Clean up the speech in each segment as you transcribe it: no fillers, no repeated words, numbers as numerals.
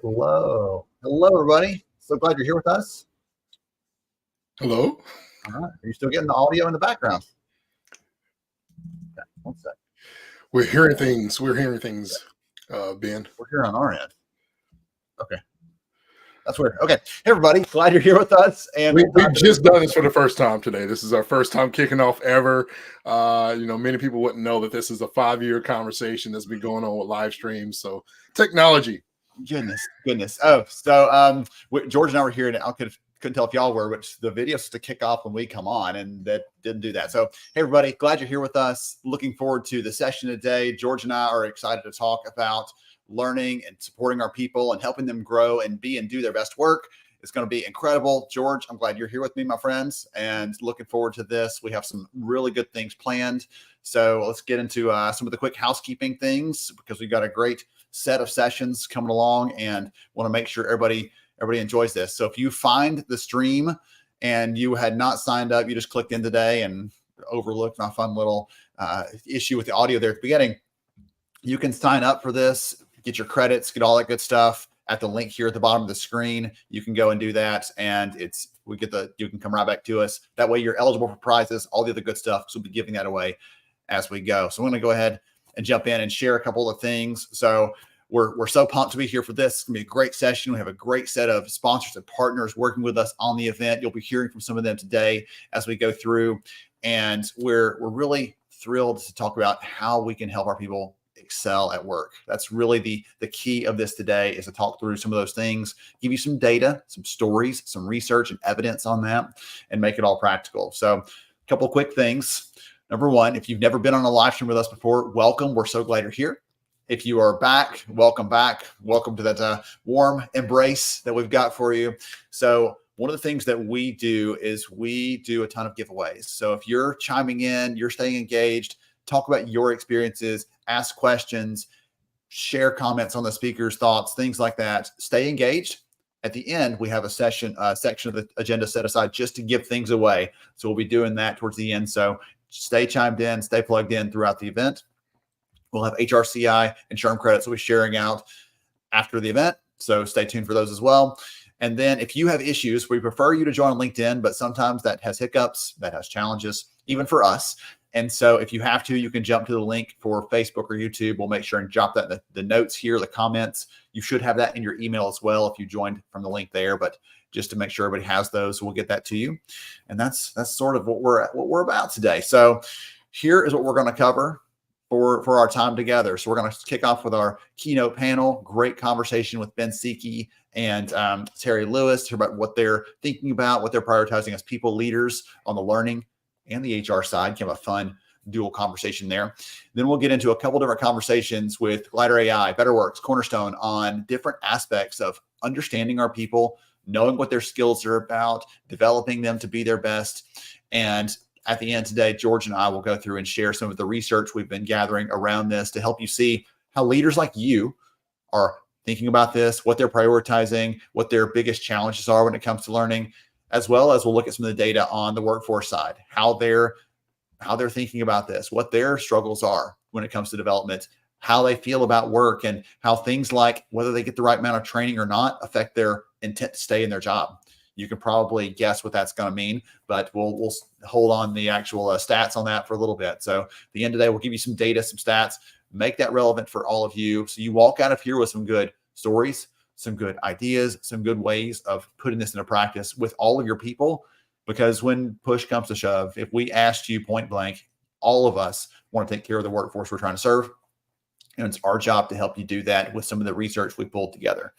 Hello. Hello, everybody. So glad you're here with us. Hello. All right. Are you still getting the audio in the background? Okay, one sec. We're hearing things. Ben. We're here on our end. Okay. That's weird. Okay. Hey, everybody. Glad you're here with us. And we've just done this for the first time today. This is our first time kicking off ever. Many people wouldn't know that this is a 5-year conversation that's been going on with live streams. So technology. Goodness. Oh, so George and I were here, and I couldn't tell if y'all were, but the video's to kick off when we come on, and that didn't do that. So, hey, everybody, glad you're here with us. Looking forward to the session today. George and I are excited to talk about learning and supporting our people and helping them grow and be and do their best work. It's going to be incredible. George, I'm glad you're here with me, my friends, and looking forward to this. We have some really good things planned. So let's get into some of the quick housekeeping things, because we've got a great set of sessions coming along and want to make sure everybody enjoys this. So if you find the stream and you had not signed up, you just clicked in today and overlooked my fun little issue with the audio there at the beginning, you can sign up for this, get your credits, get all that good stuff at the link here at the bottom of the screen. You can go and do that, and you can come right back to us. That way you're eligible for prizes, all the other good stuff. So we'll be giving that away as we go. So I'm going to go ahead and jump in and share a couple of things. So we're so pumped to be here for this. It's going to be a great session. We have a great set of sponsors and partners working with us on the event. You'll be hearing from some of them today as we go through, and we're really thrilled to talk about how we can help our people excel at work. That's really the key of this today, is to talk through some of those things, give you some data, some stories, some research and evidence on that, and make it all practical. So a couple of quick things. Number one, if you've never been on a live stream with us before, welcome. We're so glad you're here. If you are back. Welcome to that warm embrace that we've got for you. So one of the things that we do is we do a ton of giveaways. So if you're chiming in, you're staying engaged, talk about your experiences, ask questions, share comments on the speaker's thoughts, things like that. Stay engaged. At the end, we have a section of the agenda set aside just to give things away. So we'll be doing that towards the end. So stay chimed in, stay plugged in throughout the event. We'll have HRCI and SHRM credits we'll be sharing out after the event. So stay tuned for those as well. And then if you have issues, we prefer you to join on LinkedIn, but sometimes that has hiccups, that has challenges, even for us. And so if you have to, you can jump to the link for Facebook or YouTube. We'll make sure and drop that in the notes here, the comments. You should have that in your email as well if you joined from the link there, but just to make sure everybody has those, we'll get that to you. And that's sort of what we're about today. So here is what we're going to cover for our time together. So we're going to kick off with our keynote panel. Great conversation with Ben Seeke and Terry Lewis to hear about what they're thinking about, what they're prioritizing as people leaders on the learning and the HR side. Kind of a fun dual conversation there. Then we'll get into a couple different conversations with Glider AI, BetterWorks, Cornerstone on different aspects of understanding our people, knowing what their skills are about, developing them to be their best. And at the end today, George and I will go through and share some of the research we've been gathering around this to help you see how leaders like you are thinking about this, what they're prioritizing, what their biggest challenges are when it comes to learning, as well as we'll look at some of the data on the workforce side, how they're thinking about this, what their struggles are when it comes to development, how they feel about work, and how things like whether they get the right amount of training or not affect their intent to stay in their job. You can probably guess what that's going to mean, but we'll hold on the actual stats on that for a little bit. So at the end of the day, we'll give you some data, some stats, make that relevant for all of you. So you walk out of here with some good stories, some good ideas, some good ways of putting this into practice with all of your people. Because when push comes to shove, if we asked you point blank, all of us want to take care of the workforce we're trying to serve. And it's our job to help you do that with some of the research we pulled together.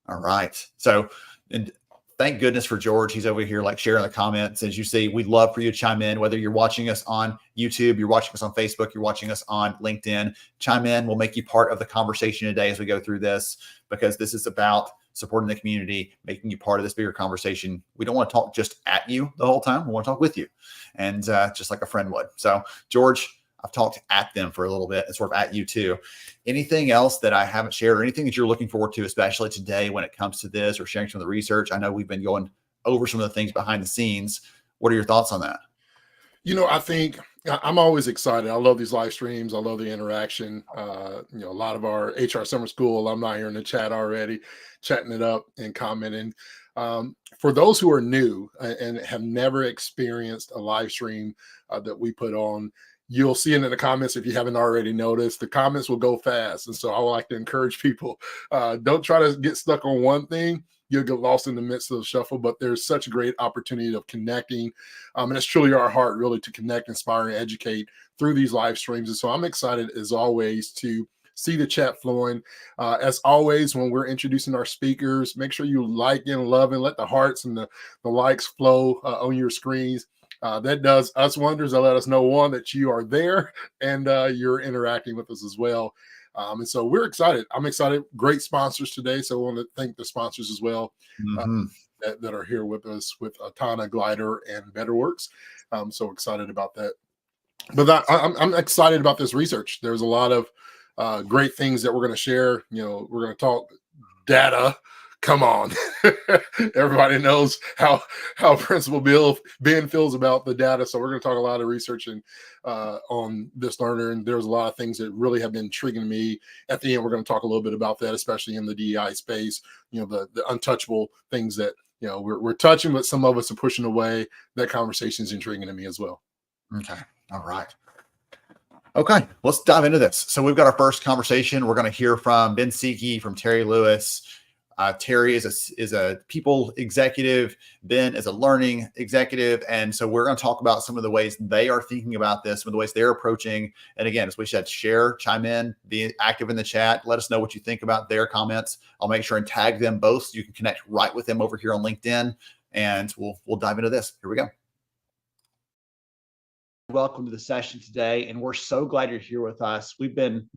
All right. So, and thank goodness for George. He's over here like sharing the comments. As you see, we'd love for you to chime in, whether you're watching us on YouTube, you're watching us on Facebook, you're watching us on LinkedIn. Chime in. We'll make you part of the conversation today as we go through this, because this is about supporting the community, making you part of this bigger conversation. We don't want to talk just at you the whole time. We want to talk with you, and just like a friend would. So George, I've talked at them for a little bit and sort of at you too. Anything else that I haven't shared, or anything that you're looking forward to, especially today when it comes to this, or sharing some of the research? I know we've been going over some of the things behind the scenes. What are your thoughts on that? I think I'm always excited. I love these live streams. I love the interaction. A lot of our HR Summer School alumni here in the chat already, chatting it up and commenting. For those who are new and have never experienced a live stream that we put on, you'll see it in the comments if you haven't already noticed. The comments will go fast, and so I would like to encourage people: don't try to get stuck on one thing. You'll get lost in the midst of the shuffle. But there's such a great opportunity of connecting. And it's truly our heart, really, to connect, inspire, and educate through these live streams. And so I'm excited, as always, to see the chat flowing. As always, when we're introducing our speakers, make sure you like and love and let the hearts and the likes flow on your screens. That does us wonders. That let us know, one, that you are there and you're interacting with us as well. And so we're excited. I'm excited. Great sponsors today. So I want to thank the sponsors as well. That are here with us with Atana, Glider, and BetterWorks. I'm so excited about that. But I'm excited about this research. There's a lot of great things that we're going to share. We're going to talk data. Come on. Everybody knows how Principal Ben feels about the data. So we're going to talk a lot of research and on this learner. And there's a lot of things that really have been intriguing me. At the end, we're going to talk a little bit about that, especially in the DEI space, the untouchable things that we're touching, but some of us are pushing away. That conversation is intriguing to me as well. Okay. All right. Okay. Let's dive into this. So we've got our first conversation. We're going to hear from Ben Siki, from Terry Lewis. Terry is a people executive. Ben is a learning executive. And so we're going to talk about some of the ways they are thinking about this, some of the ways they're approaching. And again, as we said, share, chime in, be active in the chat. Let us know what you think about their comments. I'll make sure and tag them both so you can connect right with them over here on LinkedIn. And we'll dive into this. Here we go. Welcome to the session today. And we're so glad you're here with us. We've been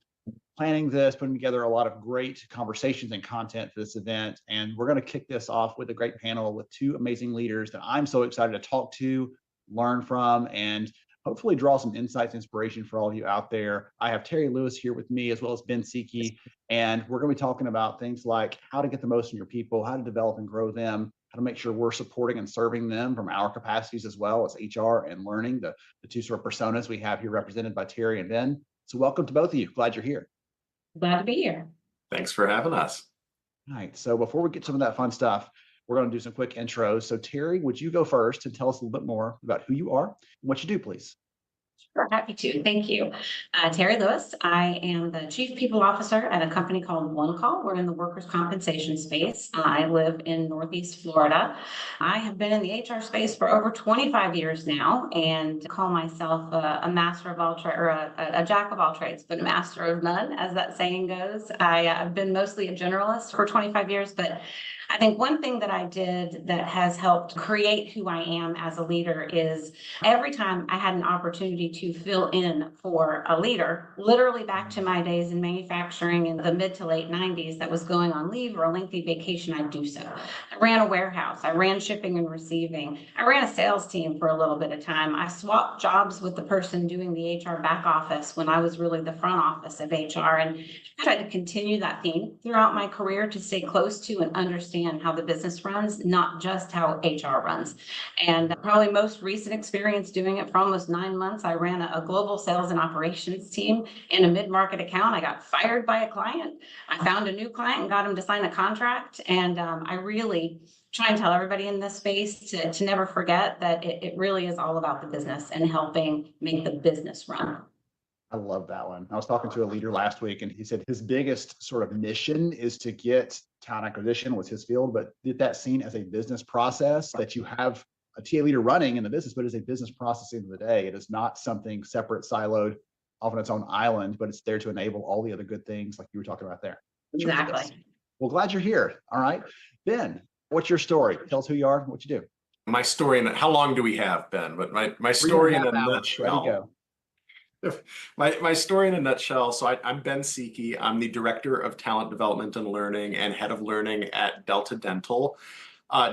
planning this, putting together a lot of great conversations and content for this event. And we're going to kick this off with a great panel with two amazing leaders that I'm so excited to talk to, learn from, and hopefully draw some insights, inspiration for all of you out there. I have Terry Lewis here with me, as well as Ben Siki, and we're going to be talking about things like how to get the most from your people, how to develop and grow them, how to make sure we're supporting and serving them from our capacities as well as HR and learning, the two sort of personas we have here represented by Terry and Ben. So welcome to both of you. Glad you're here. Glad to be here. Thanks for having us. All right. So before we get some of that fun stuff, we're going to do some quick intros. So Terry, would you go first and tell us a little bit more about who you are and what you do, please? Sure, happy to. Thank you. Terry Lewis. I am the Chief People Officer at a company called One Call. We're in the workers' compensation space. I live in Northeast Florida. I have been in the HR space for over 25 years now and call myself a master of all trades, or a jack of all trades, but a master of none, as that saying goes. I've been mostly a generalist for 25 years, but I think one thing that I did that has helped create who I am as a leader is every time I had an opportunity to fill in for a leader, literally back to my days in manufacturing in the mid to late 90s, that was going on leave or a lengthy vacation, I'd do so. I ran a warehouse. I ran shipping and receiving. I ran a sales team for a little bit of time. I swapped jobs with the person doing the HR back office when I was really the front office of HR, and I tried to continue that theme throughout my career to stay close to and understand how the business runs, not just how HR runs. And probably most recent experience doing it for almost 9 months, I ran a global sales and operations team in a mid-market account. I got fired by a client. I found a new client and got him to sign a contract. And I really try and tell everybody in this space to never forget that it really is all about the business and helping make the business run. I love that one. I was talking to a leader last week, and he said his biggest sort of mission is to get talent acquisition, was his field, but get that seen as a business process, that you have a TA leader running in the business, but it's a business process at the end of the day. It is not something separate, siloed, off on its own island, but it's there to enable all the other good things like you were talking about there. Exactly. Well, glad you're here. All right. Ben, what's your story? Tell us who you are and what you do. My story, and how long do we have, Ben? But my story in a nutshell. Ready to go. My story in a nutshell. So I'm Ben Siki. I'm the Director of Talent Development and Learning and Head of Learning at Delta Dental.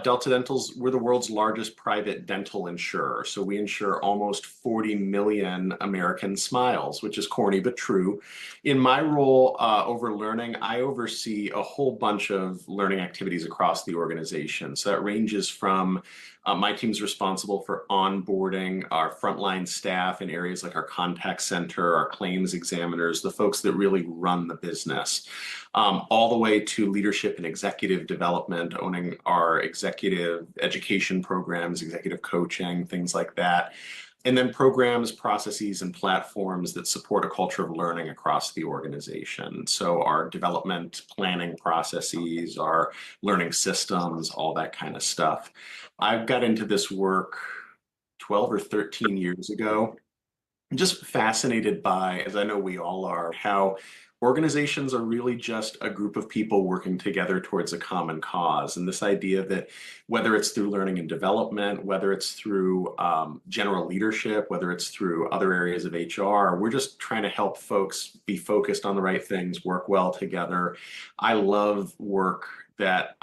Delta we're the world's largest private dental insurer. So we insure almost 40 million American smiles, which is corny but true. In my role over learning, I oversee a whole bunch of learning activities across the organization. So that ranges from my team's responsible for onboarding our frontline staff in areas like our contact center, our claims examiners, the folks that really run the business, all the way to leadership and executive development, owning our executive education programs, executive coaching, things like that. And then programs, processes, and platforms that support a culture of learning across the organization. So our development planning processes, our learning systems, all that kind of stuff. I got into this work 12 or 13 years ago. I'm just fascinated by, as I know we all are, how organizations are really just a group of people working together towards a common cause. And this idea that whether it's through learning and development, whether it's through general leadership, whether it's through other areas of HR, we're just trying to help folks be focused on the right things, work well together. I love work that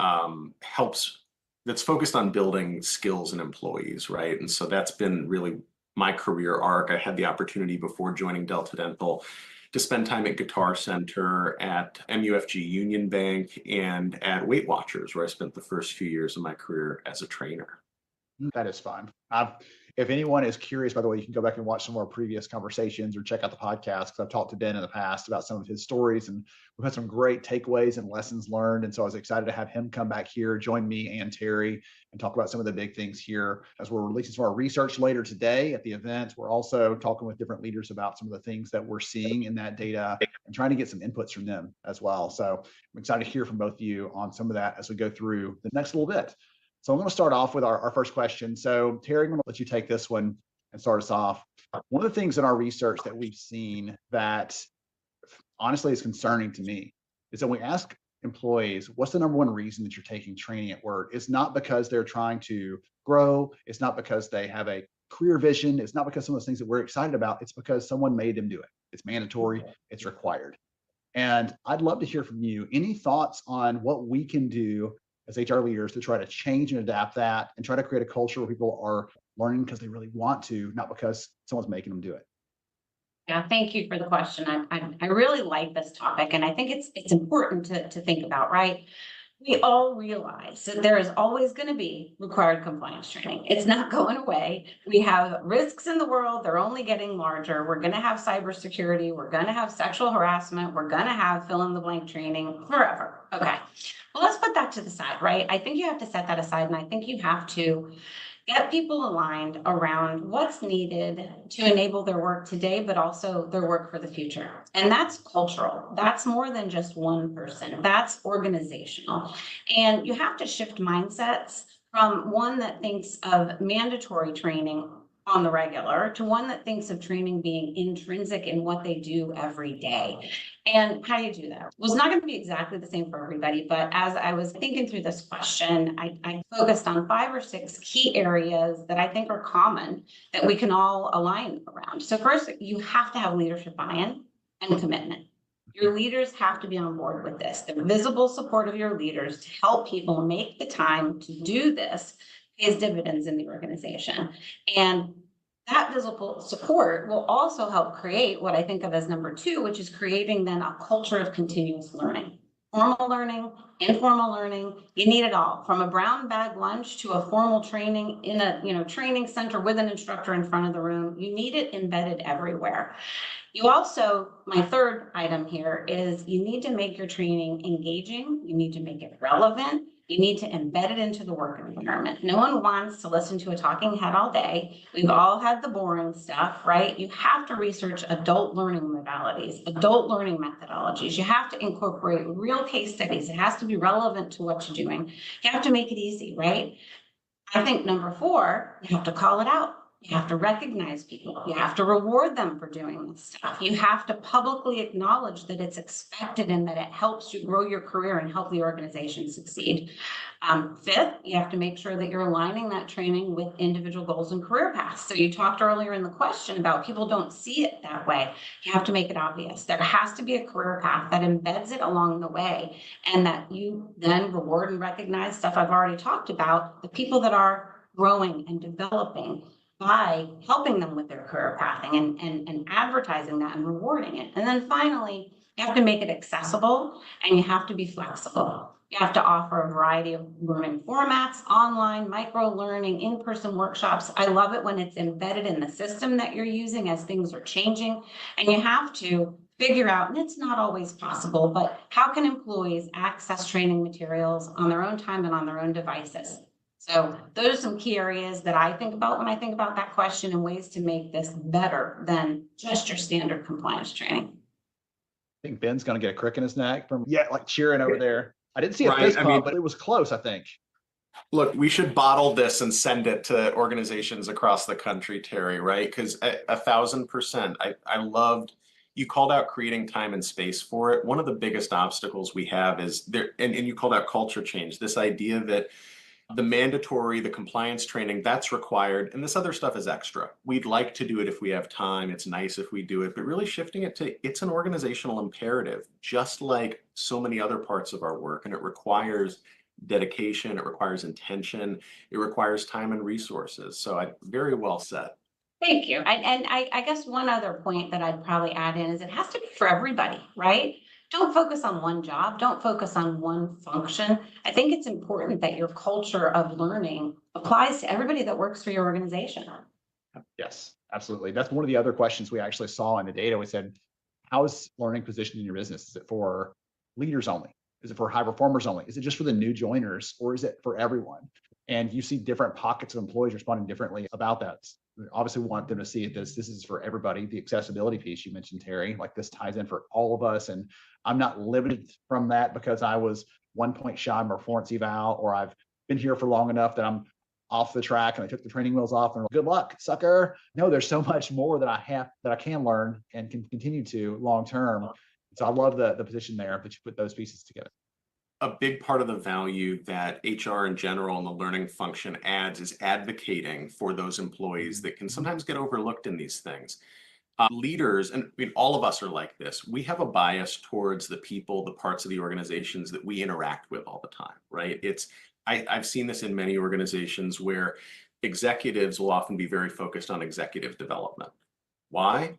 that's focused on building skills in employees, right? And so that's been really my career arc. I had the opportunity before joining Delta Dental to spend time at Guitar Center, at MUFG Union Bank, and at Weight Watchers, where I spent the first few years of my career as a trainer. That is fun. If anyone is curious, by the way, you can go back and watch some of our previous conversations or check out the podcast, because I've talked to Ben in the past about some of his stories, and we've had some great takeaways and lessons learned. And so I was excited to have him come back here, join me and Terry, and talk about some of the big things here. As we're releasing some of our research later today at the event, we're also talking with different leaders about some of the things that we're seeing in that data and trying to get some inputs from them as well. So I'm excited to hear from both of you on some of that as we go through the next little bit. So I'm going to start off with our first question. So Terry, I'm going to let you take this one and start us off. One of the things in our research that we've seen that honestly is concerning to me is that when we ask employees, what's the number one reason that you're taking training at work? It's not because they're trying to grow. It's not because they have a career vision. It's not because some of those things that we're excited about. It's because someone made them do it. It's mandatory. It's required. And I'd love to hear from you. Any thoughts on what we can do as HR leaders to try to change and adapt that and try to create a culture where people are learning because they really want to, not because someone's making them do it? Yeah, thank you for the question. I really like this topic, and I think it's important to think about, right? We all realize that there is always going to be required compliance training. It's not going away. We have risks in the world. They're only getting larger. We're going to have cybersecurity. We're going to have sexual harassment. We're going to have fill in the blank training forever. Okay. Well, let's put that to the side, right? I think you have to set that aside, and I think you have to get people aligned around what's needed to enable their work today, but also their work for the future. And that's cultural. That's more than just one person. That's organizational. And you have to shift mindsets from one that thinks of mandatory training on the regular to one that thinks of training being intrinsic in what they do every day. And how do you do that? Well, it's not going to be exactly the same for everybody, but as I was thinking through this question, I focused on 5 or 6 key areas that I think are common that we can all align around. So first, you have to have leadership buy-in and commitment. Your leaders have to be on board with this. The visible support of your leaders to help people make the time to do this pays dividends in the organization. And that visible support will also help create what I think of as number 2, which is creating then a culture of continuous learning. Formal learning, informal learning, you need it all. From a brown bag lunch to a formal training in a training center with an instructor in front of the room, you need it embedded everywhere. You also, my third item here is you need to make your training engaging. You need to make it relevant. You need to embed it into the work environment. No one wants to listen to a talking head all day. We've all had the boring stuff, right? You have to research adult learning modalities, adult learning methodologies. You have to incorporate real case studies. It has to be relevant to what you're doing. You have to make it easy, right? I think number 4, you have to call it out. You have to recognize people. You have to reward them for doing this stuff. You have to publicly acknowledge that it's expected and that it helps you grow your career and help the organization succeed. Fifth, you have to make sure that you're aligning that training with individual goals and career paths. So you talked earlier in the question about people don't see it that way. You have to make it obvious. There has to be a career path that embeds it along the way, and that you then reward and recognize stuff I've already talked about, the people that are growing and developing, by helping them with their career pathing and advertising that and rewarding it. And then finally, you have to make it accessible and you have to be flexible. You have to offer a variety of learning formats, online, micro learning, in-person workshops. I love it when it's embedded in the system that you're using as things are changing. And you have to figure out, and it's not always possible, but how can employees access training materials on their own time and on their own devices? So those are some key areas that I think about when I think about that question, and ways to make this better than just your standard compliance training. I think Ben's going to get a crick in his neck from like cheering over there. I didn't see a Right, fist I pump, mean- but it was close, I think. Look, we should bottle this and send it to organizations across the country, Terry, right? Because 1,000%, I loved, you called out creating time and space for it. One of the biggest obstacles we have is there, and you called out culture change, this idea that the compliance training, that's required, and this other stuff is extra. We'd like to do it if we have time. It's nice if we do it, but really shifting it to, it's an organizational imperative, just like so many other parts of our work, and it requires dedication, it requires intention, it requires time and resources. So very well said. Thank you. I guess one other point that I'd probably add in is it has to be for everybody, right? Don't focus on one job. Don't focus on one function. I think it's important that your culture of learning applies to everybody that works for your organization. Yes, absolutely. That's one of the other questions we actually saw in the data. We said, how is learning positioned in your business? Is it for leaders only? Is it for high performers only? Is it just for the new joiners, or is it for everyone? And you see different pockets of employees responding differently about that. Obviously, we want them to see it. This is for everybody. The accessibility piece you mentioned, Terry, like this ties in for all of us. And I'm not limited from that because I was 1 point shy of my performance eval, or I've been here for long enough that I'm off the track and I took the training wheels off and good luck, sucker. No, there's so much more that I can learn and can continue to long term. So I love the position there that you put those pieces together. A big part of the value that HR in general and the learning function adds is advocating for those employees that can sometimes get overlooked in these things. Leaders, and I mean, all of us are like this, we have a bias towards the people, the parts of the organizations that we interact with all the time, right? I've seen this in many organizations where executives will often be very focused on executive development. Why?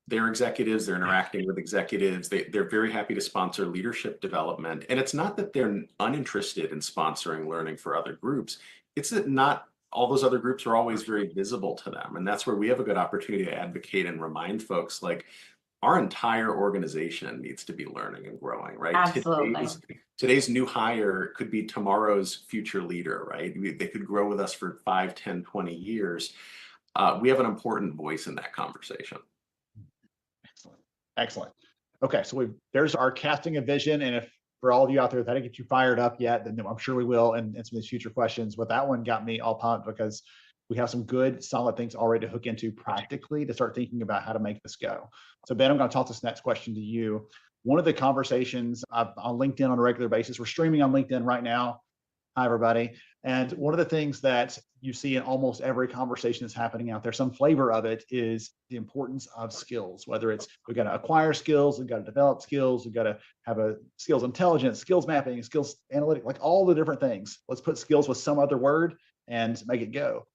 They're executives, they're interacting with executives, they're very happy to sponsor leadership development. And it's not that they're uninterested in sponsoring learning for other groups, it's that not all those other groups are always very visible to them. And that's where we have a good opportunity to advocate and remind folks, like, our entire organization needs to be learning and growing, right? Absolutely. Today's new hire could be tomorrow's future leader, right? They could grow with us for 5, 10, 20 years. We have an important voice in that conversation. Excellent. Excellent. Okay, so there's our casting a vision. And if for all of you out there, if that didn't get you fired up yet, then I'm sure we will in some of these future questions. But that one got me all pumped because we have some good, solid things already to hook into practically to start thinking about how to make this go. So Ben, I'm going to toss this next question to you. One of the conversations on LinkedIn on a regular basis, we're streaming on LinkedIn right now. Hi, everybody. And one of the things that you see in almost every conversation that's happening out there, some flavor of it, is the importance of skills, whether it's we've got to acquire skills, we've got to develop skills, we've got to have a skills intelligence, skills mapping, skills analytic, like all the different things. Let's put skills with some other word and make it go.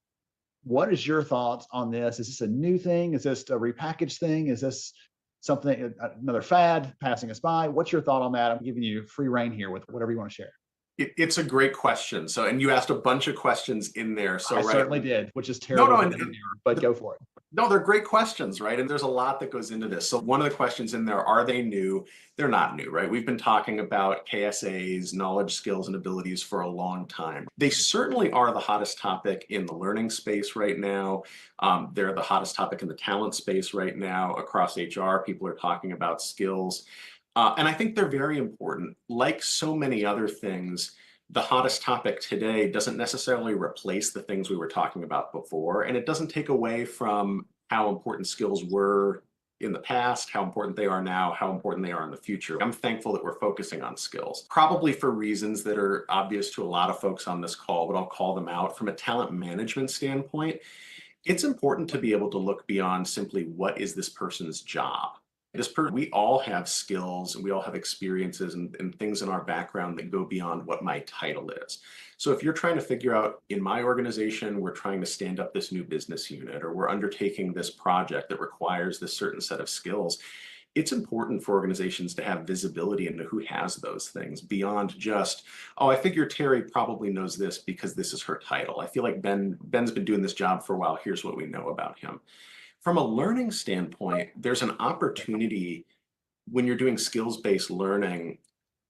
What is your thoughts on this? Is this a new thing? Is this a repackaged thing? Is this something, another fad passing us by? What's your thought on that? I'm giving you free reign here with whatever you want to share. It's a great question. So, and you asked a bunch of questions in there. So I certainly did, which is terrible, but go for it. No, they're great questions, right? And there's a lot that goes into this. So one of the questions in there, are they new? They're not new, right? We've been talking about KSAs, knowledge, skills, and abilities for a long time. They certainly are the hottest topic in the learning space right now. They're the hottest topic in the talent space right now. Across HR, people are talking about skills. And I think they're very important. Like so many other things, the hottest topic today doesn't necessarily replace the things we were talking about before, and it doesn't take away from how important skills were in the past, how important they are now, how important they are in the future. I'm thankful that we're focusing on skills, probably for reasons that are obvious to a lot of folks on this call, but I'll call them out. From a talent management standpoint, it's important to be able to look beyond simply what is this person's job. We all have skills and we all have experiences and things in our background that go beyond what my title is. So if you're trying to figure out, in my organization, we're trying to stand up this new business unit, or we're undertaking this project that requires this certain set of skills, it's important for organizations to have visibility into who has those things beyond just, oh, I figure Terry probably knows this because this is her title. I feel like Ben's been doing this job for a while. Here's what we know about him. From a learning standpoint, there's an opportunity when you're doing skills-based learning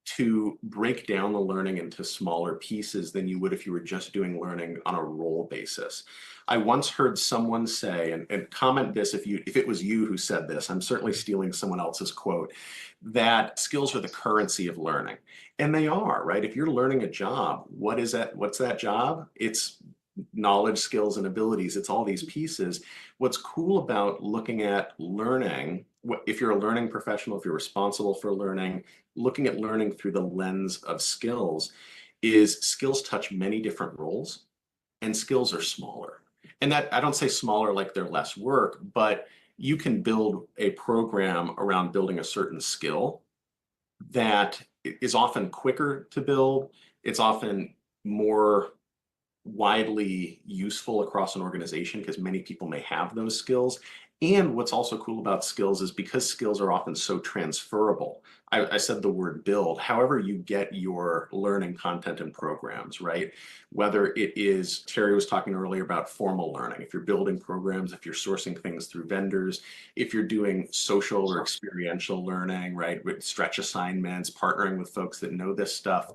to break down the learning into smaller pieces than you would if you were just doing learning on a role basis. I once heard someone say, and comment this if it was you who said this, I'm certainly stealing someone else's quote, that skills are the currency of learning. And they are, right? If you're learning a job, what is that? What's that job? It's knowledge, skills, and abilities. It's all these pieces. What's cool about looking at learning, if you're a learning professional, if you're responsible for learning, looking at learning through the lens of skills, is skills touch many different roles, and skills are smaller. And that, I don't say smaller like they're less work, but you can build a program around building a certain skill that is often quicker to build. It's often more widely useful across an organization because many people may have those skills. And what's also cool about skills is because skills are often so transferable. I said the word build, however you get your learning content and programs, right? Whether it is, Terry was talking earlier about formal learning, if you're building programs, if you're sourcing things through vendors, if you're doing social or experiential learning, right? With stretch assignments, partnering with folks that know this stuff,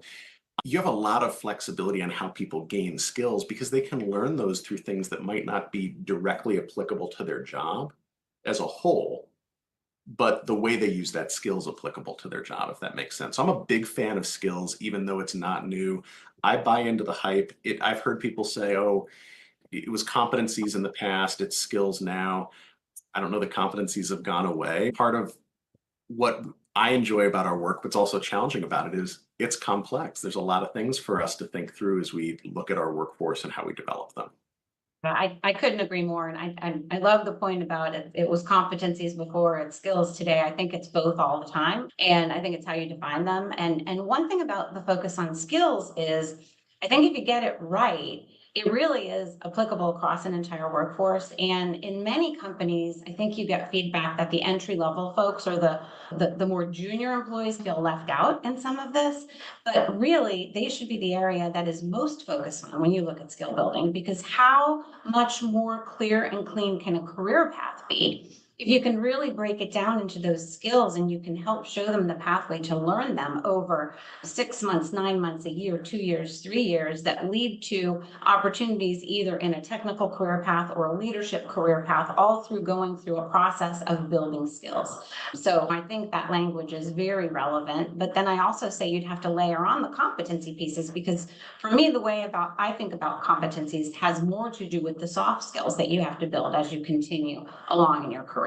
you have a lot of flexibility on how people gain skills because they can learn those through things that might not be directly applicable to their job as a whole, but the way they use that skill is applicable to their job, if that makes sense. So I'm a big fan of skills, even though it's not new. I buy into the hype. I've heard people say, oh, it was competencies in the past, it's skills now. I don't know that competencies have gone away. Part of what I enjoy about our work, what's also challenging about it, is it's complex. There's a lot of things for us to think through as we look at our workforce and how we develop them. I couldn't agree more. And I love the point about it. It was competencies before, it's skills today. I think it's both all the time. And I think it's how you define them. And one thing about the focus on skills is, I think if you get it right, it really is applicable across an entire workforce. And in many companies, I think you get feedback that the entry level folks or the more junior employees feel left out in some of this. But really, they should be the area that is most focused on when you look at skill building, because how much more clear and clean can a career path be if you can really break it down into those skills and you can help show them the pathway to learn them over 6 months, 9 months, a year, 2 years, 3 years, that lead to opportunities either in a technical career path or a leadership career path, all through going through a process of building skills. So I think that language is very relevant. But then I also say you'd have to layer on the competency pieces, because for me, the way I think about competencies has more to do with the soft skills that you have to build as you continue along in your career.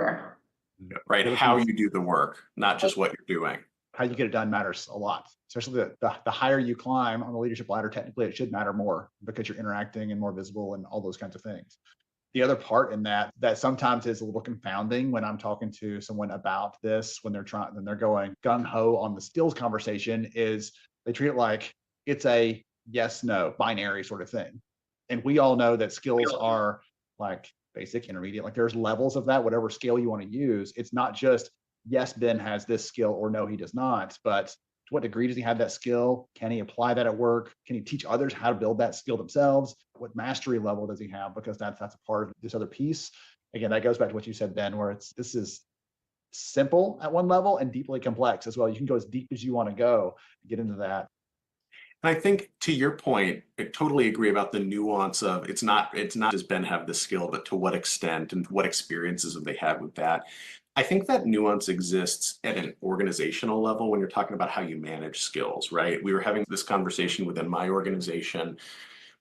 Right, how you do the work, not just what you're doing. How you get it done matters a lot, especially the higher you climb on the leadership ladder. Technically, it should matter more because you're interacting and more visible and all those kinds of things. The other part in that sometimes is a little confounding when I'm talking to someone about this, when they're going gung-ho on the skills conversation, is they treat it like it's a yes, no, binary sort of thing. And we all know that skills are like basic, intermediate, like there's levels of that, whatever scale you want to use. It's not just, yes, Ben has this skill, or no, he does not, but to what degree does he have that skill? Can he apply that at work? Can he teach others how to build that skill themselves? What mastery level does he have? Because that's a part of this other piece. Again, that goes back to what you said, Ben, where this is simple at one level and deeply complex as well. You can go as deep as you want to go, get into that. And I think to your point, I totally agree about the nuance of it's not does Ben have the skill, but to what extent and what experiences have they had with that. I think that nuance exists at an organizational level when you're talking about how you manage skills, right? We were having this conversation within my organization,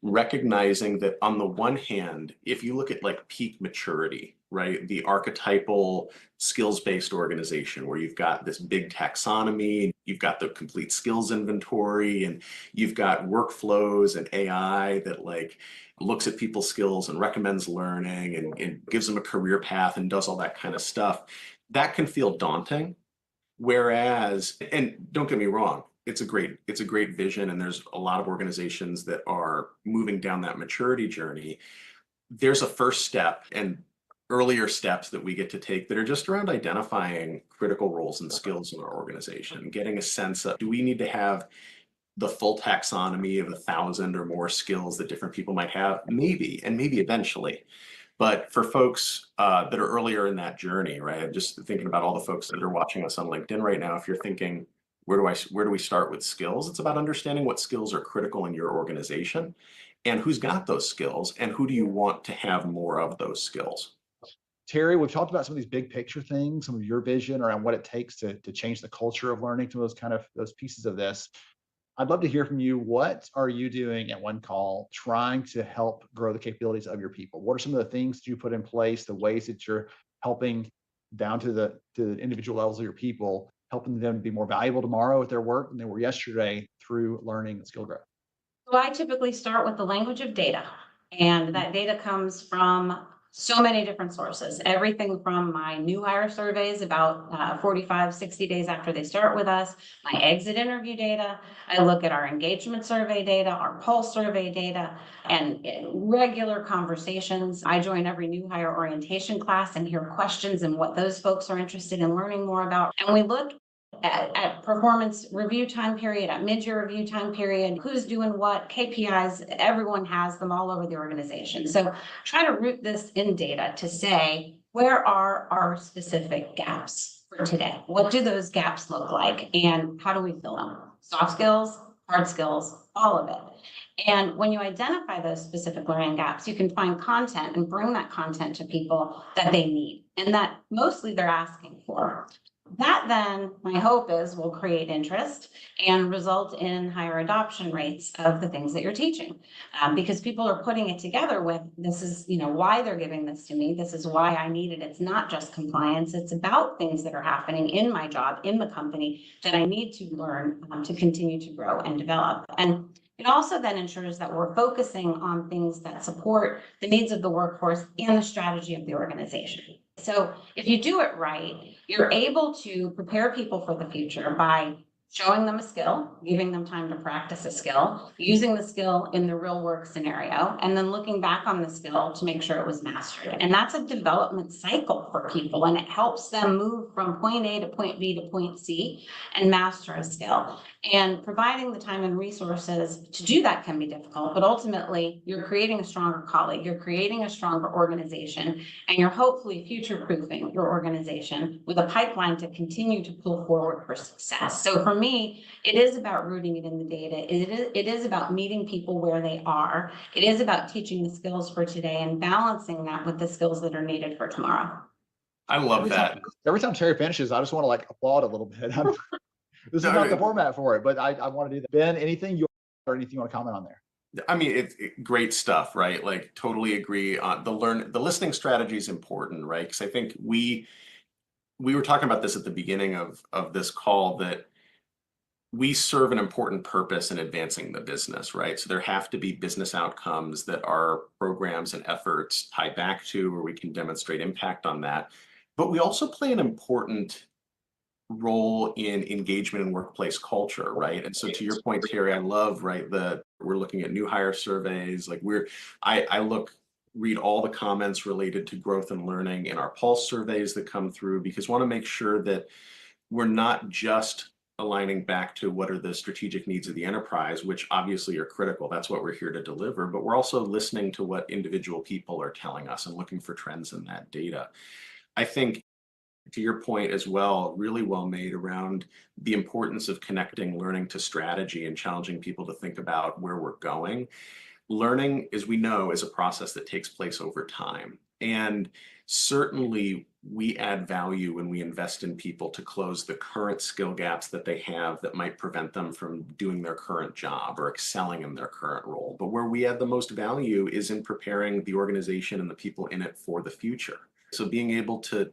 recognizing that on the one hand, if you look at like peak maturity, right, the archetypal skills-based organization where you've got this big taxonomy, you've got the complete skills inventory, and you've got workflows and AI that like looks at people's skills and recommends learning and gives them a career path and does all that kind of stuff, that can feel daunting. Whereas, and don't get me wrong, it's a great vision, and there's a lot of organizations that are moving down that maturity journey. There's a first step and earlier steps that we get to take that are just around identifying critical roles and skills in our organization, getting a sense of, do we need to have the full taxonomy of 1,000 or more skills that different people might have? Maybe, and maybe eventually. But for folks that are earlier in that journey, right? I'm just thinking about all the folks that are watching us on LinkedIn right now. If you're thinking, where do we start with skills? It's about understanding what skills are critical in your organization and who's got those skills and who do you want to have more of those skills. Terry, we've talked about some of these big picture things, some of your vision around what it takes to change the culture of learning, to those pieces of this. I'd love to hear from you. What are you doing at One Call trying to help grow the capabilities of your people? What are some of the things that you put in place, the ways that you're helping down to the individual levels of your people, helping them to be more valuable tomorrow at their work than they were yesterday through learning and skill growth? So I typically start with the language of data, and that data comes from so many different sources. Everything from my new hire surveys about 45, 60 days after they start with us, my exit interview data. I look at our engagement survey data, our pulse survey data, and regular conversations. I join every new hire orientation class and hear questions and what those folks are interested in learning more about. And we look at performance review time period, at mid-year review time period, who's doing what, KPIs, everyone has them all over the organization. So try to root this in data to say, where are our specific gaps for today? What do those gaps look like? And how do we fill them? Soft skills, hard skills, all of it. And when you identify those specific learning gaps, you can find content and bring that content to people that they need and that mostly they're asking for. That then, my hope is, will create interest and result in higher adoption rates of the things that you're teaching. Because people are putting it together with, this is, why they're giving this to me. This is why I need it. It's not just compliance. It's about things that are happening in my job, in the company, that I need to learn to continue to grow and develop. And it also then ensures that we're focusing on things that support the needs of the workforce and the strategy of the organization. So if you do it right, you're able to prepare people for the future by showing them a skill, giving them time to practice a skill, using the skill in the real work scenario, and then looking back on the skill to make sure it was mastered. And that's a development cycle for people, and it helps them move from point A to point B to point C and master a skill. And providing the time and resources to do that can be difficult, but ultimately you're creating a stronger colleague, you're creating a stronger organization, and you're hopefully future-proofing your organization with a pipeline to continue to pull forward for success. So for me, it is about rooting it in the data. It is about meeting people where they are. It is about teaching the skills for today and balancing that with the skills that are needed for tomorrow. I love that. Every time Terry finishes, I just want to applaud a little bit. This is not the format for it, but I want to do that. Ben, anything you want to comment on there? I mean, it's great stuff, right? Like, totally agree on the listening strategy is important, right? Because I think we were talking about this at the beginning of this call, that we serve an important purpose in advancing the business, right? So there have to be business outcomes that our programs and efforts tie back to, where we can demonstrate impact on that. But we also play an important role in engagement and workplace culture, right? And so to your point, Terry, I love, right, we're looking at new hire surveys. Like read all the comments related to growth and learning in our pulse surveys that come through, because we want to make sure that we're not just aligning back to what are the strategic needs of the enterprise, which obviously are critical. That's what we're here to deliver, but we're also listening to what individual people are telling us and looking for trends in that data. I think to your point as well, really well made around the importance of connecting learning to strategy and challenging people to think about where we're going. Learning, as we know, is a process that takes place over time. And certainly we add value when we invest in people to close the current skill gaps that they have that might prevent them from doing their current job or excelling in their current role. But where we add the most value is in preparing the organization and the people in it for the future. So being able to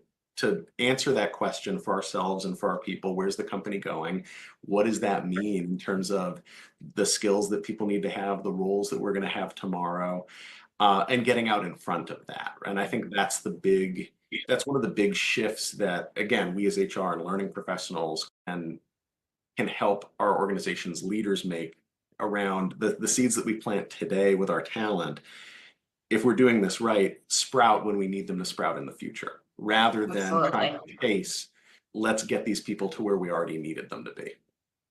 answer that question for ourselves and for our people, where's the company going? What does that mean in terms of the skills that people need to have, the roles that we're going to have tomorrow, and getting out in front of that. And I think that's one of the big shifts that, again, we as HR and learning professionals can help our organization's leaders make around the seeds that we plant today with our talent. If we're doing this right, sprout when we need them to sprout in the future, rather than trying to chase, let's get these people to where we already needed them to be.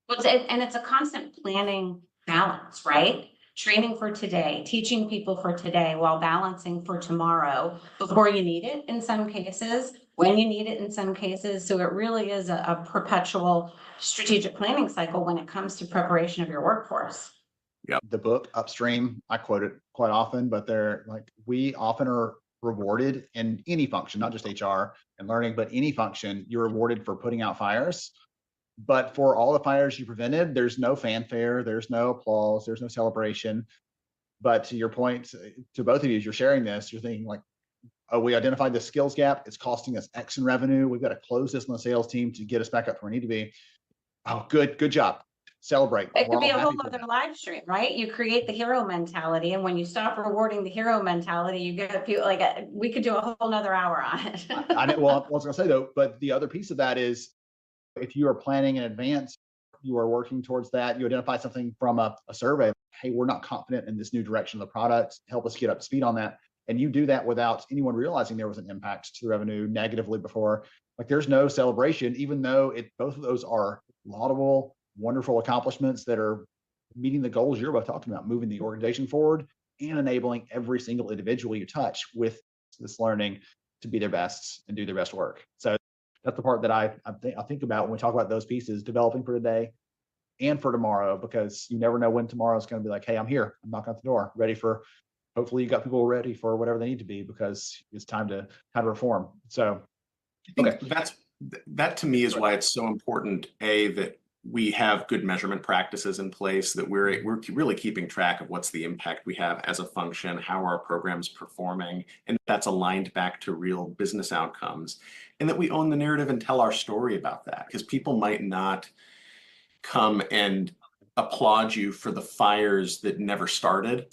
And it's a constant planning balance, right? Training for today, teaching people for today while balancing for tomorrow before you need it in some cases, when you need it in some cases. So it really is a perpetual strategic planning cycle when it comes to preparation of your workforce. The book Upstream, I quote it quite often, but they're like, we often are rewarded in any function, not just HR and learning, but any function, you're rewarded for putting out fires. But for all the fires you prevented, there's no fanfare, there's no applause, there's no celebration. But to your point, to both of you, as you're sharing this, you're thinking like, oh, we identified the skills gap. It's costing us X in revenue. We've got to close this on the sales team to get us back up where we need to be. Oh, good job. Celebrate. It could be a whole other live stream, right? You create the hero mentality, and when you stop rewarding the hero mentality, you get people like we could do a whole nother hour on it. Well, I was going to say though, but the other piece of that is, if you are planning in advance, you are working towards that. You identify something from a survey. Hey, we're not confident in this new direction of the product. Help us get up to speed on that. And you do that without anyone realizing there was an impact to the revenue negatively before. Like, there's no celebration, even though both of those are laudable, wonderful accomplishments that are meeting the goals you're both talking about, moving the organization forward and enabling every single individual you touch with this learning to be their best and do their best work. So that's the part that I think about when we talk about those pieces, developing for today and for tomorrow, because you never know when tomorrow is going to be like, hey, I'm here, I'm knocking at the door, ready for, hopefully you got people ready for whatever they need to be, because it's time to reform. So I think that to me is why it's so important, that we have good measurement practices in place, that we're really keeping track of what's the impact we have as a function, how our program's performing, and that's aligned back to real business outcomes, and that we own the narrative and tell our story about that, because people might not come and applaud you for the fires that never started,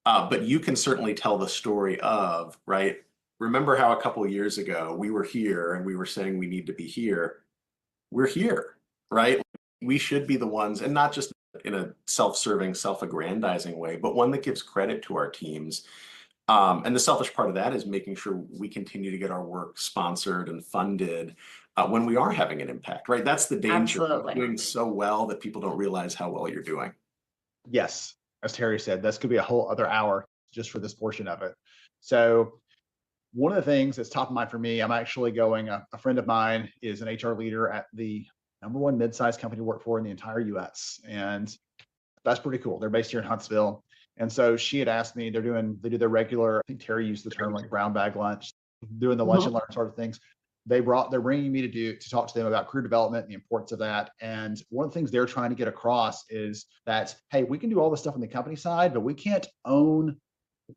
but you can certainly tell the story of, right, remember how a couple of years ago we were here and we were saying we need to be here. We're here, right? We should be the ones, and not just in a self-serving, self-aggrandizing way, but one that gives credit to our teams. And the selfish part of that is making sure we continue to get our work sponsored and funded when we are having an impact, right? That's the danger of doing so well that people don't realize how well you're doing. Yes, as Terry said, this could be a whole other hour just for this portion of it. So one of the things that's top of mind for me, I'm actually going, a friend of mine is an HR leader at the #1 mid-sized company to work for in the entire US. And that's pretty cool. They're based here in Huntsville. And so she had asked me, they do their regular, I think Terry used the term like brown bag lunch, doing the lunch and learn sort of things. They're bringing me to talk to them about career development and the importance of that. And one of the things they're trying to get across is that, hey, we can do all this stuff on the company side, but we can't own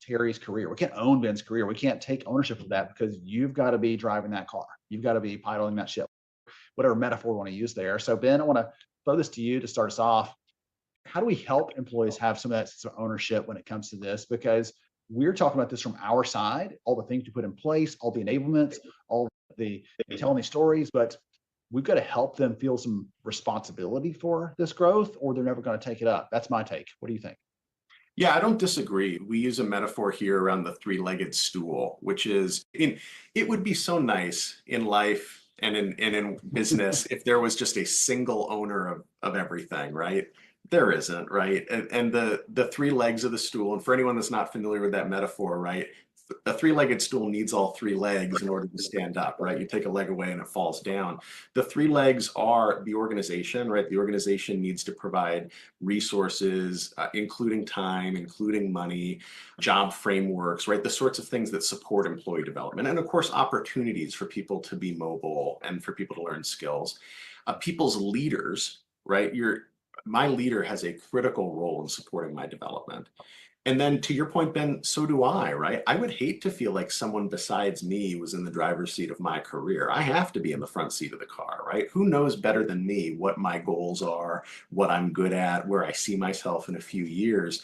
Terry's career. We can't own Ben's career. We can't take ownership of that, because you've got to be driving that car. You've got to be piloting that ship, whatever metaphor we want to use there. So Ben, I want to throw this to you to start us off. How do we help employees have some of that sense of ownership when it comes to this? Because we're talking about this from our side, all the things you put in place, all the enablements, all the telling these stories, but we've got to help them feel some responsibility for this growth, or they're never going to take it up. That's my take. What do you think? Yeah, I don't disagree. We use a metaphor here around the three-legged stool, which is, it would be so nice in life and in business if there was just a single owner of everything, right? There isn't, right? And the three legs of the stool, and for anyone that's not familiar with that metaphor, right? a three-legged stool needs all three legs in order to stand up, right? You take a leg away and it falls down. The three legs are the organization, right? The organization needs to provide resources, including time, including money, job frameworks, right? The sorts of things that support employee development. And of course, opportunities for people to be mobile and for people to learn skills. People's leaders, right? My leader has a critical role in supporting my development. And then to your point, Ben, so do I, right? I would hate to feel like someone besides me was in the driver's seat of my career. I have to be in the front seat of the car, right? Who knows better than me what my goals are, what I'm good at, where I see myself in a few years.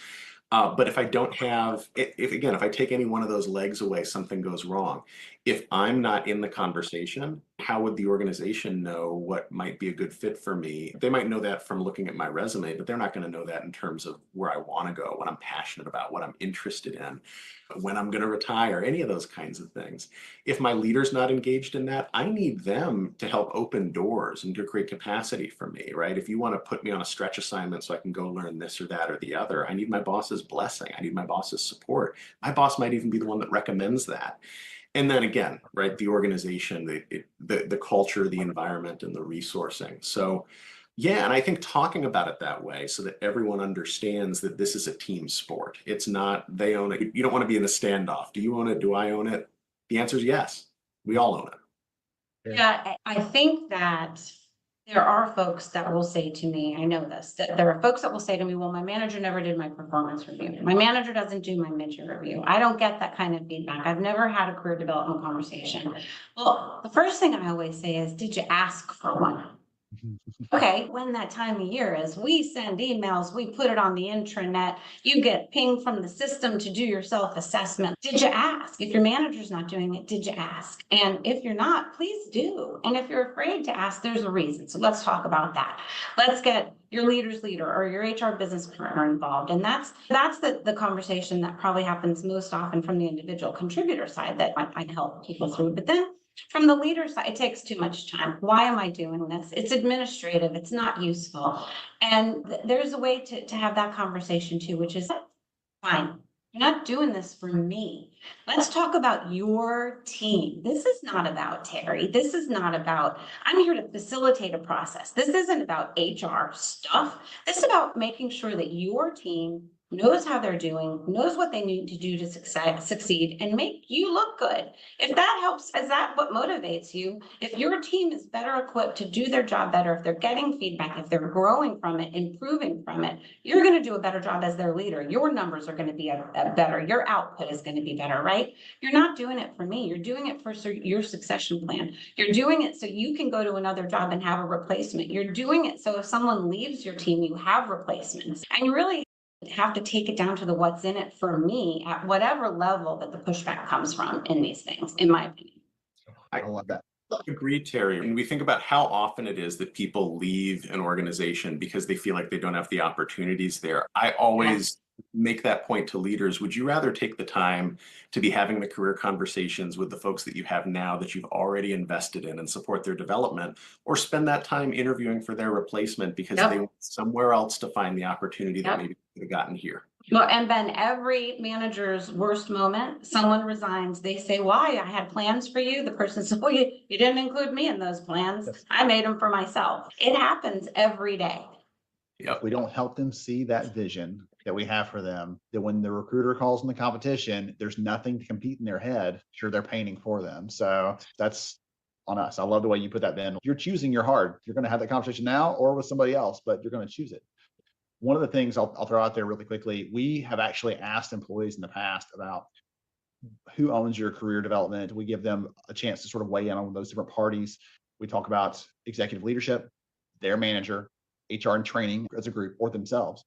But if I don't have, if I take any one of those legs away, something goes wrong. If I'm not in the conversation, how would the organization know what might be a good fit for me? They might know that from looking at my resume, but they're not going to know that in terms of where I want to go, what I'm passionate about, what I'm interested in, when I'm going to retire, any of those kinds of things. If my leader's not engaged in that, I need them to help open doors and to create capacity for me, right? If you want to put me on a stretch assignment so I can go learn this or that or the other, I need my boss's blessing. I need my boss's support. My boss might even be the one that recommends that. And then again, right, the organization, the culture, the environment, and the resourcing. So yeah, and I think talking about it that way so that everyone understands that this is a team sport. It's not they own it. You don't want to be in a standoff. Do you own it? Do I own it? The answer is yes. We all own it. Yeah, I think that there are folks that will say to me, I know this, that there are folks that will say to me, well, my manager never did my performance review. My manager doesn't do my mid-year review. I don't get that kind of feedback. I've never had a career development conversation. Well, the first thing I always say is, did you ask for one? Okay, when that time of year is, we send emails, we put it on the intranet, you get pinged from the system to do your self-assessment. Did you ask? If your manager's not doing it, did you ask? And if you're not, please do. And if you're afraid to ask, there's a reason. So let's talk about that. Let's get your leader's leader or your HR business partner involved. And that's the conversation that probably happens most often from the individual contributor side that I help people through. But then from the leader side, it takes too much time. Why am I doing this? It's administrative. It's not useful. And there's a way to have that conversation too, which is fine. You're not doing this for me. Let's talk about your team. This is not about Terry. This is not about, I'm here to facilitate a process. This isn't about HR stuff. This is about making sure that your team knows how they're doing, knows what they need to do to succeed and make you look good. If that helps, is that what motivates you? If your team is better equipped to do their job better, if they're getting feedback, if they're growing from it, improving from it, you're going to do a better job as their leader. Your numbers are going to be better. Your output is going to be better, right? You're not doing it for me. You're doing it for your succession plan. You're doing it so you can go to another job and have a replacement. You're doing it so if someone leaves your team, you have replacements. And you really have to take it down to the what's in it for me at whatever level that the pushback comes from in these things, in my opinion. I love that. Agree, Terry. When we think about how often it is that people leave an organization because they feel like they don't have the opportunities there, I always make that point to leaders. Would you rather take the time to be having the career conversations with the folks that you have now that you've already invested in and support their development, or spend that time interviewing for their replacement because they went somewhere else to find the opportunity that maybe they could have gotten here? Well, and Ben, every manager's worst moment, someone resigns. They say, why? I had plans for you. The person says, well, you didn't include me in those plans. I made them for myself. It happens every day. If we don't help them see that vision that we have for them, that when the recruiter calls in the competition, there's nothing to compete in their head. Sure, they're painting for them. So that's on us. I love the way you put that, Ben. You're choosing your heart. You're going to have that conversation now or with somebody else, but you're going to choose it. One of the things I'll throw out there really quickly, we have actually asked employees in the past about who owns your career development. We give them a chance to sort of weigh in on those different parties. We talk about executive leadership, their manager, HR and training as a group, or themselves.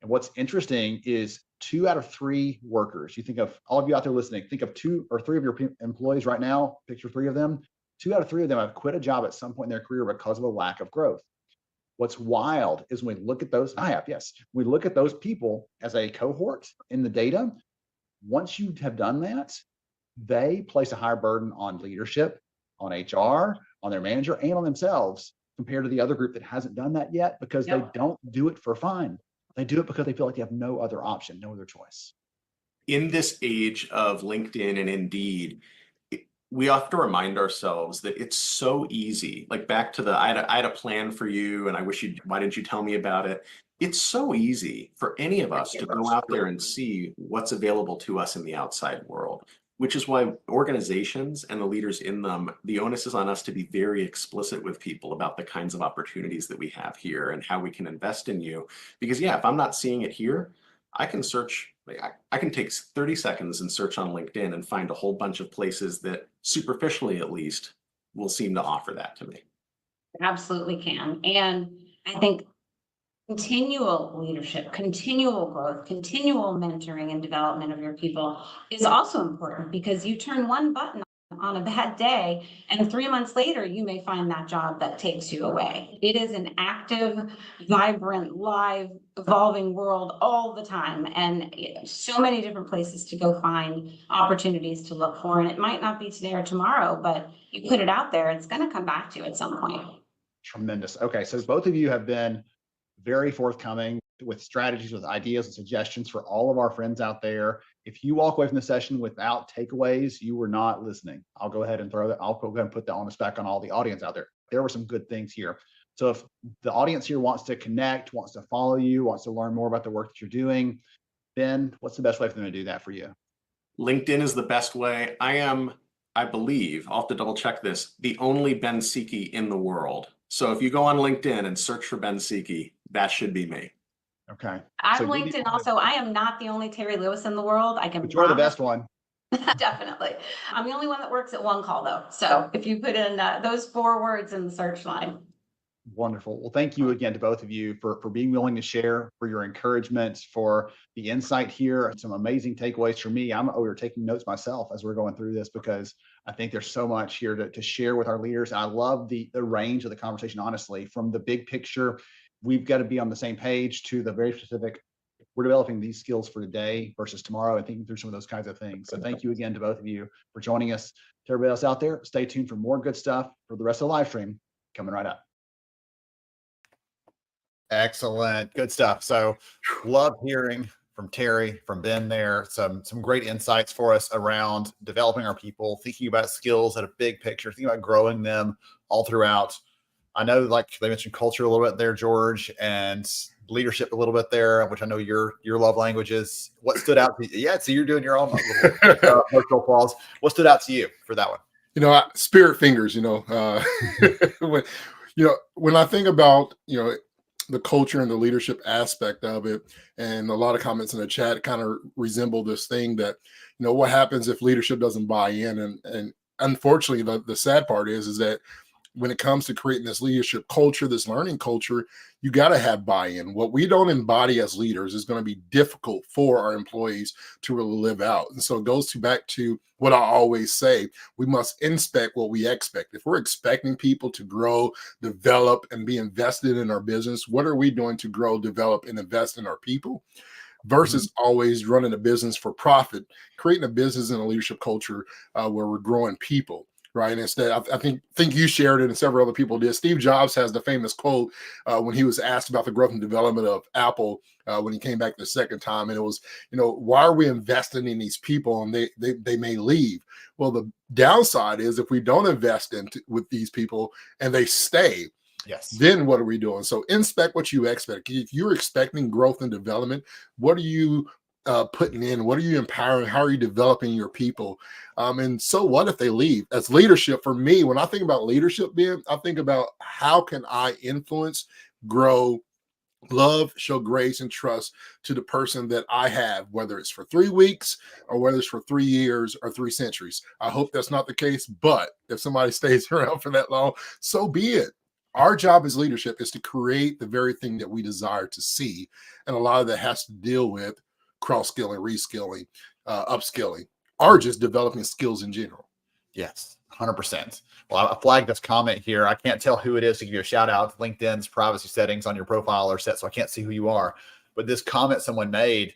And what's interesting is 2 out of 3 workers. You think of all of you out there listening, think of 2 or 3 of your employees right now, picture 3 of them. 2 out of 3 of them have quit a job at some point in their career because of a lack of growth. What's wild is when we look at those, we look at those people as a cohort in the data. Once you have done that, they place a higher burden on leadership, on HR, on their manager, and on themselves compared to the other group that hasn't done that yet because they don't do it for fun. They do it because they feel like they have no other option, no other choice. in this age of LinkedIn and Indeed, we have to remind ourselves that it's so easy. Like back to the, I had a plan for you and why didn't you tell me about it? It's so easy for any of us to go out there and see what's available to us in the outside world, which is why organizations and the leaders in them, the onus is on us to be very explicit with people about the kinds of opportunities that we have here and how we can invest in you. Because yeah, if I'm not seeing it here, I can search, I can take 30 seconds and search on LinkedIn and find a whole bunch of places that superficially at least will seem to offer that to me. Absolutely can. And I think continual leadership, continual growth, continual mentoring and development of your people is also important, because you turn one button on a bad day and 3 months later you may find that job that takes you away. It is an active, vibrant, live, evolving world all the time, and so many different places to go find opportunities to look for. And it might not be today or tomorrow, but you put it out there, it's going to come back to you at some point. Tremendous. Okay, so both of you have been very forthcoming with strategies, with ideas and suggestions for all of our friends out there. If you walk away from the session without takeaways, you were not listening. I'll go ahead and I'll go ahead and put the onus back on all the audience out there. There were some good things here. So if the audience here wants to connect, wants to follow you, wants to learn more about the work that you're doing, Ben, what's the best way for them to do that for you? LinkedIn is the best way. I believe, I'll have to double check this, the only Ben Siki in the world. So if you go on LinkedIn and search for Ben Siki, that should be me. Okay. I'm So LinkedIn also. I am not the only Terry Lewis in the world. I can but you're the best one. Definitely. I'm the only one that works at One Call though. So if you put in those 4 words in the search line. Wonderful. Well, thank you again to both of you for being willing to share, for your encouragement, for the insight here. Some amazing takeaways for me. I'm over taking notes myself as we're going through this, because I think there's so much here to share with our leaders. I love the range of the conversation, honestly, from the big picture. We've got to be on the same page to the very specific. We're developing these skills for today versus tomorrow and thinking through some of those kinds of things. So thank you again to both of you for joining us. To everybody else out there, stay tuned for more good stuff for the rest of the live stream coming right up. Excellent. Good stuff. So love hearing from Terry, from Ben there, some great insights for us around developing our people, thinking about skills at a big picture, thinking about growing them all throughout. I know, like they mentioned culture a little bit there, George, and leadership a little bit there, which I know your love language is. What stood out to you? Yeah, so you're doing your own virtual applause. What stood out to you for that one? Spirit fingers, when I think about, the culture and the leadership aspect of it, and a lot of comments in the chat kind of resemble this thing that, what happens if leadership doesn't buy in? And unfortunately, the sad part is that when it comes to creating this leadership culture, this learning culture, you got to have buy-in. What we don't embody as leaders is going to be difficult for our employees to really live out. And so it goes back to what I always say: we must inspect what we expect. If we're expecting people to grow, develop, and be invested in our business, what are we doing to grow, develop, and invest in our people? Versus always running a business for profit, creating a business and a leadership culture where we're growing people. Right. And instead, I think you shared it and several other people did. Steve Jobs has the famous quote when he was asked about the growth and development of Apple when he came back the second time. And it was, why are we investing in these people and they may leave? Well, the downside is if we don't invest with these people and they stay, yes, then what are we doing? So inspect what you expect. If you're expecting growth and development, what are you putting in? What are you empowering? How are you developing your people? And so what if they leave? As leadership, for me, when I think about leadership, Ben, I think about how can I influence, grow, love, show grace and trust to the person that I have, whether it's for 3 weeks or whether it's for 3 years or 3 centuries. I hope that's not the case, but if somebody stays around for that long, so be it. Our job as leadership is to create the very thing that we desire to see. And a lot of that has to deal with cross-skilling, reskilling, upskilling, or just developing skills in general. Yes, 100%. Well, I flagged this comment here. I can't tell who it is to give you a shout out. LinkedIn's privacy settings on your profile are set, so I can't see who you are. But this comment someone made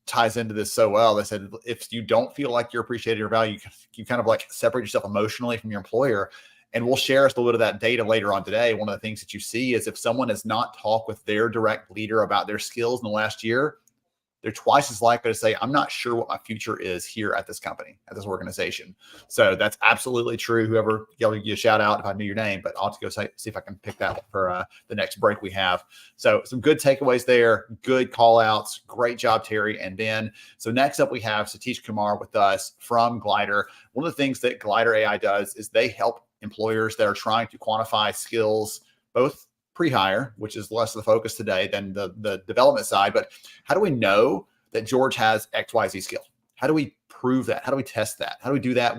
ties into this so well. They said, if you don't feel like you're appreciated or valued, you kind of like separate yourself emotionally from your employer. And we'll share us a little bit of that data later on today. One of the things that you see is if someone has not talked with their direct leader about their skills in the last year, they're twice as likely to say, I'm not sure what my future is here at this company, at this organization. So that's absolutely true. Whoever yelled you a shout out if I knew your name, but I'll have to go see if I can pick that for the next break we have. So some good takeaways there, good call outs. Great job, Terry and Ben. So next up, we have Satish Kumar with us from Glider. One of the things that Glider AI does is they help employers that are trying to quantify skills, both pre-hire, which is less of the focus today than the development side. But how do we know that George has XYZ skill? How do we prove that? How do we test that? How do we do that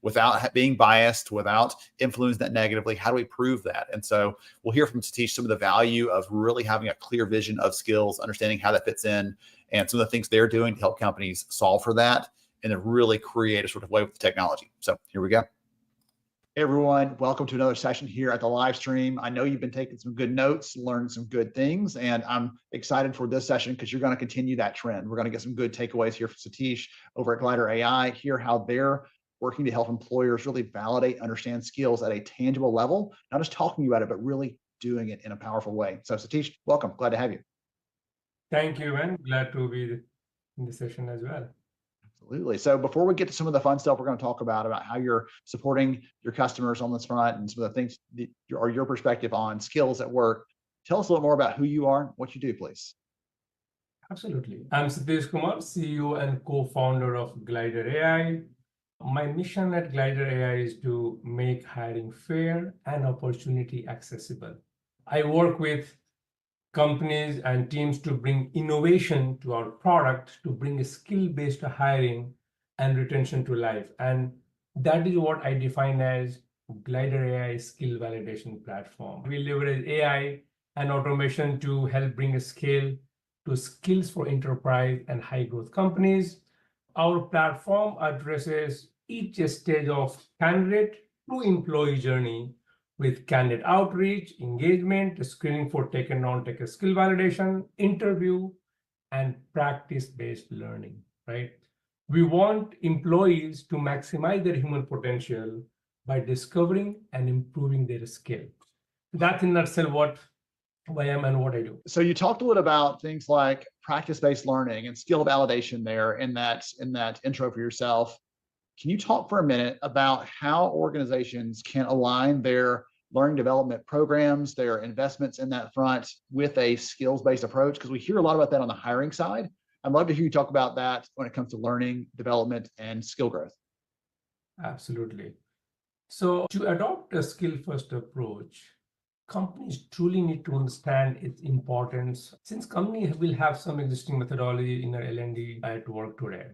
without being biased, without influencing that negatively? How do we prove that? And so we'll hear from Satish some of the value of really having a clear vision of skills, understanding how that fits in, and some of the things they're doing to help companies solve for that in a really creative sort of way with the technology. So here we go. Hey everyone, welcome to another session here at the live stream. I know you've been taking some good notes, learned some good things, and I'm excited for this session because you're going to continue that trend. We're going to get some good takeaways here from Satish over at Glider AI, hear how they're working to help employers really validate, understand skills at a tangible level, not just talking about it, but really doing it in a powerful way. So Satish, welcome. Glad to have you. Thank you, and glad to be in the session as well. Absolutely. So before we get to some of the fun stuff, we're going to talk about how you're supporting your customers on this front and some of the things that are your perspective on skills at work. Tell us a little more about who you are, what you do, please. Absolutely. I'm Satish Kumar, CEO and co-founder of Glider AI. My mission at Glider AI is to make hiring fair and opportunity accessible. I work with companies and teams to bring innovation to our product, to bring a skill-based hiring and retention to life. And that is what I define as Glider AI skill validation platform. We leverage AI and automation to help bring a scale to skills for enterprise and high growth companies. Our platform addresses each stage of candidate to employee journey with candidate outreach, engagement, screening for tech and non-tech skill validation, interview, and practice-based learning, right? We want employees to maximize their human potential by discovering and improving their skill. That's in a nutshell what I am and what I do. So you talked a little about things like practice-based learning and skill validation there in that intro for yourself. Can you talk for a minute about how organizations can align their learning development programs, their investments in that front with a skills-based approach? Because we hear a lot about that on the hiring side. I'd love to hear you talk about that when it comes to learning, development, and skill growth. Absolutely. So to adopt a skill-first approach, companies truly need to understand its importance, since companies will have some existing methodology in their L&D at work today.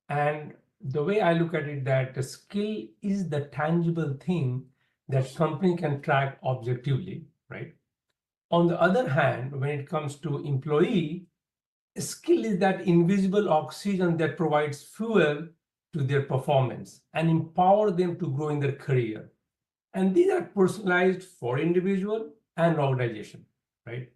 And the way I look at it, that the skill is the tangible thing that company can track objectively, right? On the other hand, when it comes to employee, skill is that invisible oxygen that provides fuel to their performance and empower them to grow in their career. And these are personalized for individual and organization, right?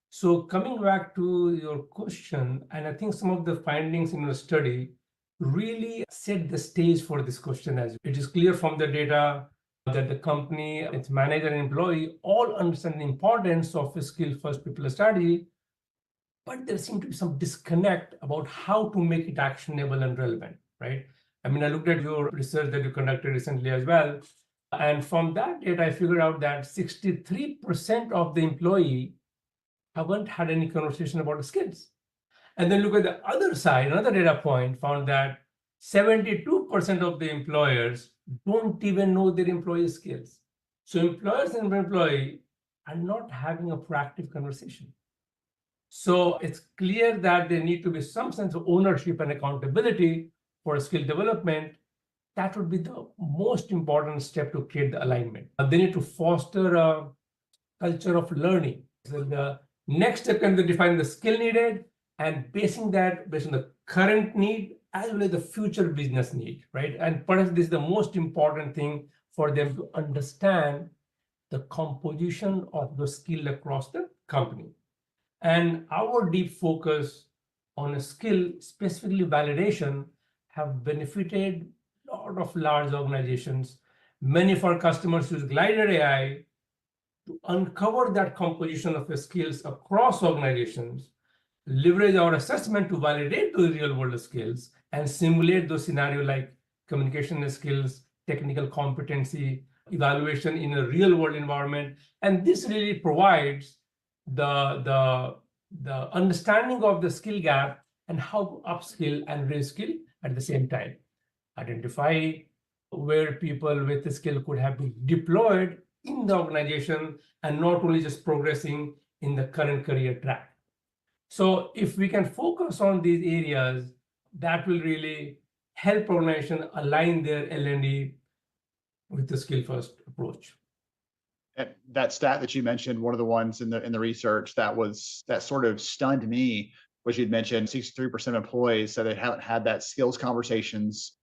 So coming back to your question, and I think some of the findings in your study really set the stage for this question. As it is clear from the data that the company, its manager and employee all understand the importance of a skill-first people strategy, but there seems to be some disconnect about how to make it actionable and relevant, right? I mean, I looked at your research that you conducted recently as well, and from that data, I figured out that 63% of the employee haven't had any conversation about the skills. And then look at the other side, another data point found that 72% of the employers don't even know their employee skills. So employers and employee are not having a proactive conversation. So it's clear that there need to be some sense of ownership and accountability for skill development. That would be the most important step to create the alignment. They need to foster a culture of learning. So the next step can be define the skill needed and basing that based on the current need as well as the future business need, right? And perhaps this is the most important thing for them to understand the composition of the skill across the company. And our deep focus on a skill, specifically validation, have benefited a lot of large organizations. Many of our customers use Glider AI to uncover that composition of the skills across organizations leverage our assessment to validate those real world skills and simulate those scenarios like communication skills, technical competency, evaluation in a real world environment. And this really provides the understanding of the skill gap and how to upskill and reskill at the same time. Identify where people with the skill could have been deployed in the organization and not only just progressing in the current career track. So if we can focus on these areas, that will really help organization align their L&D with the skill first approach. That stat that you mentioned, one of the ones in the research that sort of stunned me, was you'd mentioned 63% of employees said they haven't had that skills conversations.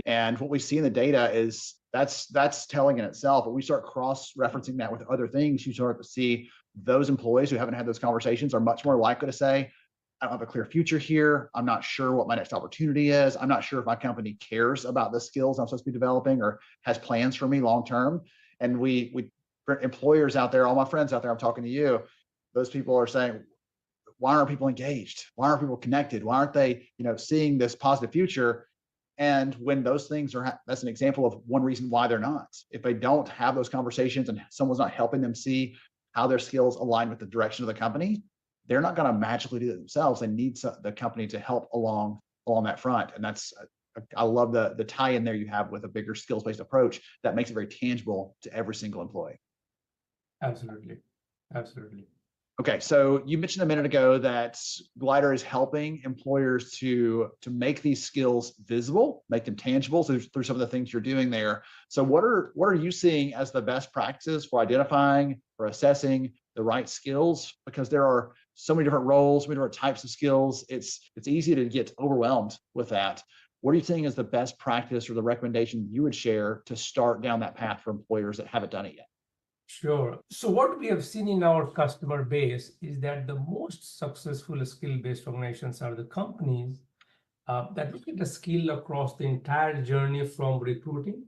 And what we see in the data is that's telling in itself. But we start cross-referencing that with other things, you start to see those employees who haven't had those conversations are much more likely to say, I don't have a clear future here. I'm not sure what my next opportunity is. I'm not sure if my company cares about the skills I'm supposed to be developing or has plans for me long term. And we employers out there, all my friends out there, I'm talking to you, those people are saying, why aren't people engaged? Why aren't people connected? Why aren't they, seeing this positive future? And when those things are, that's an example of one reason why they're not. If they don't have those conversations and someone's not helping them see how their skills align with the direction of the company, they're not going to magically do it themselves. They need the company to help along that front. And that's, I love the tie in there you have with a bigger skills-based approach that makes it very tangible to every single employee. Absolutely. Absolutely. Okay, so you mentioned a minute ago that Glider is helping employers to make these skills visible, make them tangible through some of the things you're doing there. So what are you seeing as the best practices for identifying, for assessing the right skills? Because there are so many different roles, so many different types of skills. It's easy to get overwhelmed with that. What are you seeing as the best practice or the recommendation you would share to start down that path for employers that haven't done it yet? Sure. So what we have seen in our customer base is that the most successful skill-based organizations are the companies that look at the skill across the entire journey from recruiting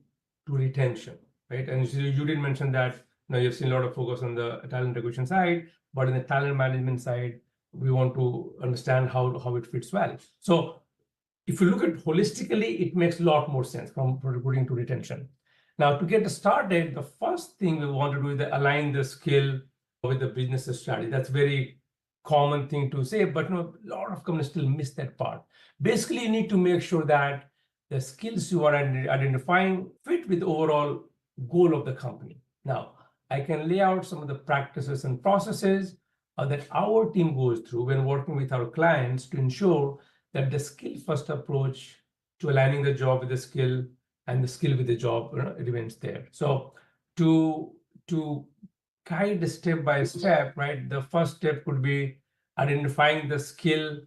to retention, right? And you did mention that you've seen a lot of focus on the talent acquisition side, but in the talent management side, we want to understand how it fits well. So if you look at holistically, it makes a lot more sense from recruiting to retention. Now, to get started, the first thing we want to do is align the skill with the business strategy. That's a very common thing to say, but a lot of companies still miss that part. Basically, you need to make sure that the skills you are identifying fit with the overall goal of the company. Now, I can lay out some of the practices and processes that our team goes through when working with our clients to ensure that the skill-first approach to aligning the job with the skill and the skill with the job remains there. So to guide the step by step, right? The first step could be identifying the skill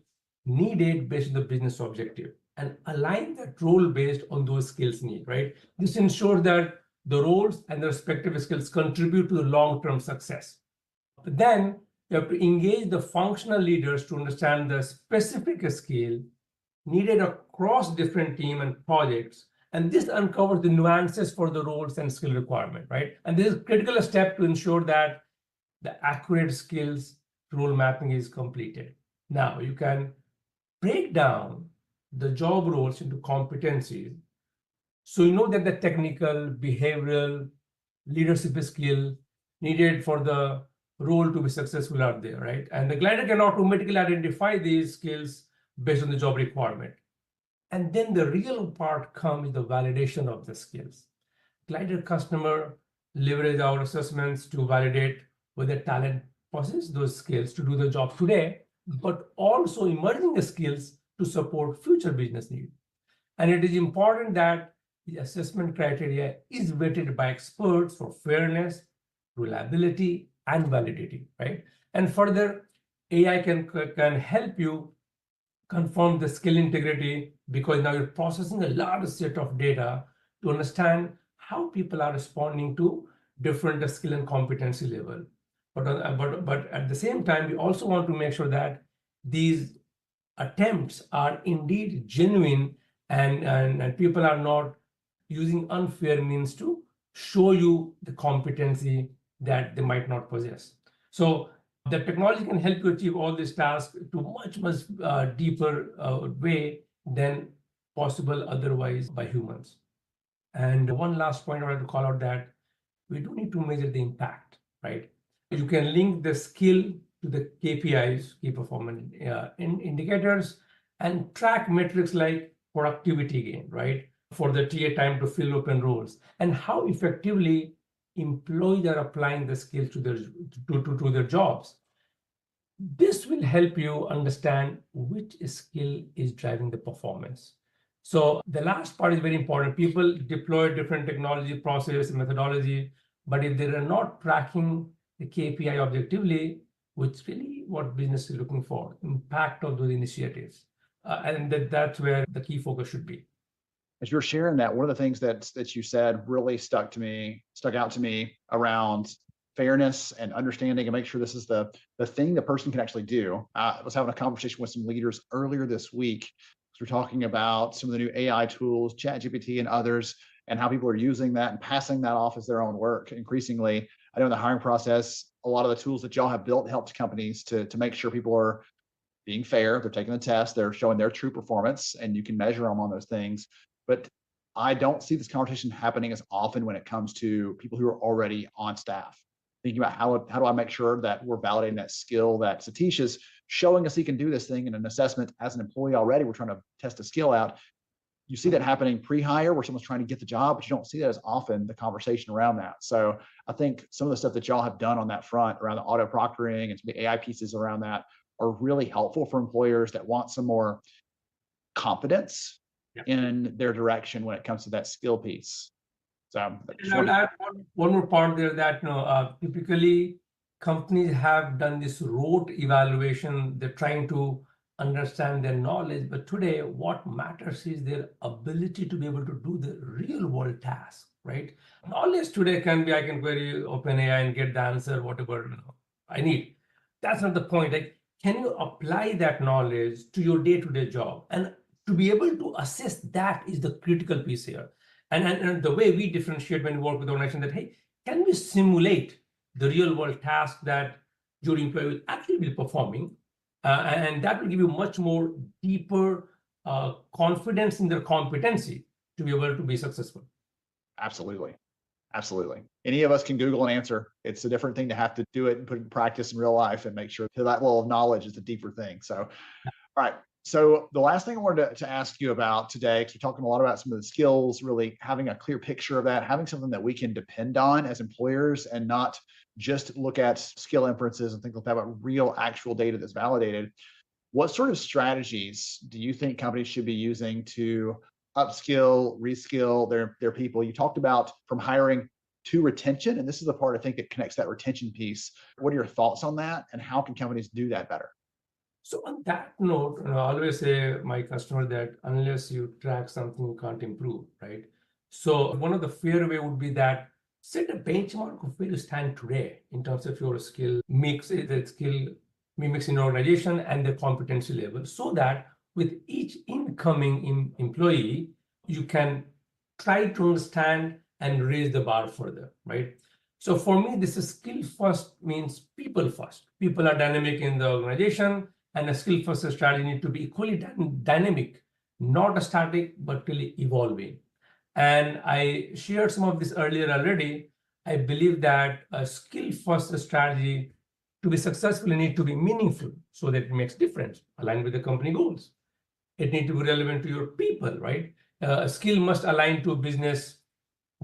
needed based on the business objective and align that role based on those skills need, right? This ensures that the roles and the respective skills contribute to the long-term success. But then you have to engage the functional leaders to understand the specific skill needed across different teams and projects. And this uncovers the nuances for the roles and skill requirement, right? And this is a critical step to ensure that the accurate skills role mapping is completed. Now, you can break down the job roles into competencies. So you know that the technical, behavioral, leadership skill needed for the role to be successful are there, right? And the Glider can automatically identify these skills based on the job requirement. And then the real part comes the validation of the skills. Glider customer leverage our assessments to validate whether talent possesses those skills to do the job today, but also emerging skills to support future business needs. And it is important that the assessment criteria is vetted by experts for fairness, reliability, and validity, right? And further, AI can help you confirm the skill integrity because now you're processing a large set of data to understand how people are responding to different skill and competency level. But at the same time, we also want to make sure that these attempts are indeed genuine and people are not using unfair means to show you the competency that they might not possess. So The technology can help you achieve all these tasks to much deeper way than possible otherwise by humans. And one last point I wanted to call out that we do need to measure the impact, right? You can link the skill to the KPIs, key performance indicators, and track metrics like productivity gain, right? For the TA time to fill open roles, and how effectively employees are applying the skills to their jobs. This will help you understand which skill is driving the performance. So the last part is very important. People deploy different technology, process, methodology, but if they are not tracking the KPI objectively, which really what business is looking for, impact of those initiatives. And that's where the key focus should be. As you're sharing that, one of the things that you said really stuck out to me around fairness and understanding and make sure this is the thing the person can actually do. I was having a conversation with some leaders earlier this week. We're talking about some of the new AI tools, ChatGPT and others, and how people are using that and passing that off as their own work. Increasingly, I know in the hiring process, a lot of the tools that y'all have built helps companies to make sure people are being fair. They're taking the test, they're showing their true performance, and you can measure them on those things. But I don't see this conversation happening as often when it comes to people who are already on staff. Thinking about how do I make sure that we're validating that skill that Satish is showing us he can do this thing in an assessment as an employee already. We're trying to test a skill out. You see that happening pre-hire where someone's trying to get the job, but you don't see that as often, the conversation around that. So I think some of the stuff that y'all have done on that front around the auto proctoring and some of the AI pieces around that are really helpful for employers that want some more confidence in their direction when it comes to that skill piece. So I'll add one more part there that typically companies have done this rote evaluation. They're trying to understand their knowledge, but today what matters is their ability to be able to do the real world task, right? Knowledge today can be, I can query OpenAI and get the answer, whatever I need. That's not the point. Like, can you apply that knowledge to your day-to-day job? And to be able to assess that is the critical piece here. And the way we differentiate when we work with organizations that, hey, can we simulate the real world task that your employee will actually be performing? And that will give you much more deeper confidence in their competency to be able to be successful. Absolutely. Absolutely. Any of us can Google an answer. It's a different thing to have to do it and put it in practice in real life and make sure that level of knowledge is a deeper thing. So, all right. So the last thing I wanted to ask you about today, because we're talking a lot about some of the skills, really having a clear picture of that, having something that we can depend on as employers and not just look at skill inferences and things like that, but real actual data that's validated. What sort of strategies do you think companies should be using to upskill, reskill their people? You talked about from hiring to retention, and this is the part I think that connects that retention piece. What are your thoughts on that, and how can companies do that better? So on that note, I always say my customer that unless you track something, you can't improve, right? So one of the fair way would be that set a benchmark of where you stand today in terms of your skill mix, the skill mix in organization and the competency level, so that with each incoming employee, you can try to understand and raise the bar further, right? So for me, this is skill first means people first. People are dynamic in the organization, and a skill first strategy need to be equally dynamic, not static, but really evolving. And I shared some of this earlier already. I believe that a skill first strategy to be successful, it needs to be meaningful so that it makes difference, aligned with the company goals. It needs to be relevant to your people, right? A skill must align to business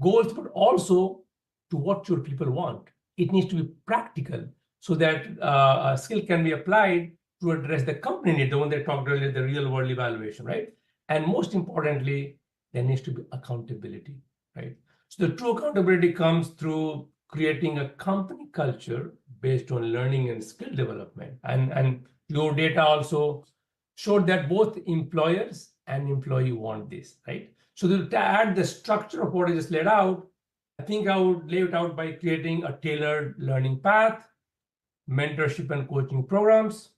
goals, but also to what your people want. It needs to be practical so that a skill can be applied to address the company need, the one that talked earlier, the real world evaluation, right? And most importantly, there needs to be accountability, right? So the true accountability comes through creating a company culture based on learning and skill development. And your data also showed that both employers and employee want this, right? So to add the structure of what I just laid out, I think I would lay it out by creating a tailored learning path, mentorship and coaching programs,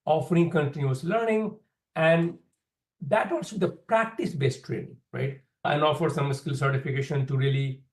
offering continuous learning, and that also the practice-based training, right? And offer some skill certification to really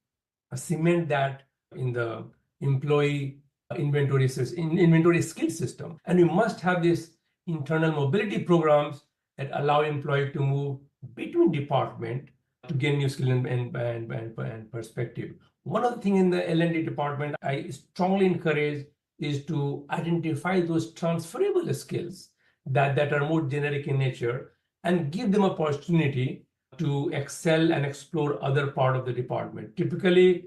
cement that in the employee inventory skill system. And we must have this internal mobility programs that allow employee to move between department to gain new skill and perspective. One of the things in the L&D department I strongly encourage is to identify those transferable skills that are more generic in nature and give them opportunity to excel and explore other part of the department. Typically,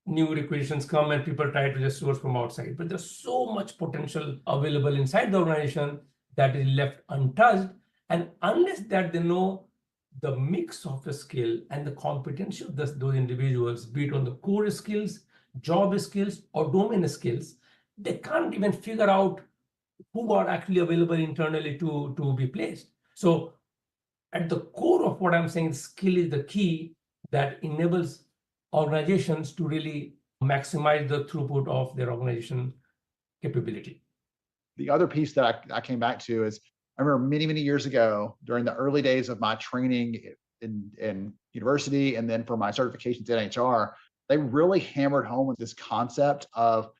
new requisitions come and people try to just source from outside, but there's so much potential available inside the organization that is left untouched. And unless that they know the mix of the skill and the competency of those individuals, be it on the core skills, job skills, or domain skills, they can't even figure out who are actually available internally to be placed. So at the core of what I'm saying, skill is the key that enables organizations to really maximize the throughput of their organization capability. The other piece that I came back to is I remember many, many years ago during the early days of my training in university and then for my certifications in HR, they really hammered home with this concept of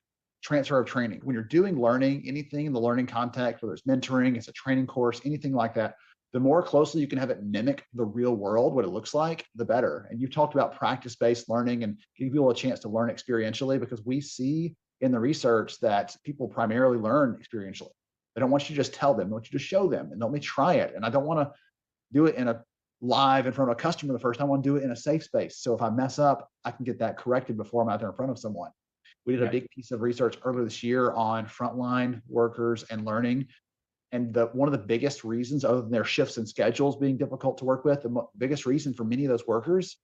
transfer of training. When you're doing learning, anything in the learning context, whether it's mentoring, it's a training course, anything like that, the more closely you can have it mimic the real world, what it looks like, the better. And you talked about practice-based learning and give people a chance to learn experientially, because we see in the research that people primarily learn experientially. They don't want you to just tell them, they want you to show them and let me try it. And I don't want to do it in a live in front of a customer the first time. I want to do it in a safe space. So if I mess up, I can get that corrected before I'm out there in front of someone. We did a big piece of research earlier this year on frontline workers and learning. And one of the biggest reasons, other than their shifts and schedules being difficult to work with, the biggest reason for many of those workers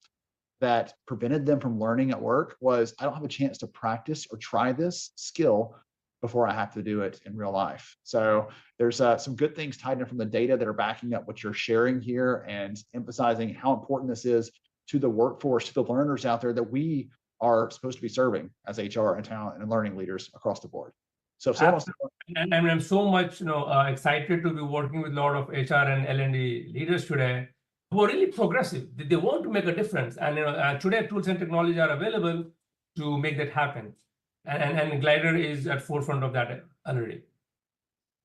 that prevented them from learning at work was, I don't have a chance to practice or try this skill before I have to do it in real life. So there's some good things tied in from the data that are backing up what you're sharing here and emphasizing how important this is to the workforce, to the learners out there that we are supposed to be serving as HR and talent and learning leaders across the board. So if someone wants to, and I'm so much excited to be working with a lot of HR and L&D leaders today who are really progressive. They want to make a difference, and today tools and technology are available to make that happen. And Glider is at forefront of that already.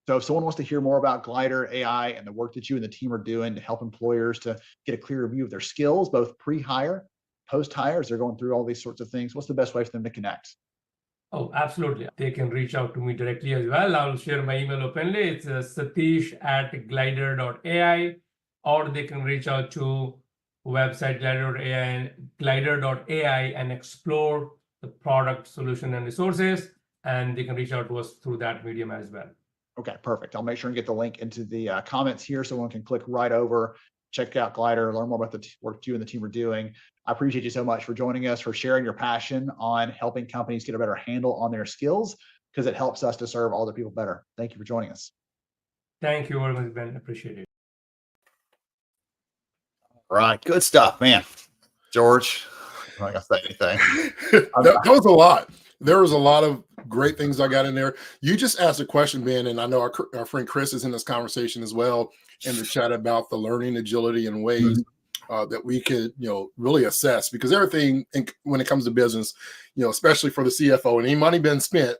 So if someone wants to hear more about Glider AI and the work that you and the team are doing to help employers to get a clearer view of their skills, both pre-hire, post-hire, as they're going through all these sorts of things, what's the best way for them to connect? Oh, absolutely. They can reach out to me directly as well. I'll share my email openly. It's satish@glider.ai, or they can reach out to website glider.ai and explore the product, solution, and resources. And they can reach out to us through that medium as well. Okay, perfect. I'll make sure and get the link into the comments here so one can click right over, check out Glider, learn more about the work you and the team are doing. I appreciate you so much for joining us, for sharing your passion on helping companies get a better handle on their skills, because it helps us to serve all the people better. Thank you for joining us. Thank you very much, Ben. Appreciate it. Right, good stuff, man. George, I'm not gonna say anything. that was a lot. There was a lot of great things I got in there. You just asked a question, Ben, and I know our friend Chris is in this conversation as well in the chat about the learning agility and ways that we could, really assess, because everything when it comes to business, especially for the CFO, and any money been spent,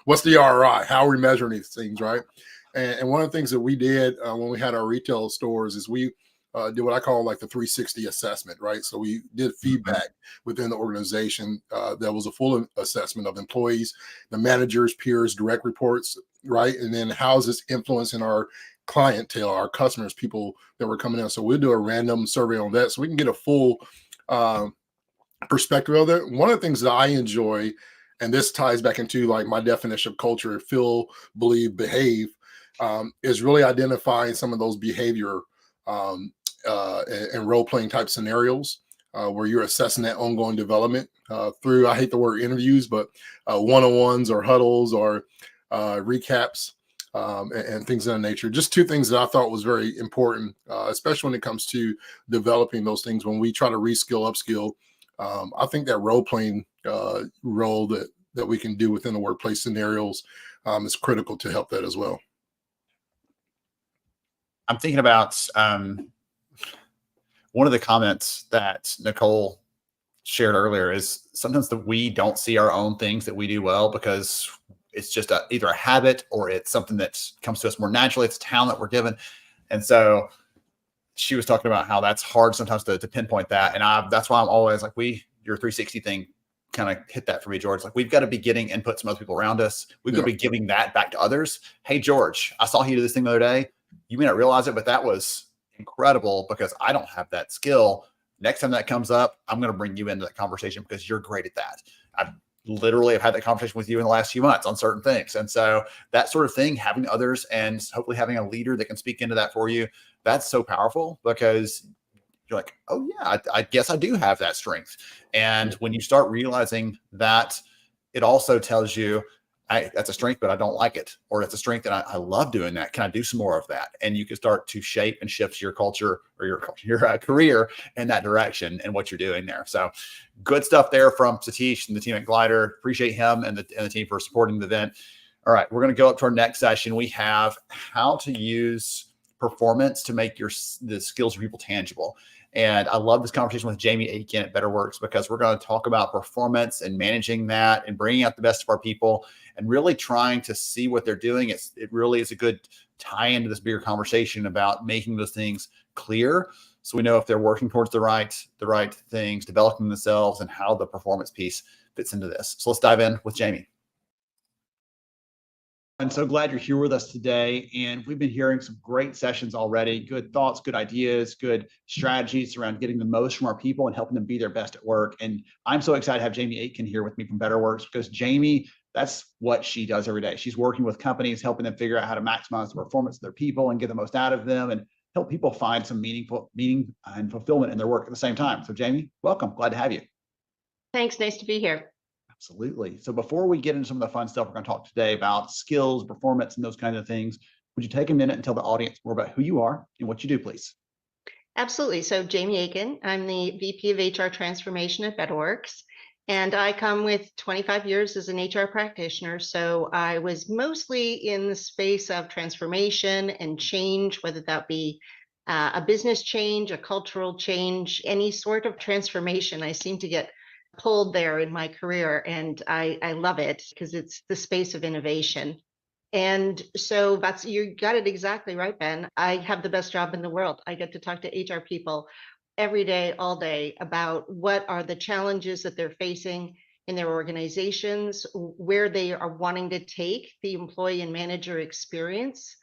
what's the ROI? How are we measuring these things, right? And one of the things that we did when we had our retail stores is we did what I call like the 360 assessment, right? So we did feedback within the organization that was a full assessment of employees, the managers, peers, direct reports, right? And then how's this influencing our clientele, our customers, people that were coming in. So we'll do a random survey on that so we can get a full perspective of it. One of the things that I enjoy, and this ties back into like my definition of culture, feel, believe, behave, is really identifying some of those behavior and role-playing type scenarios where you're assessing that ongoing development through, I hate the word interviews, but one-on-ones or huddles or recaps and things of that nature. Just two things that I thought was very important, especially when it comes to developing those things. When we try to reskill, upskill, I think that role-playing role that we can do within the workplace scenarios is critical to help that as well. I'm thinking about one of the comments that Nicole shared earlier is sometimes that we don't see our own things that we do well because it's just either a habit or it's something that comes to us more naturally. It's talent we're given. And so she was talking about how that's hard sometimes to pinpoint that. And that's why I'm always like, your 360 thing kind of hit that for me, George. Like, we've got to be getting input from other people around us. We've got to be giving that back to others. Hey, George, I saw you do this thing the other day. You may not realize it, but that was incredible because I don't have that skill. Next time that comes up, I'm going to bring you into that conversation because you're great at that. I literally have had that conversation with you in the last few months on certain things. And so that sort of thing, having others and hopefully having a leader that can speak into that for you, that's so powerful because you're like, oh yeah, I guess I do have that strength. And when you start realizing that, it also tells you, that's a strength, but I don't like it. Or that's a strength and I love doing that. Can I do some more of that? And you can start to shape and shift your culture or your career in that direction and what you're doing there. So good stuff there from Satish and the team at Glider. Appreciate him and the team for supporting the event. All right, we're going to go up to our next session. We have how to use performance to make the skills of people tangible. And I love this conversation with Jamie Aiken at BetterWorks because we're going to talk about performance and managing that and bringing out the best of our people and really trying to see what they're doing. It really is a good tie into this bigger conversation about making those things clear so we know if they're working towards the right things, developing themselves, and how the performance piece fits into this. So let's dive in with Jamie. I'm so glad you're here with us today. And we've been hearing some great sessions already, good thoughts, good ideas, good strategies around getting the most from our people and helping them be their best at work. And I'm so excited to have Jamie Aiken here with me from BetterWorks because Jamie, that's what she does every day. She's working with companies, helping them figure out how to maximize the performance of their people and get the most out of them and help people find some meaning and fulfillment in their work at the same time. So Jamie, welcome. Glad to have you. Thanks. Nice to be here. Absolutely. So before we get into some of the fun stuff we're going to talk today about skills, performance, and those kinds of things, would you take a minute and tell the audience more about who you are and what you do, please? Absolutely. So Jamie Aiken, I'm the VP of HR Transformation at BetterWorks, and I come with 25 years as an HR practitioner. So I was mostly in the space of transformation and change, whether that be a business change, a cultural change, any sort of transformation. I seem to get pulled there in my career, and I love it because it's the space of innovation. And so you got it exactly right, Ben. I have the best job in the world. I get to talk to HR people every day, all day about what are the challenges that they're facing in their organizations, where they are wanting to take the employee and manager experience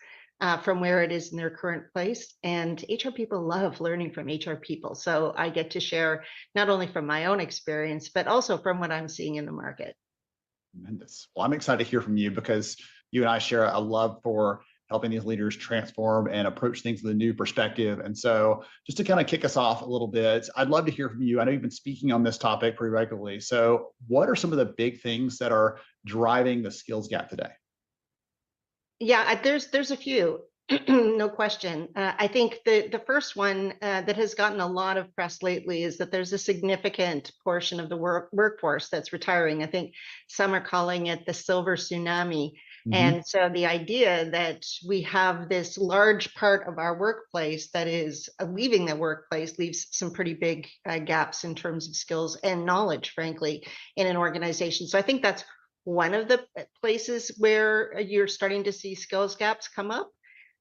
from where it is in their current place. And HR people love learning from HR people. So I get to share not only from my own experience, but also from what I'm seeing in the market. Tremendous. Well, I'm excited to hear from you because you and I share a love for helping these leaders transform and approach things with a new perspective. And so just to kind of kick us off a little bit, I'd love to hear from you. I know you've been speaking on this topic pretty regularly. So what are some of the big things that are driving the skills gap today? Yeah, there's a few, no question. I think the first one that has gotten a lot of press lately is that there's a significant portion of the workforce that's retiring. I think some are calling it the silver tsunami. Mm-hmm. And so the idea that we have this large part of our workplace that is leaving the workplace leaves some pretty big gaps in terms of skills and knowledge, frankly, in an organization. So I think that's one of the places where you're starting to see skills gaps come up,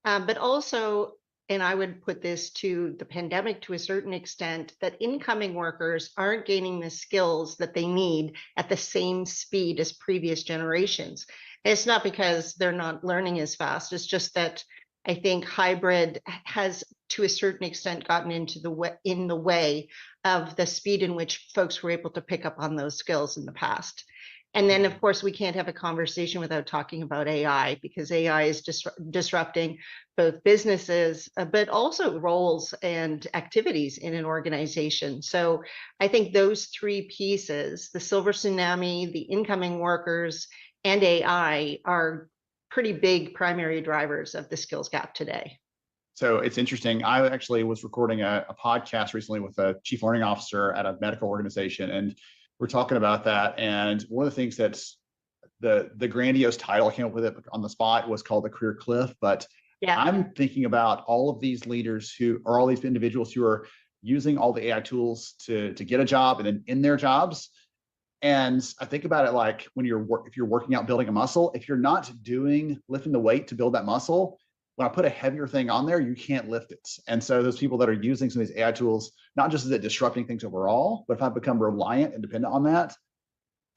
but also, and I would put this to the pandemic to a certain extent, that incoming workers aren't gaining the skills that they need at the same speed as previous generations. And it's not because they're not learning as fast. It's just that I think hybrid has, to a certain extent, gotten in the way of the speed in which folks were able to pick up on those skills in the past. And then, of course, we can't have a conversation without talking about AI, because AI is disrupting both businesses, but also roles and activities in an organization. So I think those three pieces, the silver tsunami, the incoming workers, and AI, are pretty big primary drivers of the skills gap today. So it's interesting. I actually was recording a podcast recently with a chief learning officer at a medical organization, and we're talking about that. And one of the things that's the grandiose title, I came up with it on the spot, was called the career cliff. But yeah, I'm thinking about all of these leaders all these individuals who are using all the AI tools to get a job and then in their jobs. And I think about it like when if you're working out building a muscle, if you're not lifting the weight to build that muscle, when I put a heavier thing on there, you can't lift it. And so those people that are using some of these AI tools, not just is it disrupting things overall, but if I become reliant and dependent on that,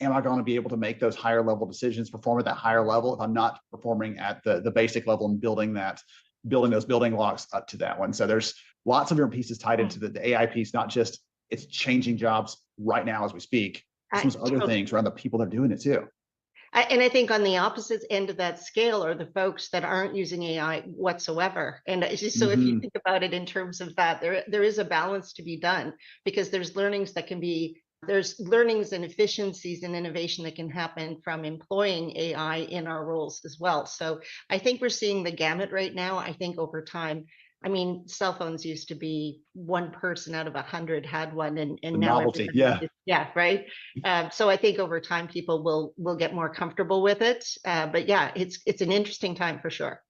am I going to be able to make those higher level decisions, perform at that higher level if I'm not performing at the basic level and building those building blocks up to that one? So there's lots of different pieces tied into the AI piece, not just it's changing jobs right now as we speak. Some other things around the people that are doing it too. And I think on the opposite end of that scale are the folks that aren't using AI whatsoever. And it's just, so if you think about it in terms of that, there is a balance to be done, because there's learnings and efficiencies and innovation that can happen from employing AI in our roles as well. So I think we're seeing the gamut right now. I think over time, I mean, cell phones used to be one person out of 100 had one, and now novelty, yeah, right. So I think over time people will get more comfortable with it. But yeah, it's an interesting time for sure.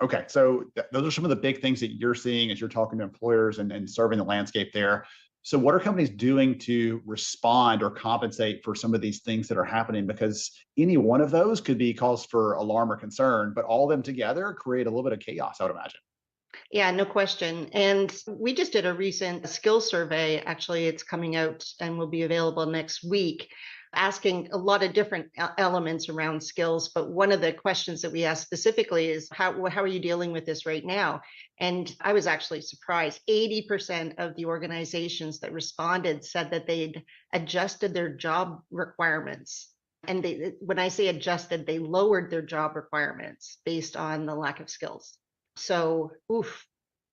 Okay, so those are some of the big things that you're seeing as you're talking to employers and serving the landscape there. So what are companies doing to respond or compensate for some of these things that are happening? Because any one of those could be cause for alarm or concern, but all of them together create a little bit of chaos, I would imagine. Yeah, no question. And we just did a recent skill survey. Actually, it's coming out and will be available next week, asking a lot of different elements around skills. But one of the questions that we asked specifically is how are you dealing with this right now? And I was actually surprised. 80% of the organizations that responded said that they'd adjusted their job requirements. And when I say adjusted, they lowered their job requirements based on the lack of skills. So,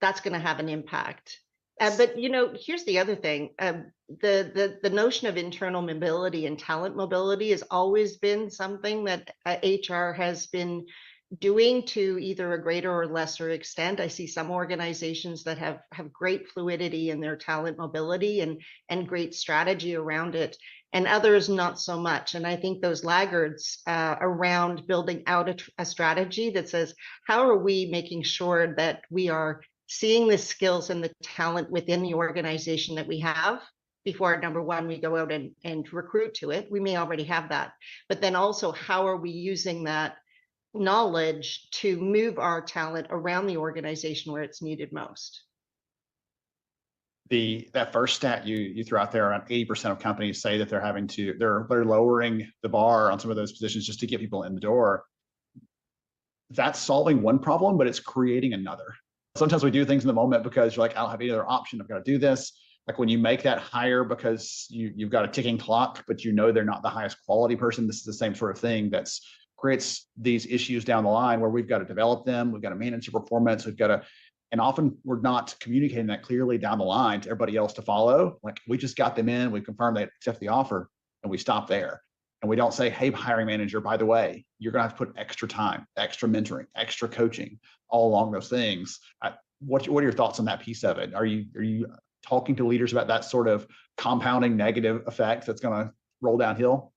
that's going to have an impact. But here's the other thing: the notion of internal mobility and talent mobility has always been something that HR has been doing to either a greater or lesser extent. I see some organizations that have great fluidity in their talent mobility and great strategy around it, and others not so much. And I think those laggards around building out a strategy that says, how are we making sure that we are seeing the skills and the talent within the organization that we have before, number one, we go out and recruit to it. We may already have that. But then also, how are we using that knowledge to move our talent around the organization where it's needed most? That first stat you threw out there, around 80% of companies say that they're lowering the bar on some of those positions just to get people in the door. That's solving one problem, but it's creating another. Sometimes we do things in the moment because you're like, I don't have any other option. I've got to do this. Like when you make that hire because you've got a ticking clock, but they're not the highest quality person. This is the same sort of thing that's creates these issues down the line where we've got to develop them. We've got to manage the performance. And often we're not communicating that clearly down the line to everybody else to follow. Like we just got them in, we confirmed they accept the offer, and we stop there. And we don't say, hey, hiring manager, by the way, you're going to have to put extra time, extra mentoring, extra coaching, all along those things. What are your thoughts on that piece of it? Are you talking to leaders about that sort of compounding negative effect that's going to roll downhill?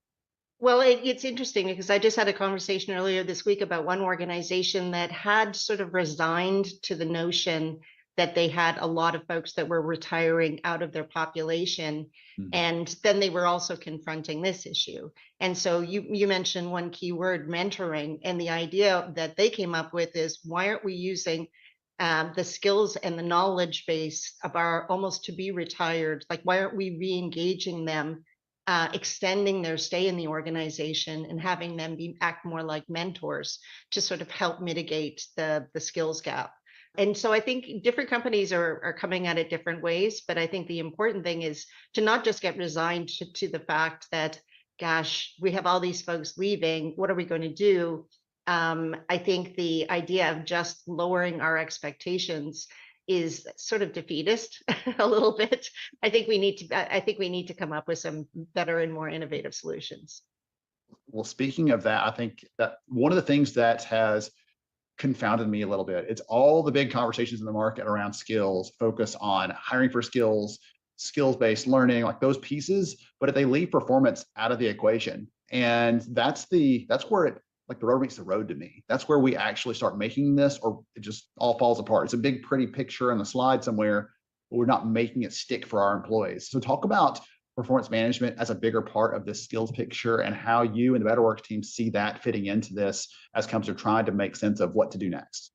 Well, it's interesting because I just had a conversation earlier this week about one organization that had sort of resigned to the notion that they had a lot of folks that were retiring out of their population. And then they were also confronting this issue. And so you mentioned one key word, mentoring, and the idea that they came up with is, why aren't we using the skills and the knowledge base of our almost to be retired? Like, why aren't we re-engaging them, extending their stay in the organization and having them act more like mentors to sort of help mitigate the skills gap? And so I think different companies are coming at it different ways, but I think the important thing is to not just get resigned to the fact that, gosh, we have all these folks leaving, what are we going to do? I think the idea of just lowering our expectations is sort of defeatist a little bit. I think we need to come up with some better and more innovative solutions. Well, speaking of that, I think that one of the things that has confounded me a little bit, it's all the big conversations in the market around skills, focus on hiring for skills, skills-based learning, like those pieces, but they leave performance out of the equation. And that's where it, like the rubber meets the road to me. That's where we actually start making this, or it just all falls apart. It's a big, pretty picture on the slide somewhere, but we're not making it stick for our employees. So talk about performance management as a bigger part of this skills picture and how you and the BetterWorks team see that fitting into this as comes to trying to make sense of what to do next.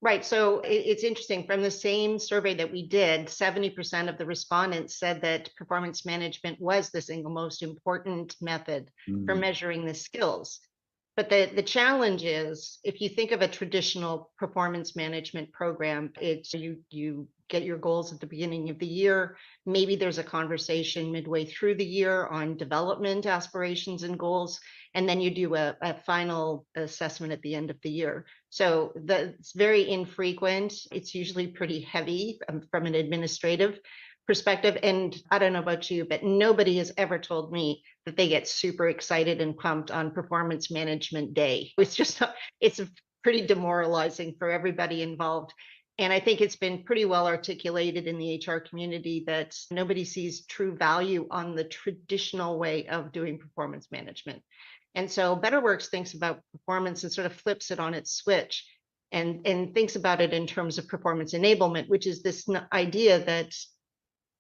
Right. So it's interesting. From the same survey that we did, 70% of the respondents said that performance management was the single most important method for measuring the skills. But the challenge is, if you think of a traditional performance management program, it's you get your goals at the beginning of the year. Maybe there's a conversation midway through the year on development aspirations and goals, and then you do a final assessment at the end of the year. So it's very infrequent. It's usually pretty heavy from an administrative perspective. And I don't know about you, but nobody has ever told me that they get super excited and pumped on performance management day. It's pretty demoralizing for everybody involved. And I think it's been pretty well articulated in the HR community that nobody sees true value on the traditional way of doing performance management. And so BetterWorks thinks about performance and sort of flips it on its switch and thinks about it in terms of performance enablement, which is this idea that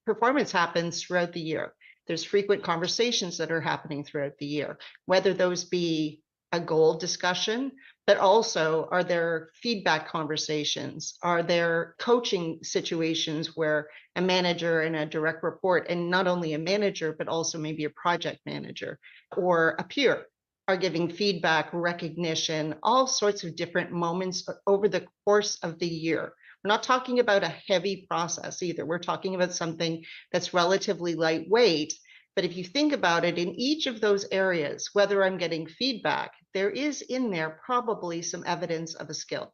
performance happens throughout the year. There's frequent conversations that are happening throughout the year, whether those be a goal discussion, but also are there feedback conversations? Are there coaching situations where a manager and a direct report, and not only a manager, but also maybe a project manager or a peer, are giving feedback, recognition, all sorts of different moments over the course of the year. We're not talking about a heavy process either. We're talking about something that's relatively lightweight. But if you think about it, in each of those areas, whether I'm getting feedback, there is in there probably some evidence of a skill.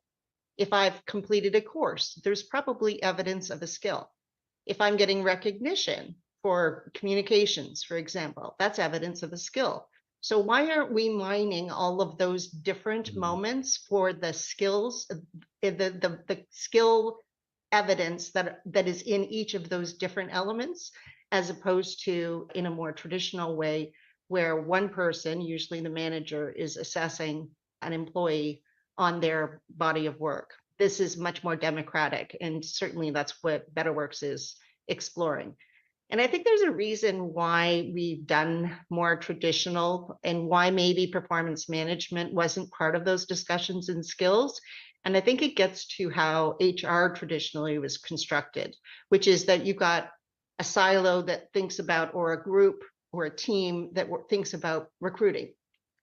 If I've completed a course, there's probably evidence of a skill. If I'm getting recognition for communications, for example, that's evidence of a skill. So why aren't we mining all of those different moments for the skills, the skill evidence that is in each of those different elements, as opposed to in a more traditional way where one person, usually the manager, is assessing an employee on their body of work. This is much more democratic, and certainly that's what BetterWorks is exploring. And I think there's a reason why we've done more traditional and why maybe performance management wasn't part of those discussions and skills. And I think it gets to how HR traditionally was constructed, which is that you've got a silo that thinks about, or a group or a team that thinks about recruiting.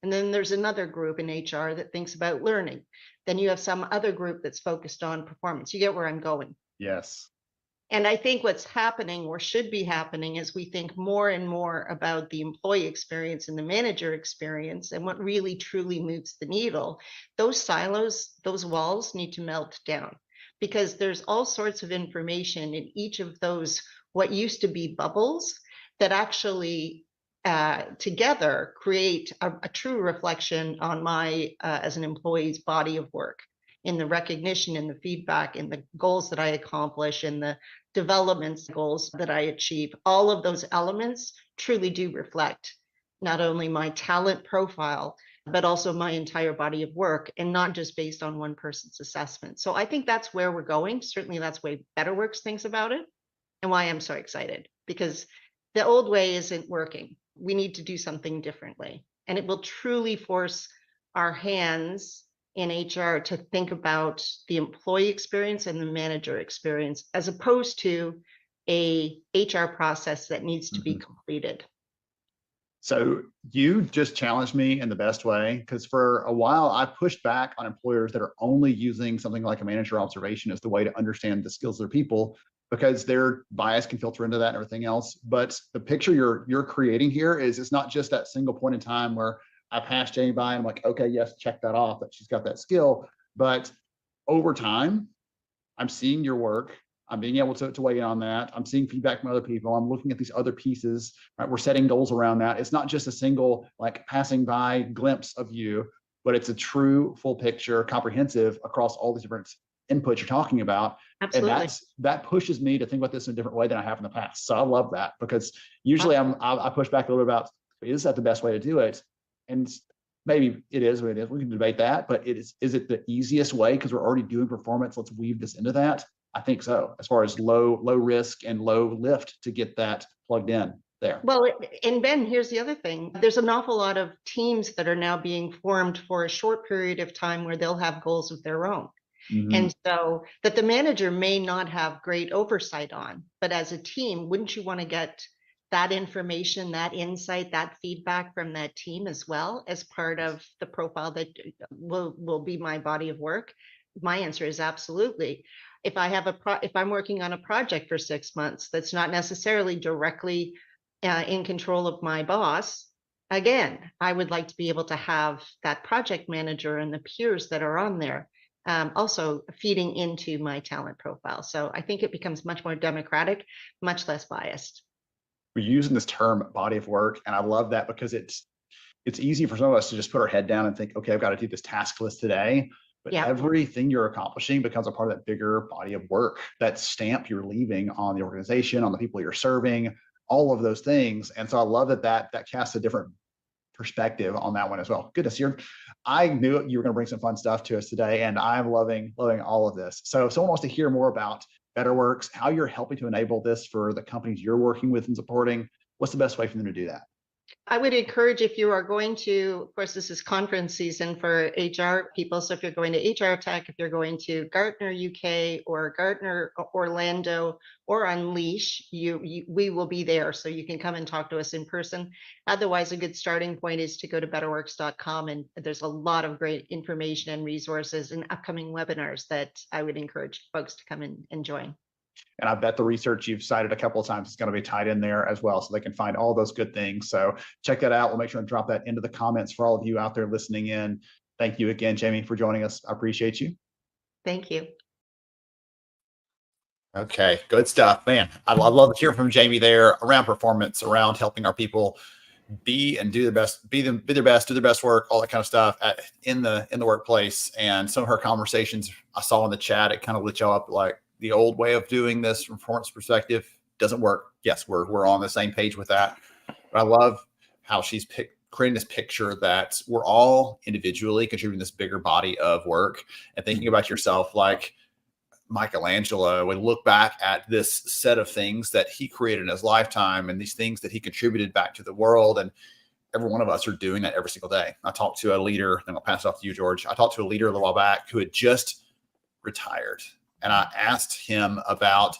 And then there's another group in HR that thinks about learning. Then you have some other group that's focused on performance. You get where I'm going. Yes. And I think what's happening, or should be happening, is we think more and more about the employee experience and the manager experience and what really truly moves the needle. Those silos, those walls need to melt down, because there's all sorts of information in each of those, what used to be bubbles, that actually together create a true reflection on my, as an employee's body of work, in the recognition, in the feedback, in the goals that I accomplish, in the developments goals that I achieve. All of those elements truly do reflect not only my talent profile, but also my entire body of work, and not just based on one person's assessment. So I think that's where we're going. Certainly that's the way BetterWorks thinks about it, and why I'm so excited, because the old way isn't working. We need to do something differently, and it will truly force our hands in HR to think about the employee experience and the manager experience, as opposed to a HR process that needs to be completed. So you just challenged me in the best way, because for a while I pushed back on employers that are only using something like a manager observation as the way to understand the skills of their people, because their bias can filter into that and everything else. But the picture you're creating here is, it's not just that single point in time where I passed Jamie by and I'm like, okay, yes, check that off, that she's got that skill. But over time, I'm seeing your work. I'm being able to weigh in on that. I'm seeing feedback from other people. I'm looking at these other pieces, right? We're setting goals around that. It's not just a single, like, passing by glimpse of you, but it's a true full picture, comprehensive across all these different inputs you're talking about. Absolutely. And that pushes me to think about this in a different way than I have in the past. So I love that, because usually I push back a little bit about, is that the best way to do it? And maybe it is what it is. We can debate that, but is it the easiest way because we're already doing performance? Let's weave this into that. I think so, as far as low risk and low lift to get that plugged in there. Well, and Ben, here's the other thing. There's an awful lot of teams that are now being formed for a short period of time where they'll have goals of their own. And so that the manager may not have great oversight on, but as a team, wouldn't you want to get that information, that insight, that feedback from that team as well as part of the profile that will be my body of work? My answer is absolutely. If I have if I'm working on a project for 6 months, that's not necessarily directly in control of my boss. Again, I would like to be able to have that project manager and the peers that are on there also feeding into my talent profile. So I think it becomes much more democratic, much less biased. We're using this term body of work, and I love that because it's easy for some of us to just put our head down and think, okay, I've got to do this task list today. But everything you're accomplishing becomes a part of that bigger body of work, that stamp you're leaving on the organization, on the people you're serving, all of those things. And so I love that casts a different perspective on that one as well. Goodness, I knew you were going to bring some fun stuff to us today, and I'm loving all of this. So if someone wants to hear more about BetterWorks, how you're helping to enable this for the companies you're working with and supporting, what's the best way for them to do that? I would encourage, if you are going to, of course, this is conference season for HR people. So if you're going to HR Tech, if you're going to Gartner UK or Gartner Orlando or Unleash, we will be there. So you can come and talk to us in person. Otherwise, a good starting point is to go to betterworks.com. And there's a lot of great information and resources and upcoming webinars that I would encourage folks to come and join. And I bet the research you've cited a couple of times is going to be tied in there as well, so they can find all those good things. So check that out. We'll make sure and drop that into the comments for all of you out there listening in. Thank you again, Jamie, for joining us. I appreciate you. Thank you. Okay, good stuff, man. I love hearing from Jamie there around performance, around helping our people be and do their best, be their best, do their best work, all that kind of stuff in the workplace. And some of her conversations I saw in the chat, it kind of lit y'all up like, the old way of doing this from performance perspective doesn't work. Yes, we're on the same page with that. But I love how she's creating this picture that we're all individually contributing this bigger body of work and thinking about yourself like Michelangelo would look back at this set of things that he created in his lifetime and these things that he contributed back to the world. And every one of us are doing that every single day. I talked to a leader, and I'll pass it off to you, George. I talked to a leader a little while back who had just retired. And I asked him about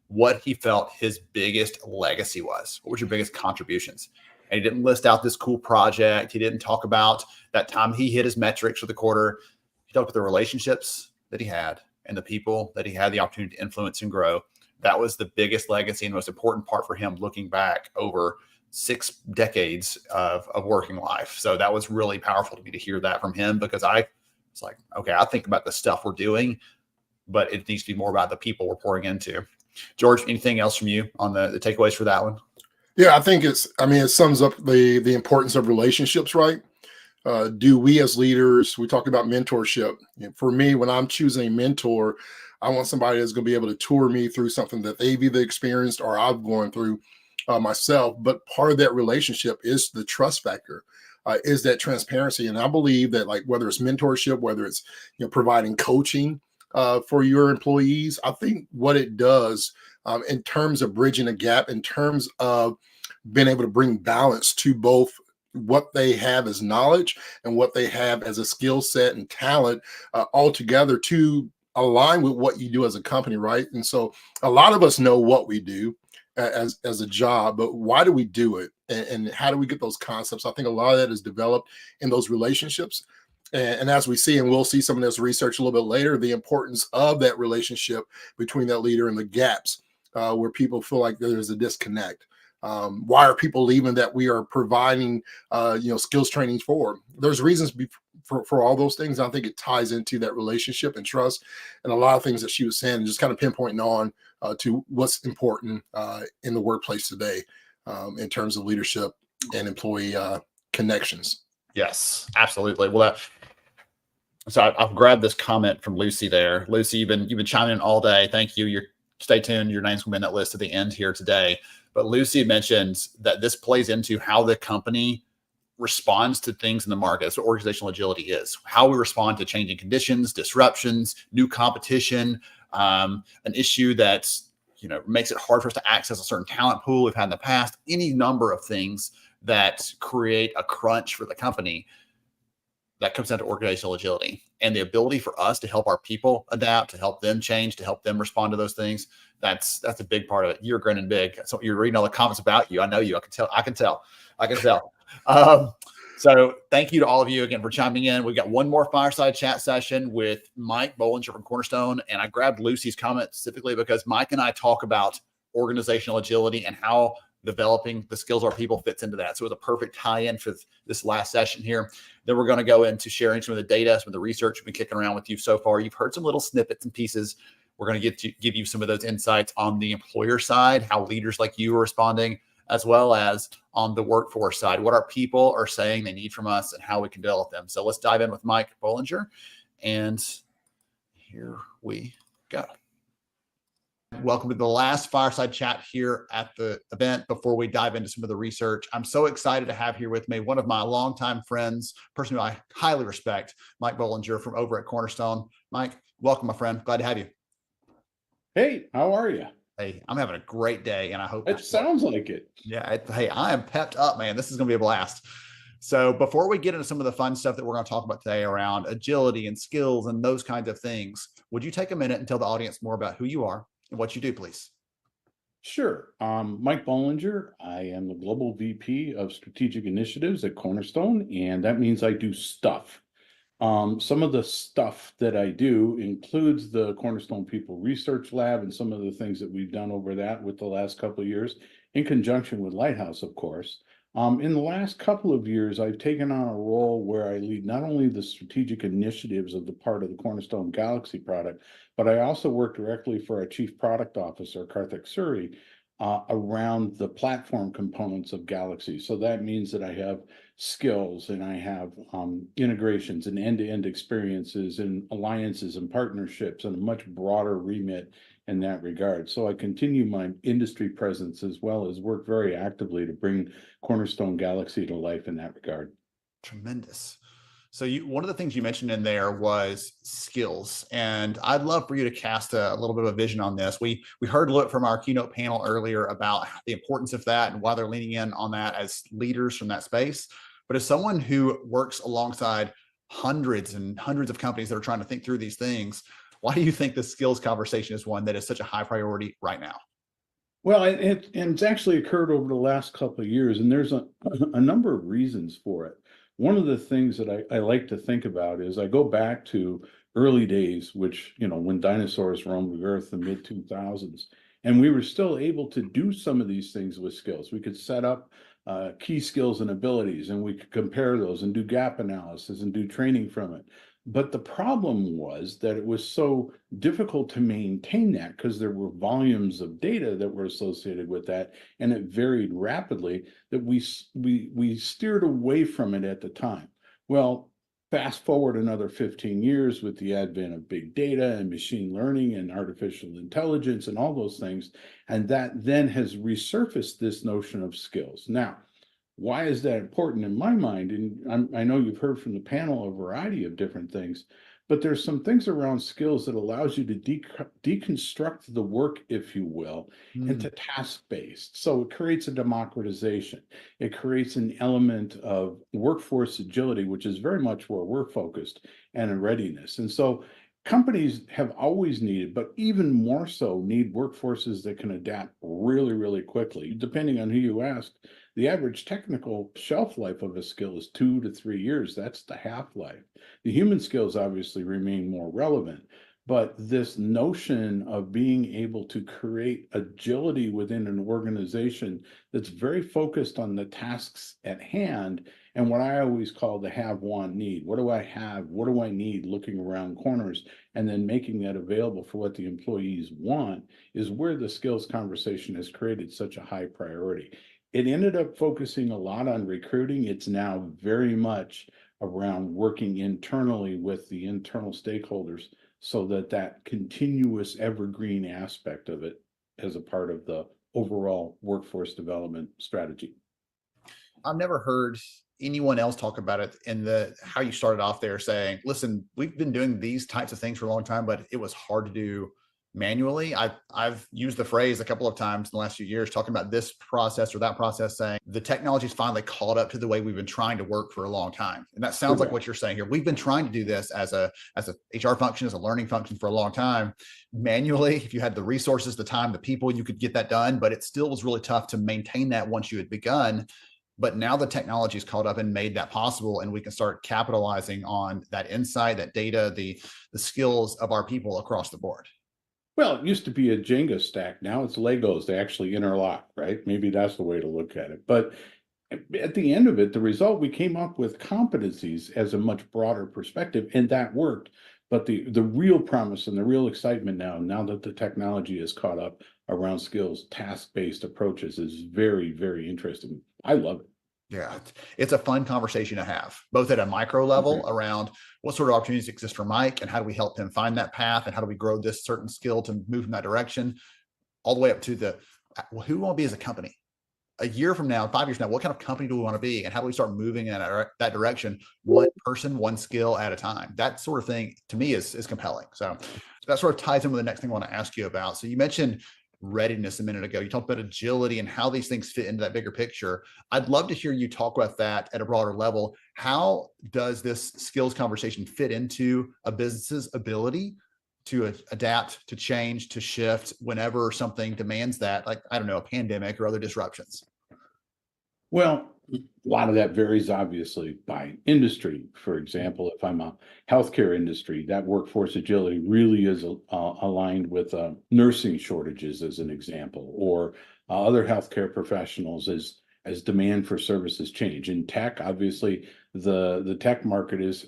what he felt his biggest legacy was. What was your biggest contributions? And he didn't list out this cool project. He didn't talk about that time he hit his metrics for the quarter. He talked about the relationships that he had and the people that he had the opportunity to influence and grow. That was the biggest legacy and most important part for him looking back over 6 decades of working life. So that was really powerful to me to hear that from him, because I was like, okay, I think about the stuff we're doing, but it needs to be more about the people we're pouring into. George, anything else from you on the takeaways for that one? Yeah, I think it sums up the importance of relationships, right? Do we as leaders, we talk about mentorship. For me, when I'm choosing a mentor, I want somebody that's going to be able to tour me through something that they've either experienced or I've gone through myself. But part of that relationship is the trust factor, is that transparency. And I believe that, like, whether it's mentorship, whether it's providing coaching for your employees, I think what it does in terms of bridging a gap, in terms of being able to bring balance to both what they have as knowledge and what they have as a skill set and talent all together to align with what you do as a company, right? And so a lot of us know what we do as a job, but why do we do it? And how do we get those concepts? I think a lot of that is developed in those relationships. And as we see, and we'll see some of this research a little bit later, the importance of that relationship between that leader and the gaps where people feel like there's a disconnect. Why are people leaving that we are providing, skills trainings for? There's reasons for all those things. I think it ties into that relationship and trust and a lot of things that she was saying, and just kind of pinpointing on to what's important in the workplace today in terms of leadership and employee connections. Yes, absolutely. Well, so I've grabbed this comment from Lucy there. Lucy, you've been chiming in all day. Thank you. Stay tuned. Your name's going to be in that list at the end here today. But Lucy mentions that this plays into how the company responds to things in the market. That's what organizational agility is. How we respond to changing conditions, disruptions, new competition, an issue that's, makes it hard for us to access a certain talent pool we've had in the past, any number of things that create a crunch for the company, that comes down to organizational agility and the ability for us to help our people adapt, to help them change, to help them respond to those things. That's a big part of it. You're grinning big. So you're reading all the comments about you. I know you. I can tell. So thank you to all of you again for chiming in. We've got one more fireside chat session with Mike Bollinger from Cornerstone. And I grabbed Lucy's comment specifically because Mike and I talk about organizational agility and how developing the skills of our people fits into that. So it was a perfect tie-in for this last session here. Then we're going to go into sharing some of the data, some of the research we've been kicking around with you so far. You've heard some little snippets and pieces. We're going to give you some of those insights on the employer side, how leaders like you are responding, as well as on the workforce side, what our people are saying they need from us and how we can develop them. So let's dive in with Mike Bollinger. And here we go. Welcome to the last fireside chat here at the event before we dive into some of the research. I'm so excited to have here with me one of my longtime friends, person who I highly respect, Mike Bollinger from over at Cornerstone. Mike, welcome, my friend. Glad to have you. Hey, how are you? Hey, I'm having a great day, and I hope it sounds like it. Yeah. Hey, I am pepped up, man. This is going to be a blast. So before we get into some of the fun stuff that we're going to talk about today around agility and skills and those kinds of things, would you take a minute and tell the audience more about who you are and what you do, please? Sure. Mike Bollinger. I am the Global VP of Strategic Initiatives at Cornerstone, and that means I do stuff. Some of the stuff that I do includes the Cornerstone People Research Lab and some of the things that we've done over that with the last couple of years, in conjunction with Lighthouse, of course. In the last couple of years, I've taken on a role where I lead not only the strategic initiatives of the part of the Cornerstone Galaxy product, but I also work directly for our Chief Product Officer, Karthik Suri, around the platform components of Galaxy. So that means that I have skills and I have integrations and end-to-end experiences and alliances and partnerships and a much broader remit in that regard. So I continue my industry presence as well as work very actively to bring Cornerstone Galaxy to life in that regard. Tremendous. So one of the things you mentioned in there was skills, and I'd love for you to cast a little bit of a vision on this. We heard a little from our keynote panel earlier about the importance of that and why they're leaning in on that as leaders from that space. But as someone who works alongside hundreds and hundreds of companies that are trying to think through these things, why do you think the skills conversation is one that is such a high priority right now? Well, it's actually occurred over the last couple of years, and there's a number of reasons for it. One of the things that I like to think about is I go back to early days, which, when dinosaurs roamed the earth in the mid-2000s, and we were still able to do some of these things with skills. We could set up key skills and abilities, and we could compare those and do gap analysis and do training from it. But the problem was that it was so difficult to maintain that because there were volumes of data that were associated with that, and it varied rapidly, that we steered away from it at the time. Well, fast forward another 15 years with the advent of big data and machine learning and artificial intelligence and all those things, and that then has resurfaced this notion of skills. Now, why is that important in my mind? And I know you've heard from the panel a variety of different things, but there's some things around skills that allows you to deconstruct the work, if you will, into task-based. So it creates a democratization. It creates an element of workforce agility, which is very much where we're focused, and a readiness. And so companies have always needed, but even more so, need workforces that can adapt really, really quickly. Depending on who you ask, the average technical shelf life of a skill is 2 to 3 years. That's the half-life. The human skills obviously remain more relevant, but this notion of being able to create agility within an organization that's very focused on the tasks at hand and what I always call the have, want, need. What do I have? What do I need? Looking around corners and then making that available for what the employees want is where the skills conversation has created such a high priority. It ended up focusing a lot on recruiting. It's now very much around working internally with the internal stakeholders so that continuous evergreen aspect of it as a part of the overall workforce development strategy. I've never heard anyone else talk about it in how you started off there saying, listen, we've been doing these types of things for a long time, but it was hard to do manually. I've used the phrase a couple of times in the last few years, talking about this process or that process, saying the technology's finally caught up to the way we've been trying to work for a long time. And that sounds like what you're saying here. We've been trying to do this as a HR function, as a learning function for a long time. Manually, if you had the resources, the time, the people, you could get that done, but it still was really tough to maintain that once you had begun. But now the technology is caught up and made that possible, and we can start capitalizing on that insight, that data, the skills of our people across the board. Well, it used to be a Jenga stack. Now it's Legos. They actually interlock, right? Maybe that's the way to look at it. But at the end of it, the result, we came up with competencies as a much broader perspective, and that worked. But the real promise and the real excitement now that the technology is caught up around skills, task-based approaches is very, very interesting. I love it. Yeah, it's a fun conversation to have, both at a micro level around what sort of opportunities exist for Mike and how do we help him find that path and how do we grow this certain skill to move in that direction, all the way up to who we want to be as a company. A year from now, 5 years from now, what kind of company do we want to be? And how do we start moving in that direction, one person, one skill at a time? That sort of thing, to me, is compelling. So that sort of ties in with the next thing I want to ask you about. So you mentioned readiness a minute ago. You talked about agility and how these things fit into that bigger picture. I'd love to hear you talk about that at a broader level. How does this skills conversation fit into a business's ability to adapt, to change, to shift whenever something demands that, like, I don't know, a pandemic or other disruptions? Well, a lot of that varies obviously by industry. For example, if I'm a healthcare industry, that workforce agility really is aligned with nursing shortages, as an example, or other healthcare professionals as demand for services change. In tech, obviously, the tech market is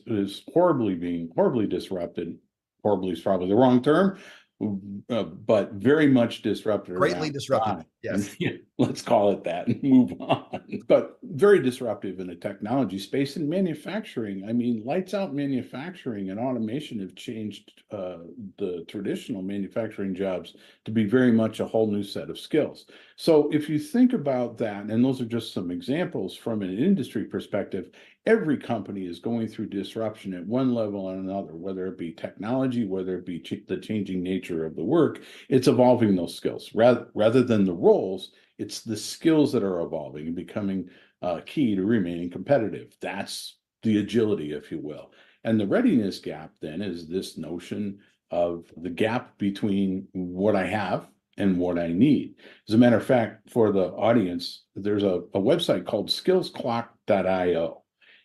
horribly disrupted. Horribly is probably the wrong term, but very much disrupted. Greatly disrupted. Yes. Let's call it that and move on. But very disruptive in the technology space and manufacturing. I mean, lights out manufacturing and automation have changed the traditional manufacturing jobs to be very much a whole new set of skills. So if you think about that, and those are just some examples from an industry perspective, every company is going through disruption at one level or another, whether it be technology, whether it be the changing nature of the work, it's evolving those skills. Rather than the roles, it's the skills that are evolving and becoming key to remaining competitive. That's the agility, if you will. And the readiness gap then is this notion of the gap between what I have and what I need. As a matter of fact, for the audience, there's a website called skillsclock.io.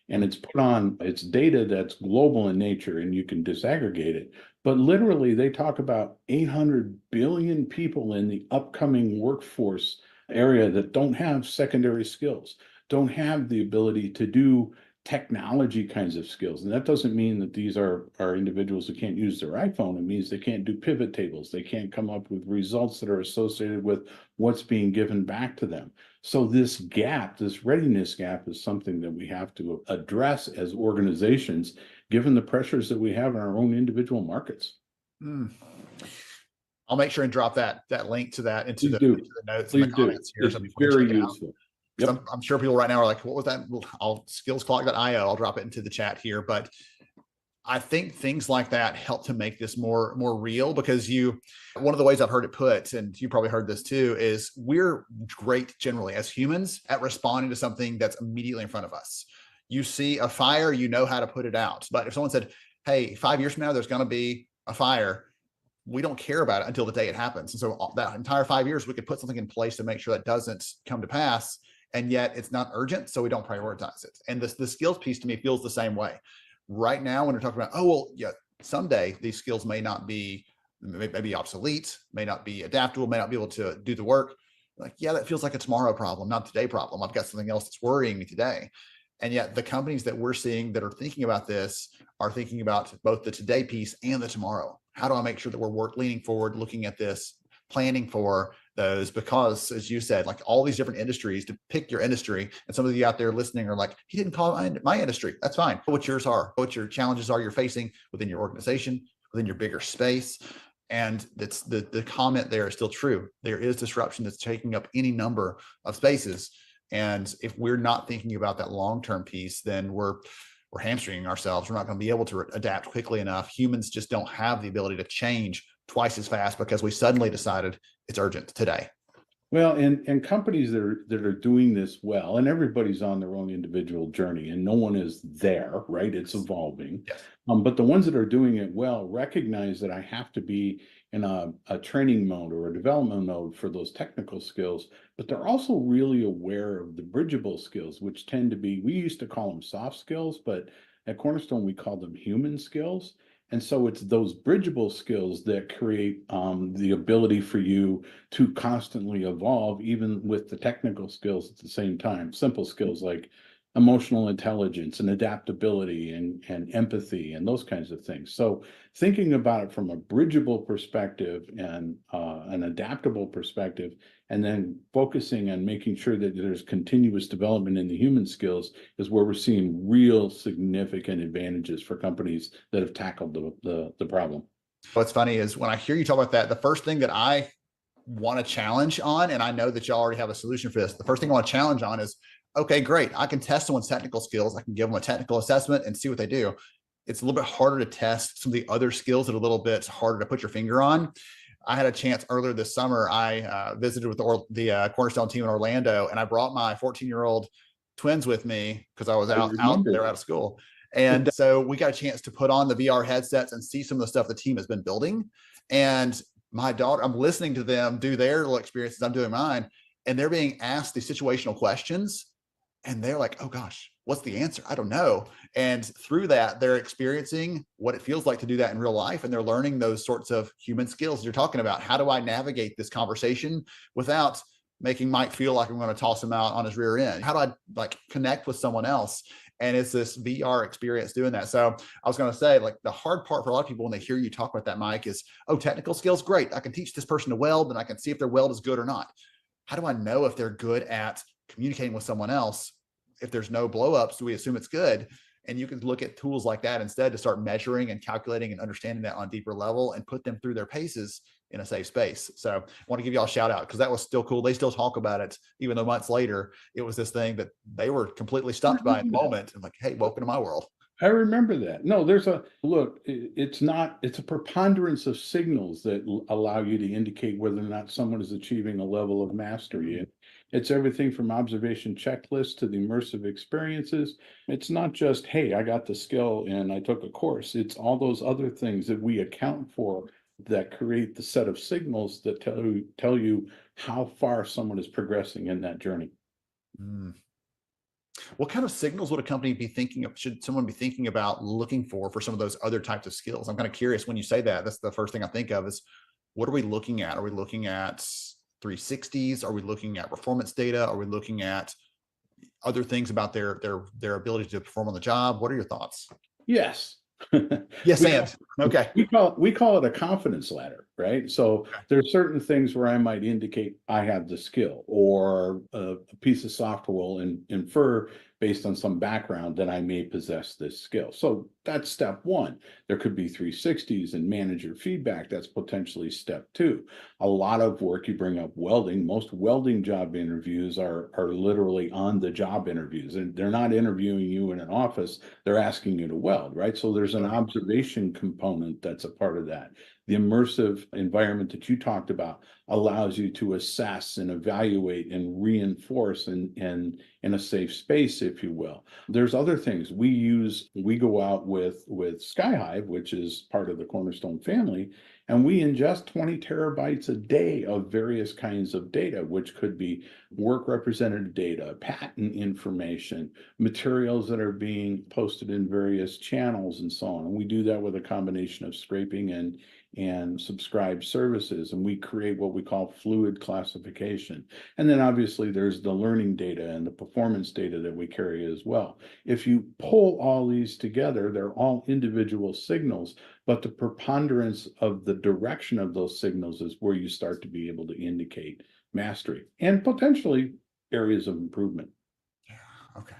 And it's data that's global in nature and you can disaggregate it. But literally, they talk about 800 billion people in the upcoming workforce area that don't have secondary skills, don't have the ability to do technology kinds of skills. And that doesn't mean that these are individuals who can't use their iPhone. It means they can't do pivot tables. They can't come up with results that are associated with what's being given back to them. So this gap, this readiness gap, is something that we have to address as organizations, given the pressures that we have in our own individual markets. I'll make sure and drop that link to that into the notes and the comments here. It's very useful. Yep. I'm sure people right now are like, what was that? I'll skillsclock.io. I'll drop it into the chat here. But I think things like that help to make this more real, because one of the ways I've heard it put, and you probably heard this too, is we're great generally as humans at responding to something that's immediately in front of us. You see a fire, you know how to put it out. But if someone said, hey, 5 years from now, there's going to be a fire, we don't care about it until the day it happens. And so that entire 5 years, we could put something in place to make sure that doesn't come to pass. And yet it's not urgent, so we don't prioritize it. And the skills piece to me feels the same way. Right now, when we're talking about, oh, well, yeah, someday these skills may be obsolete, may not be adaptable, may not be able to do the work. Like, yeah, that feels like a tomorrow problem, not a today problem. I've got something else that's worrying me today. And yet the companies that we're seeing that are thinking about this are thinking about both the today piece and the tomorrow. How do I make sure that we're leaning forward, looking at this, planning for those? Because, as you said, like all these different industries, to pick your industry, and some of you out there listening are like, he didn't call my industry. That's fine. What yours are, what your challenges are you're facing within your organization, within your bigger space. And that's the comment there is still true. There is disruption that's taking up any number of spaces. And if we're not thinking about that long-term piece, then we're hamstringing ourselves. We're not going to be able to adapt quickly enough. Humans just don't have the ability to change twice as fast because we suddenly decided it's urgent today. Well, and companies that are doing this well, and everybody's on their own individual journey, and no one is there, right? It's evolving. Yes. But the ones that are doing it well recognize that I have to be in a training mode or a development mode for those technical skills, but they're also really aware of the bridgeable skills, which tend to be, we used to call them soft skills, but at Cornerstone, we call them human skills. And so it's those bridgeable skills that create the ability for you to constantly evolve, even with the technical skills at the same time. Simple skills like emotional intelligence and adaptability and empathy and those kinds of things. So thinking about it from a bridgeable perspective and an adaptable perspective, and then focusing on making sure that there's continuous development in the human skills is where we're seeing real significant advantages for companies that have tackled the problem. What's funny is when I hear you talk about that, the first thing that I want to challenge on, and I know that y'all already have a solution for this, the first thing I want to challenge on is, okay, great. I can test someone's technical skills. I can give them a technical assessment and see what they do. It's a little bit harder to test some of the other skills that are a little bit harder to put your finger on. I had a chance earlier this summer. I visited with the Cornerstone team in Orlando, and I brought my 14-year-old twins with me because I was out there out of school. And so we got a chance to put on the VR headsets and see some of the stuff the team has been building. And my daughter, I'm listening to them do their little experiences. I'm doing mine, and they're being asked these situational questions. And they're like, oh gosh, what's the answer? I don't know. And through that, they're experiencing what it feels like to do that in real life. And they're learning those sorts of human skills you're talking about. How do I navigate this conversation without making Mike feel like I'm going to toss him out on his rear end? How do I like connect with someone else? And it's this VR experience doing that. So I was going to say, like, the hard part for a lot of people when they hear you talk about that, Mike, is, oh, technical skills, great. I can teach this person to weld and I can see if their weld is good or not. How do I know if they're good at communicating with someone else? If there's no blowups, do we assume it's good? And you can look at tools like that instead to start measuring and calculating and understanding that on a deeper level and put them through their paces in a safe space. So I want to give y'all a shout out because that was still cool. They still talk about it, even though months later, it was this thing that they were completely stumped by in the moment. I'm like, hey, welcome to my world. I remember that. No, there's a look, it's a preponderance of signals that allow you to indicate whether or not someone is achieving a level of mastery. And it's everything from observation checklists to the immersive experiences. It's not just, hey, I got the skill and I took a course. It's all those other things that we account for that create the set of signals that tell you how far someone is progressing in that journey. Mm. What kind of signals would a company be thinking of? Should someone be thinking about looking for some of those other types of skills? I'm kind of curious when you say that. That's the first thing I think of is, what are we looking at? Are we looking at 360s? Are we looking at performance data? Are we looking at other things about their ability to perform on the job? What are your thoughts? Yes. Yes, okay. We call it a confidence ladder, right? So there's certain things where I might indicate I have the skill, or a piece of software will infer based on some background that I may possess this skill. So that's step one. There could be 360s and manager feedback. That's potentially step two. A lot of work, you bring up welding. Most welding job interviews are literally on the job interviews, and they're not interviewing you in an office. They're asking you to weld, right? So there's an observation component that's a part of that. The immersive environment that you talked about allows you to assess and evaluate and reinforce in a safe space, if you will. There's other things we go out with Skyhive, which is part of the Cornerstone family, and we ingest 20 terabytes a day of various kinds of data, which could be work representative data, patent information, materials that are being posted in various channels and so on. And we do that with a combination of scraping and subscribed services, and we create what we call fluid classification. And then obviously there's the learning data and the performance data that we carry as well. If you pull all these together, they're all individual signals, but the preponderance of the direction of those signals is where you start to be able to indicate mastery and potentially areas of improvement. Okay.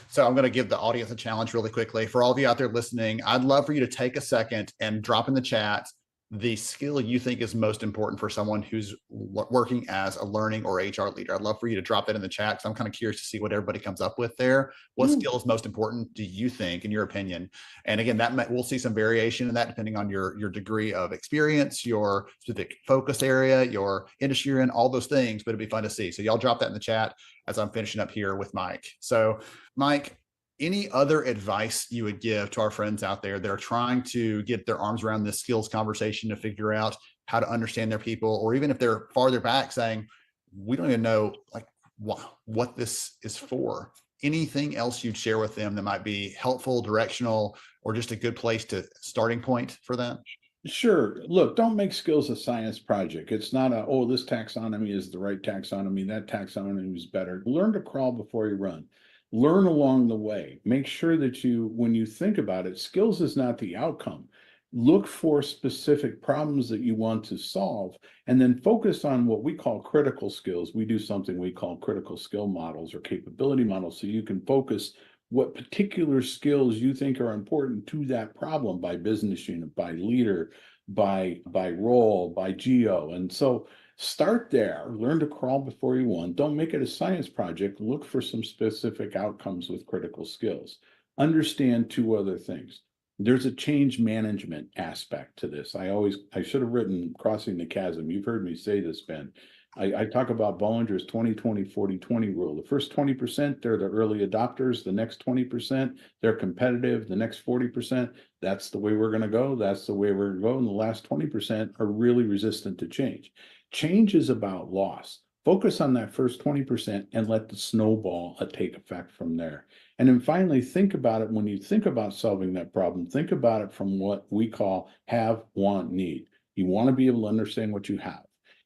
So I'm going to give the audience a challenge really quickly. For all of you out there listening, I'd love for you to take a second and drop in the chat the skill you think is most important for someone who's working as a learning or HR leader? I'd love for you to drop that in the chat, because I'm kind of curious to see what everybody comes up with there. What skill is most important, do you think, in your opinion? And again, we'll see some variation in that depending on your degree of experience, your specific focus area, your industry you're in, all those things, but it'd be fun to see. So y'all drop that in the chat as I'm finishing up here with Mike. So Mike, any other advice you would give to our friends out there that are trying to get their arms around this skills conversation to figure out how to understand their people, or even if they're farther back saying, we don't even know like what this is for? Anything else you'd share with them that might be helpful, directional, or just a good place to starting point for them? Sure. Look, don't make skills a science project. It's not oh, this taxonomy is the right taxonomy, that taxonomy is better. Learn to crawl before you run. Learn along the way. Make sure that when you think about it, skills is not the outcome. Look for specific problems that you want to solve, and then focus on what we call critical skills. We do something we call critical skill models or capability models, so you can focus what particular skills you think are important to that problem by business unit, by leader, by role, by geo. And so start there, learn to crawl before you run. Don't make it a science project. Look for some specific outcomes with critical skills. Understand two other things. There's a change management aspect to this. I should have written crossing the chasm. You've heard me say this, Ben. I talk about Bollinger's 20-20-40-20 rule. The first 20%, they're the early adopters. The next 20%, they're competitive. The next 40%, that's the way we're going to go. That's the way we're going to go. And the last 20% are really resistant to change. Change is about loss. Focus on that first 20% and let the snowball take effect from there. And then finally, think about it when you think about solving that problem. Think about it from what we call have, want, need. You want to be able to understand what you have.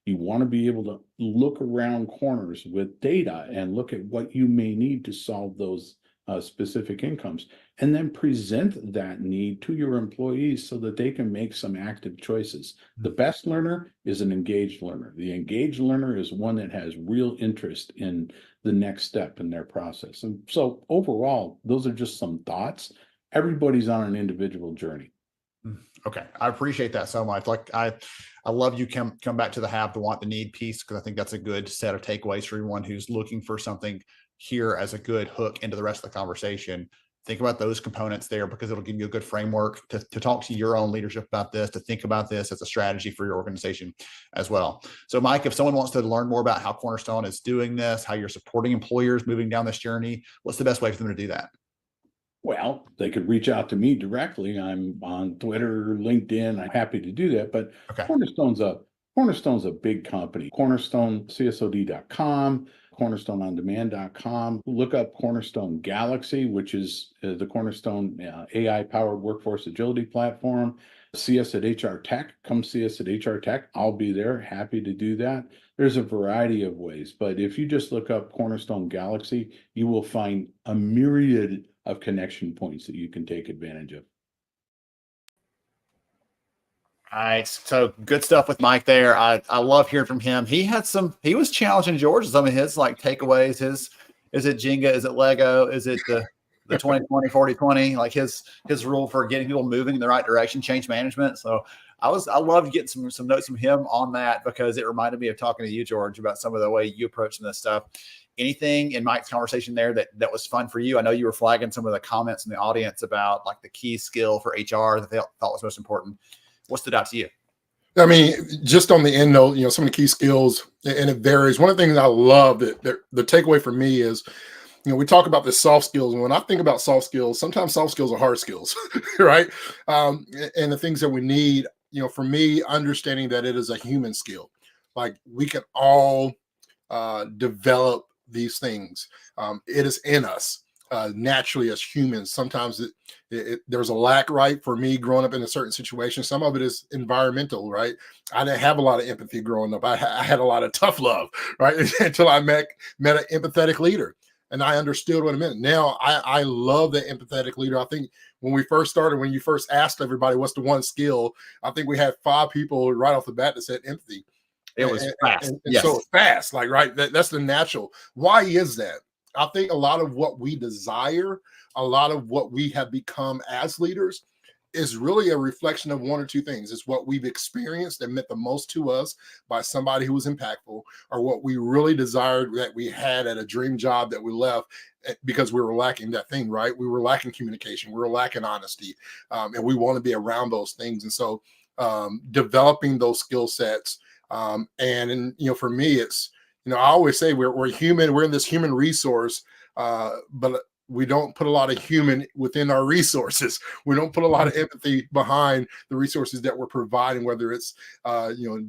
You want to be able to look around corners with data and look at what you may need to solve those specific incomes, and then present that need to your employees so that they can make some active choices. The best learner is an engaged learner. The engaged learner is one that has real interest in the next step in their process. And so overall, those are just some thoughts. Everybody's on an individual journey. Okay. I appreciate that so much. Like I love you come back to the have, the want, the need piece, because I think that's a good set of takeaways for everyone who's looking for something here as a good hook into the rest of the conversation. Think about those components there, because it'll give you a good framework to talk to your own leadership about this, to think about this as a strategy for your organization as well. So Mike, if someone wants to learn more about how Cornerstone is doing this, how you're supporting employers moving down this journey, what's the best way for them to do that? Well, they could reach out to me directly. I'm on Twitter, LinkedIn. I'm happy to do that. But okay. Cornerstone's a big company. CornerstoneCSOD.com, CornerstoneOnDemand.com. Look up Cornerstone Galaxy, which is the Cornerstone AI-powered workforce agility platform. See us at HR Tech. Come see us at HR Tech. I'll be there. Happy to do that. There's a variety of ways, but if you just look up Cornerstone Galaxy, you will find a myriad of connection points that you can take advantage of. All right. So good stuff with Mike there. I love hearing from him. He was challenging George some of his like takeaways. Is it Jenga? Is it Lego? Is it the 20-20-40-20? Like his rule for getting people moving in the right direction, change management. So I love getting some notes from him on that, because it reminded me of talking to you, George, about some of the way you approach this stuff. Anything in Mike's conversation there that was fun for you? I know you were flagging some of the comments in the audience about like the key skill for HR that they thought was most important. What stood out to you? I mean, just on the end note, some of the key skills, and it varies. One of the things I love that the takeaway for me is, we talk about the soft skills. And when I think about soft skills, sometimes soft skills are hard skills, right? And the things that we need, for me, understanding that it is a human skill. Like we can all develop these things. It is in us naturally as humans. Sometimes there's a lack, right? For me, growing up in a certain situation, some of it is environmental, right? I didn't have a lot of empathy growing up. I had a lot of tough love, right? Until I met an empathetic leader. And I understood what it meant. Now I love the empathetic leader. I think when we first started, when you first asked everybody what's the one skill, I think we had 5 people right off the bat that said empathy. It was fast. And yes. So fast, like, right. That's the natural. Why is that? I think a lot of what we desire, a lot of what we have become as leaders is really a reflection of one or two things. It's what we've experienced that meant the most to us by somebody who was impactful, or what we really desired that we had at a dream job that we left because we were lacking that thing, right? We were lacking communication, we were lacking honesty, and we want to be around those things. And so developing those skill sets, and for me, it's, I always say we're human, we're in this human resource, but we don't put a lot of human within our resources. We don't put a lot of empathy behind the resources that we're providing, whether it's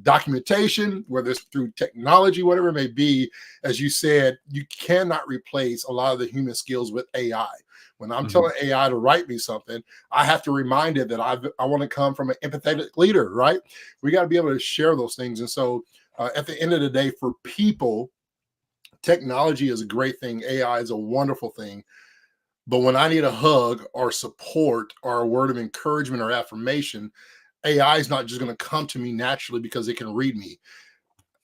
documentation, whether it's through technology, whatever it may be. As you said, you cannot replace a lot of the human skills with AI. When I'm telling AI to write me something, I have to remind it that I want to come from an empathetic leader, right? We got to be able to share those things. And so at the end of the day, for people, technology is a great thing. AI is a wonderful thing. But when I need a hug or support or a word of encouragement or affirmation, AI is not just going to come to me naturally because it can read me.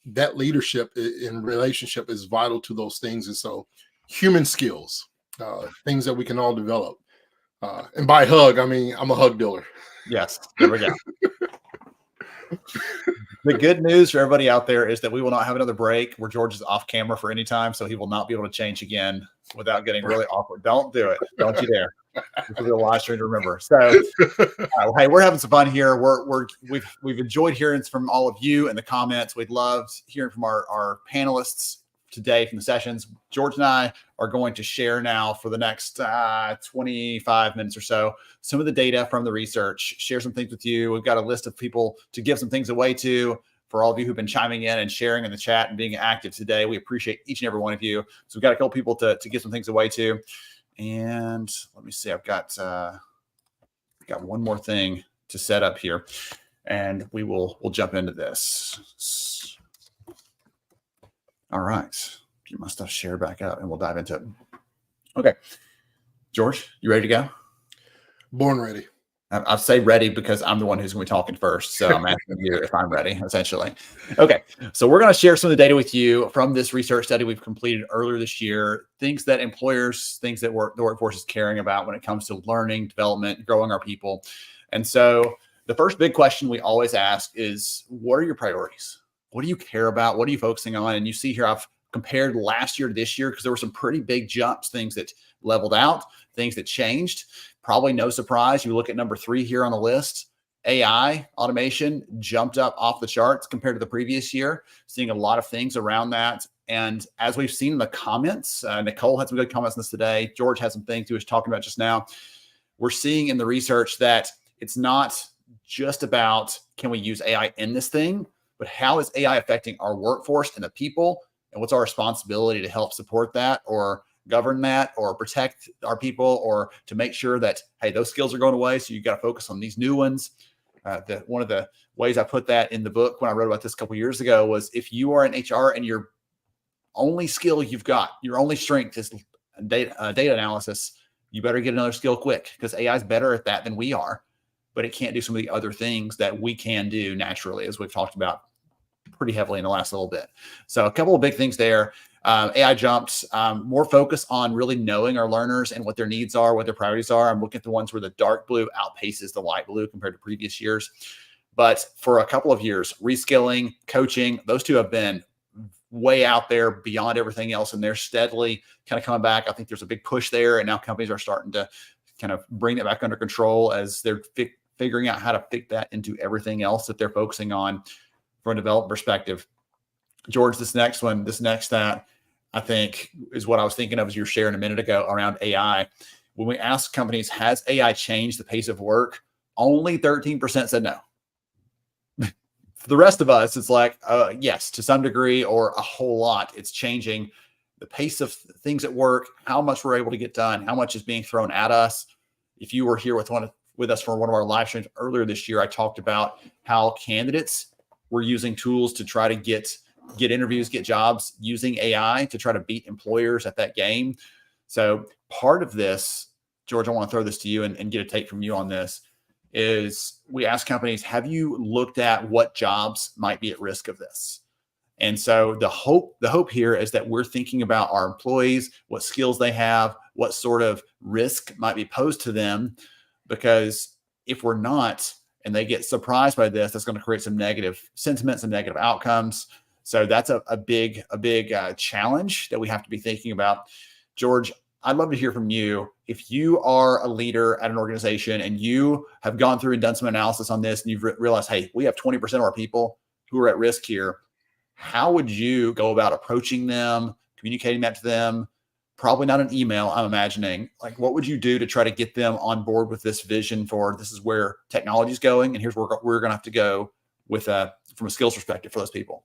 That leadership in relationship is vital to those things. And so human skills, things that we can all develop. And by hug, I mean, I'm a hug dealer. Yes, there we go. The good news for everybody out there is that we will not have another break where George is off camera for any time, so he will not be able to change again without getting really awkward. Don't do it. Don't you dare. This will be a live stream to remember. So, hey, we're having some fun here. We've enjoyed hearing from all of you in the comments. We'd love hearing from our panelists today from the sessions. George and I are going to share now for the next 25 minutes or so some of the data from the research, share some things with you. We've got a list of people to give some things away to for all of you who've been chiming in and sharing in the chat and being active today. We appreciate each and every one of you. So we've got a couple people to give some things away to. And let me see, I've got one more thing to set up here, and we'll jump into this. All right, get my stuff shared back up and we'll dive into it. Okay, George, you ready to go? Born ready. I say ready because I'm the one who's going to be talking first. So I'm asking you if I'm ready, essentially. Okay, so we're going to share some of the data with you from this research study we've completed earlier this year, things that employers, things that the workforce is caring about when it comes to learning, development, growing our people. And so the first big question we always ask is, what are your priorities? What do you care about? What are you focusing on? And you see here, I've compared last year to this year because there were some pretty big jumps, things that leveled out, things that changed. Probably no surprise. You look at number 3 here on the list, AI automation jumped up off the charts compared to the previous year, seeing a lot of things around that. And as we've seen in the comments, Nicole had some good comments on this today. George had some things he was talking about just now. We're seeing in the research that it's not just about, can we use AI in this thing, but how is AI affecting our workforce and the people? And what's our responsibility to help support that or govern that or protect our people or to make sure that, hey, those skills are going away. So you got to focus on these new ones. One of the ways I put that in the book when I wrote about this a couple of years ago was, if you are in HR and your only skill you've got, your only strength is data analysis, you better get another skill quick, because AI is better at that than we are, but it can't do some of the other things that we can do naturally, as we've talked about pretty heavily in the last little bit. So a couple of big things there. AI jumped, more focus on really knowing our learners and what their needs are, what their priorities are. I'm looking at the ones where the dark blue outpaces the light blue compared to previous years. But for a couple of years, reskilling, coaching, those two have been way out there beyond everything else, and they're steadily kind of coming back. I think there's a big push there, and now companies are starting to kind of bring it back under control as they're figuring out how to fit that into everything else that they're focusing on from a development perspective. George, this next that I think is what I was thinking of as you were sharing a minute ago around AI. When we asked companies, has AI changed the pace of work? Only 13% said no. For the rest of us, it's like, yes, to some degree or a whole lot. It's changing the pace of things at work, how much we're able to get done, how much is being thrown at us. If you were here with us for one of our live streams earlier this year, I talked about how candidates were using tools to try to get interviews, get jobs using AI to try to beat employers at that game. So part of this, George, I want to throw this to you and get a take from you on this, is we ask companies, have you looked at what jobs might be at risk of this? And so the hope here is that we're thinking about our employees, what skills they have, what sort of risk might be posed to them, because if we're not, and they get surprised by this, that's going to create some negative sentiments and negative outcomes. So that's a big challenge that we have to be thinking about. George, I'd love to hear from you. If you are a leader at an organization and you have gone through and done some analysis on this and you've realized, hey, we have 20% of our people who are at risk here, how would you go about approaching them, communicating that to them? Probably not an email, I'm imagining. Like, what would you do to try to get them on board with this vision for this is where technology is going, and here's where we're going to have to go with from a skills perspective for those people?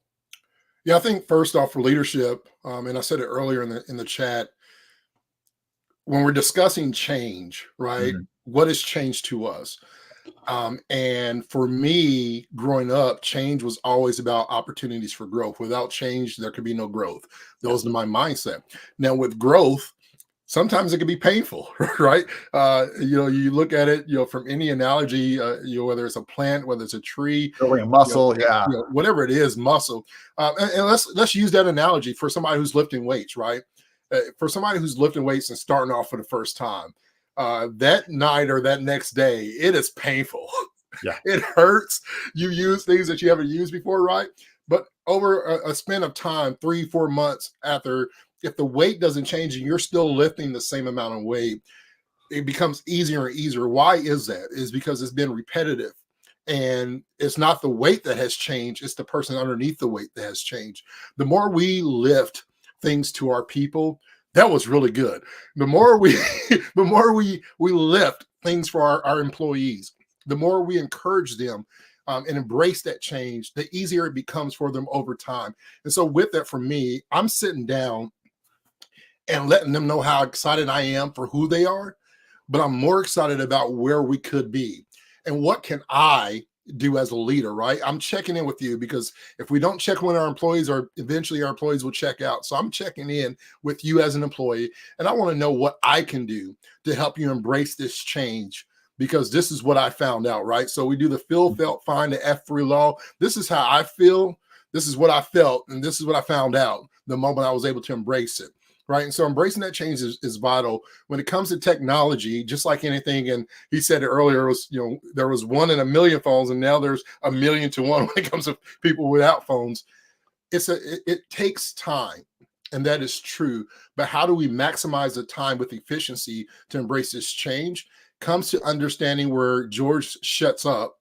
Yeah, I think first off for leadership, and I said it earlier in the chat, when we're discussing change, right? Mhm. What is change to us? And for me, growing up, change was always about opportunities for growth. Without change, there could be no growth. Those are my mindset. Now, with growth, sometimes it can be painful, right? You look at it, from any analogy, whether it's a plant, whether it's a tree, Building a muscle, yeah. Whatever it is, muscle. And let's use that analogy for somebody who's lifting weights, right? For somebody who's lifting weights and starting off for the first time, that night or that next day, it is painful. Yeah. It hurts. You use things that you haven't used before, right? But over a span of time, 3-4 months after, if the weight doesn't change and you're still lifting the same amount of weight, it becomes easier and easier. Why is that? Is because it's been repetitive. And it's not the weight that has changed, it's the person underneath the weight that has changed. The more we lift things to our people, that was really good. The more we we lift things for our employees, the more we encourage them and embrace that change, the easier it becomes for them over time. And so with that, for me, I'm sitting down and letting them know how excited I am for who they are, but I'm more excited about where we could be and what can I do as a leader, right? I'm checking in with you because if we don't check with our employees, or eventually our employees will check out. So I'm checking in with you as an employee, and I want to know what I can do to help you embrace this change, because this is what I found out, right? So we do the feel, felt, find, the F3 law. This is how I feel. This is what I felt. And this is what I found out the moment I was able to embrace it. Right. And so embracing that change is vital when it comes to technology, just like anything. And he said it earlier, was, there was 1 in a million phones, and now there's 1 million to 1 when it comes to people without phones. It takes time, and that is true. But how do we maximize the time with efficiency to embrace this change? Comes to understanding where George shuts up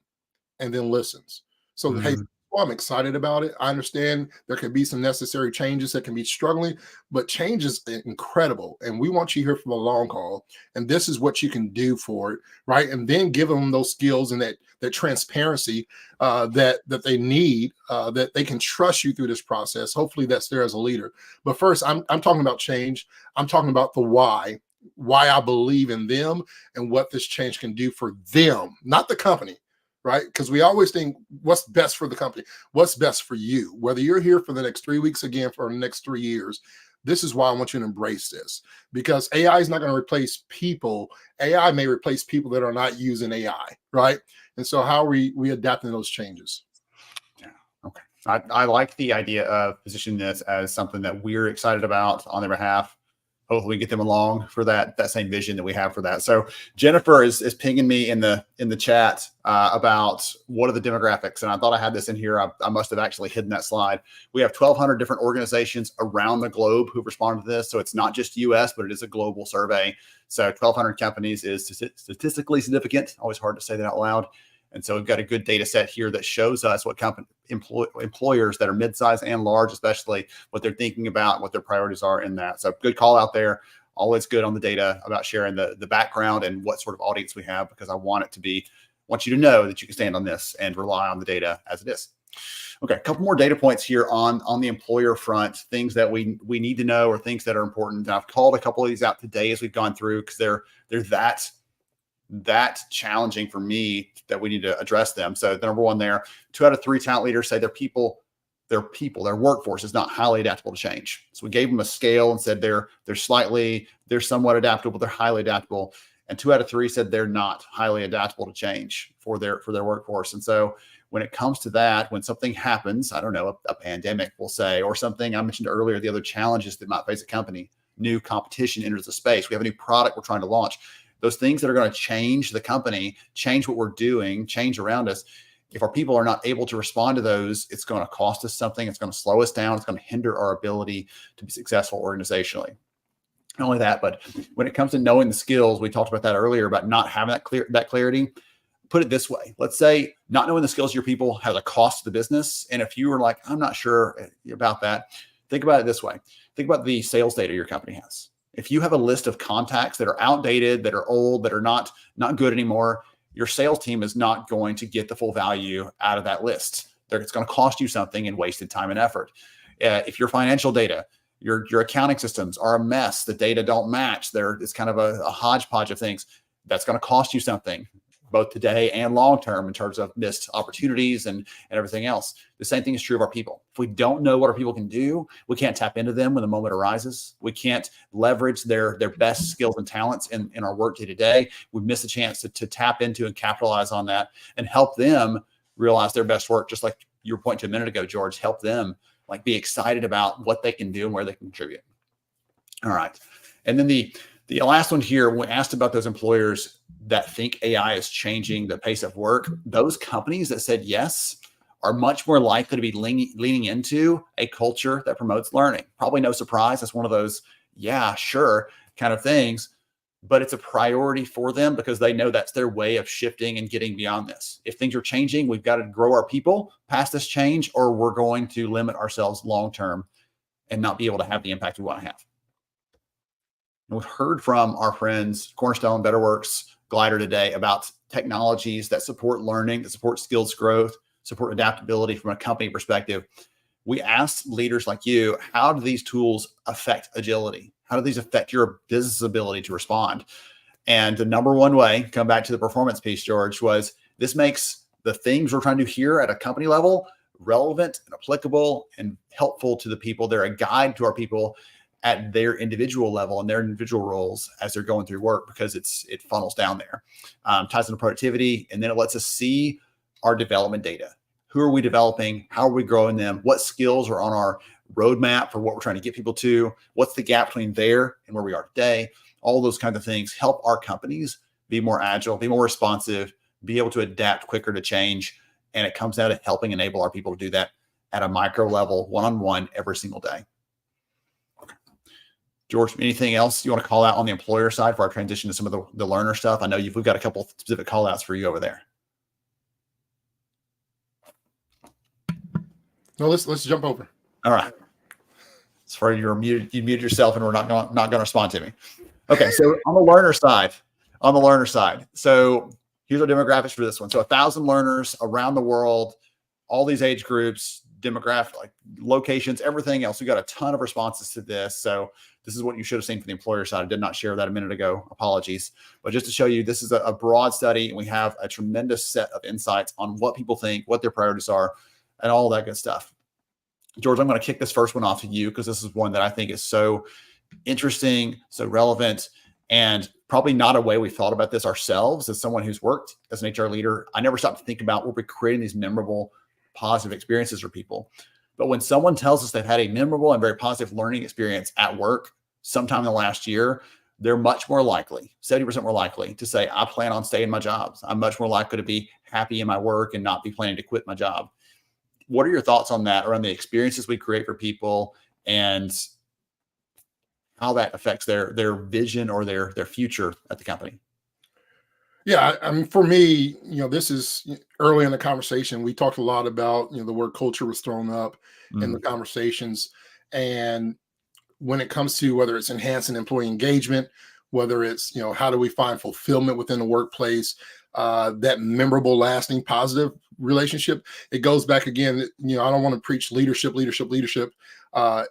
and then listens. So, hey, I'm excited about it. I understand there could be some necessary changes that can be struggling, but change is incredible. And we want you here for the long haul. And this is what you can do for it, right? And then give them those skills and that transparency that they need, that they can trust you through this process. Hopefully that's there as a leader. But first, I'm talking about change. I'm talking about the why I believe in them and what this change can do for them, not the company. Right? Because we always think what's best for the company, what's best for you, whether you're here for the next 3 weeks again, for the next 3 years. This is why I want you to embrace this, because AI is not going to replace people. AI may replace people that are not using AI. Right. And so how are we adapting those changes? Yeah. Okay. I like the idea of positioning this as something that we're excited about on their behalf. Hopefully we get them along for that same vision that we have for that. So Jennifer is pinging me in the chat about what are the demographics. And I thought I had this in here. I must have actually hidden that slide. We have 1,200 different organizations around the globe who've responded to this. So it's not just US, but it is a global survey. So 1,200 companies is statistically significant. Always hard to say that out loud. And so we've got a good data set here that shows us what employers that are mid-size and large, especially, what they're thinking about, what their priorities are in that. So good call out there. Always good on the data about sharing the background and what sort of audience we have, because I want you to know that you can stand on this and rely on the data as it is. Okay, a couple more data points here on the employer front, things that we need to know or things that are important. And I've called a couple of these out today as we've gone through, because they're that challenging for me that we need to address them. So the number one there, 2 out of 3 talent leaders say their workforce is not highly adaptable to change. So we gave them a scale and said they're somewhat adaptable, they're highly adaptable. And 2 out of 3 said they're not highly adaptable to change for their workforce. And so when it comes to that, when something happens, I don't know, a pandemic, we'll say, or something I mentioned earlier, the other challenges that might face a company, new competition enters the space. We have a new product we're trying to launch. those things that are going to change the company, change what we're doing, change around us. If our people are not able to respond to those, it's going to cost us something. It's going to slow us down. It's going to hinder our ability to be successful organizationally. Not only that, but when it comes to knowing the skills, we talked about that earlier about not having that clarity. Put it this way. Let's say not knowing the skills of your people has a cost to the business. And if you were like, I'm not sure about that, think about it this way. Think about the sales data your company has. If you have a list of contacts that are outdated, that are old, that are not good anymore, your sales team is not going to get the full value out of that list. It's going to cost you something in wasted time and effort. If your financial data, your accounting systems are a mess, the data don't match, it's kind of a hodgepodge of things, that's going to cost you something, both today and long term, in terms of missed opportunities and everything else. The same thing is true of our people. If we don't know what our people can do, we can't tap into them when the moment arises. We can't leverage their best skills and talents in our work day to day. We miss a chance to tap into and capitalize on that and help them realize their best work. Just like you were pointing to a minute ago, George, help them like be excited about what they can do and where they can contribute. All right. And then the last one here, when asked about those employers that think AI is changing the pace of work, those companies that said yes are much more likely to be leaning into a culture that promotes learning. Probably no surprise. That's one of those, yeah, sure kind of things, but it's a priority for them because they know that's their way of shifting and getting beyond this. If things are changing, we've got to grow our people past this change, or we're going to limit ourselves long-term and not be able to have the impact we want to have. And we've heard from our friends, Cornerstone, BetterWorks, Glider today about technologies that support learning, that support skills growth, support adaptability from a company perspective. We asked leaders like you, how do these tools affect agility? How do these affect your business ability to respond? And the number one way, come back to the performance piece, George, was this makes the things we're trying to do here at a company level relevant and applicable and helpful to the people. They're a guide to our people at their individual level and their individual roles as they're going through work, because it funnels down there, ties into productivity, and then it lets us see our development data. Who are we developing? How are we growing them? What skills are on our roadmap for what we're trying to get people to? What's the gap between there and where we are today? All those kinds of things help our companies be more agile, be more responsive, be able to adapt quicker to change. And it comes out of helping enable our people to do that at a micro level, one-on-one, every single day. George, anything else you want to call out on the employer side for our transition to some of the learner stuff? I know we've got a couple specific call outs for you over there. No, let's jump over. All right. Sorry, you're muted. You muted yourself, and we're not going to respond to me. Okay, so on the learner side, so here's our demographics for this one. So 1,000 learners around the world, all these age groups, demographic, like locations, everything else. We got a ton of responses to this. So this is what you should have seen from the employer side. I did not share that a minute ago. Apologies. But just to show you, this is a broad study, and we have a tremendous set of insights on what people think, what their priorities are, and all that good stuff. George, I'm going to kick this first one off to you because this is one that I think is so interesting, so relevant, and probably not a way we thought about this ourselves. As someone who's worked as an HR leader, I never stopped to think about where we're creating these memorable, positive experiences for people. But when someone tells us they've had a memorable and very positive learning experience at work sometime in the last year, they're much more likely, 70% more likely to say, I plan on staying in my jobs. I'm much more likely to be happy in my work and not be planning to quit my job. What are your thoughts on that, around the experiences we create for people and how that affects their vision or their future at the company? Yeah, I mean, for me, this is early in the conversation. We talked a lot about, the word culture was thrown up in the conversations. And when it comes to whether it's enhancing employee engagement, whether it's, how do we find fulfillment within the workplace, that memorable, lasting, positive relationship, it goes back again. I don't want to preach leadership, but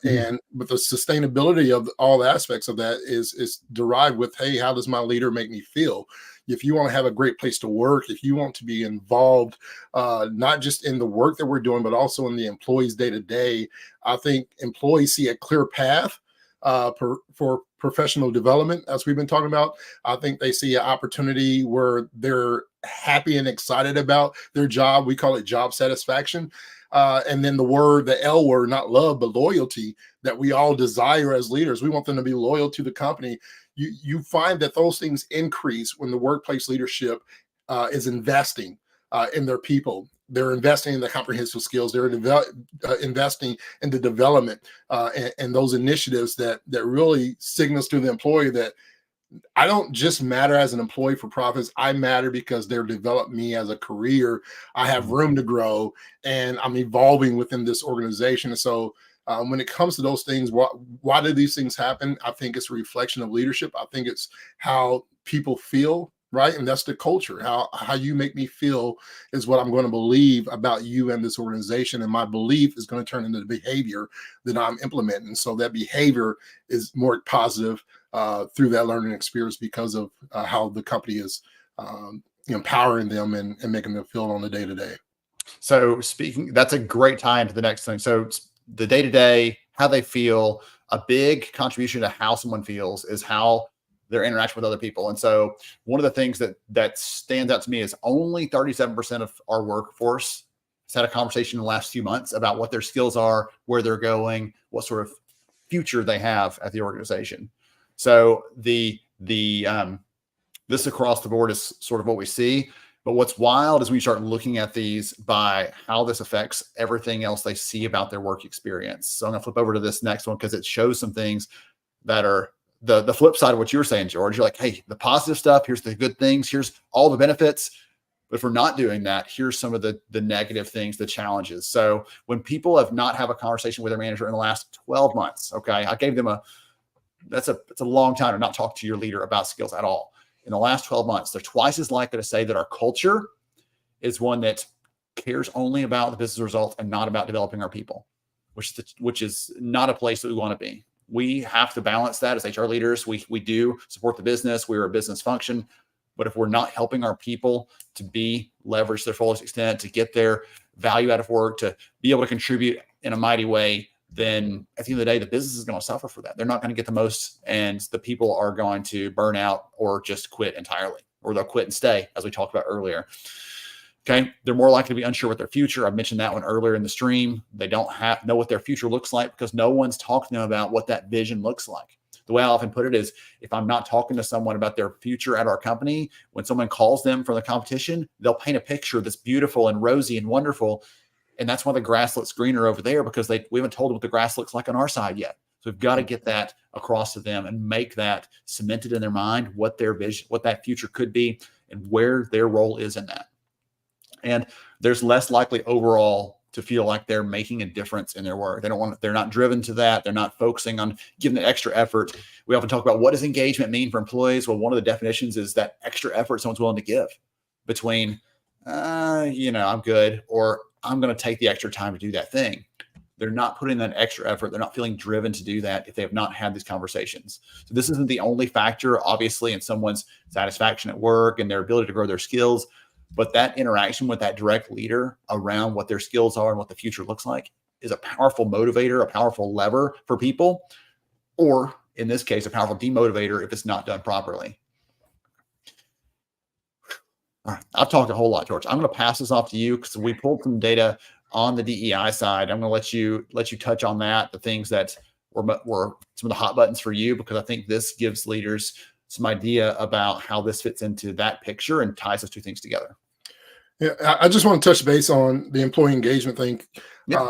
the sustainability of all the aspects of that is derived with, hey, how does my leader make me feel? If you want to have a great place to work, if you want to be involved, not just in the work that we're doing, but also in the employees day to day, I think employees see a clear path for professional development, as we've been talking about. I think they see an opportunity where they're happy and excited about their job. We call it job satisfaction. And then the L word, not love, but loyalty, that we all desire as leaders. We want them to be loyal to the company. you find that those things increase when the workplace leadership is investing in their people. They're investing in the comprehensive skills. They're investing in the development and those initiatives that really signals to the employee that I don't just matter as an employee for profits. I matter because they're developed me as a career. I have room to grow, and I'm evolving within this organization. And so when it comes to those things, why do these things happen? I think it's a reflection of leadership. I think it's how people feel, right? And that's the culture. How you make me feel is what I'm going to believe about you and this organization. And my belief is going to turn into the behavior that I'm implementing. So that behavior is more positive through that learning experience because of how the company is empowering them and making them feel on the day-to-day. So that's a great tie into the next thing. So the day-to-day, how they feel, a big contribution to how someone feels is how their interaction with other people. And so one of the things that stands out to me is only 37% of our workforce has had a conversation in the last few months about what their skills are, where they're going, what sort of future they have at the organization. So this across the board is sort of what we see. But what's wild is when you start looking at these by how this affects everything else they see about their work experience. So I'm going to flip over to this next one because it shows some things that are the flip side of what you were saying, George. You're like, hey, the positive stuff, here's the good things, here's all the benefits. But if we're not doing that, here's some of the negative things, the challenges. So when people have not have a conversation with their manager in the last 12 months, okay, I gave them it's a long time to not talk to your leader about skills at all. In the last 12 months, they're twice as likely to say that our culture is one that cares only about the business results and not about developing our people, which is not a place that we want to be. We have to balance that as HR leaders. We do support the business. We're a business function. But if we're not helping our people to be leveraged to their fullest extent, to get their value out of work, to be able to contribute in a mighty way, then at the end of the day, the business is going to suffer for that. They're not going to get the most, and the people are going to burn out or just quit entirely, or they'll quit and stay, as we talked about earlier. Okay. They're more likely to be unsure what their future. I mentioned that one earlier in the stream. They don't know what their future looks like because no one's talking to them about what that vision looks like. The way I often put it is, if I'm not talking to someone about their future at our company, when someone calls them from the competition, they'll paint a picture that's beautiful and rosy and wonderful. And that's why the grass looks greener over there, because we haven't told them what the grass looks like on our side yet. So we've got to get that across to them and make that cemented in their mind, what their vision, what that future could be, and where their role is in that. And there's less likely overall to feel like they're making a difference in their work. They're not driven to that. They're not focusing on giving the extra effort. We often talk about, what does engagement mean for employees? Well, one of the definitions is that extra effort someone's willing to give between, I'm good, or I'm going to take the extra time to do that thing. They're not putting that extra effort. They're not feeling driven to do that if they have not had these conversations. So this isn't the only factor, obviously, in someone's satisfaction at work and their ability to grow their skills. But that interaction with that direct leader around what their skills are and what the future looks like is a powerful motivator, a powerful lever for people, or in this case, a powerful demotivator if it's not done properly. All right, I've talked a whole lot, George. I'm going to pass this off to you because we pulled some data on the DEI side. I'm going to let you touch on that, the things that were some of the hot buttons for you, because I think this gives leaders some idea about how this fits into that picture and ties those two things together. Yeah, I just want to touch base on the employee engagement thing. Yeah.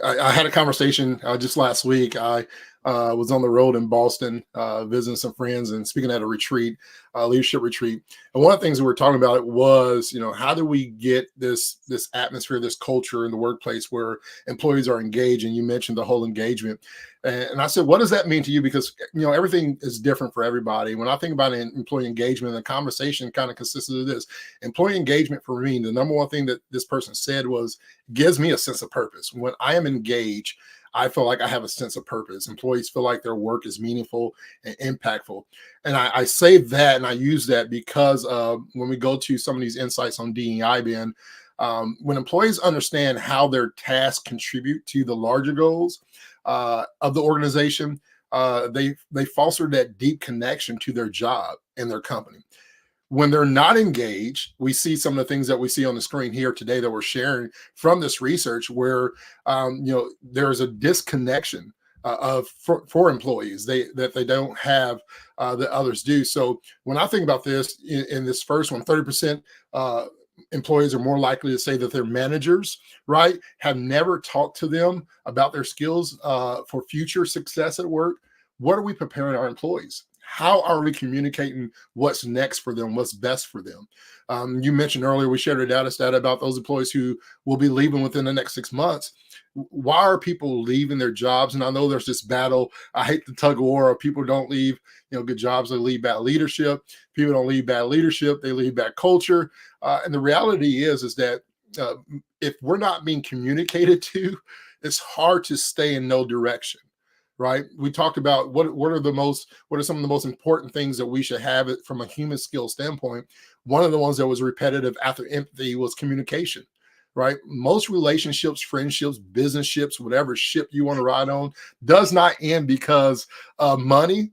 I had a conversation just last week. I was on the road in Boston, visiting some friends and speaking at a retreat, leadership retreat. And one of the things we were talking about was, how do we get this atmosphere, this culture in the workplace where employees are engaged? And you mentioned the whole engagement. And I said, what does that mean to you? Because, everything is different for everybody. When I think about employee engagement, the conversation kind of consisted of this. Employee engagement for me, the number one thing that this person said was, gives me a sense of purpose. When I am engaged, I feel like I have a sense of purpose. Employees feel like their work is meaningful and impactful. And I say that, and I use that because when we go to some of these insights on DEI, Ben, when employees understand how their tasks contribute to the larger goals of the organization, they foster that deep connection to their job and their company. When they're not engaged, we see some of the things that we see on the screen here today that we're sharing from this research where, there's a disconnection for employees that they don't have that others do. So when I think about this in this first one, 30% employees are more likely to say that their managers, right, have never talked to them about their skills for future success at work. What are we preparing our employees? How are we communicating what's next for them, what's best for them? You mentioned earlier, we shared a data stat about those employees who will be leaving within the next 6 months. Why are people leaving their jobs? And I know there's this battle. I hate the tug of war of people don't leave, good jobs, they leave bad leadership. People don't leave bad leadership, they leave bad culture. And the reality is that if we're not being communicated to, it's hard to stay in no direction. Right. We talked about what are some of the most important things that we should have it from a human skill standpoint. One of the ones that was repetitive after empathy was communication. Right. Most relationships, friendships, business ships, whatever ship you want to ride on does not end because of money.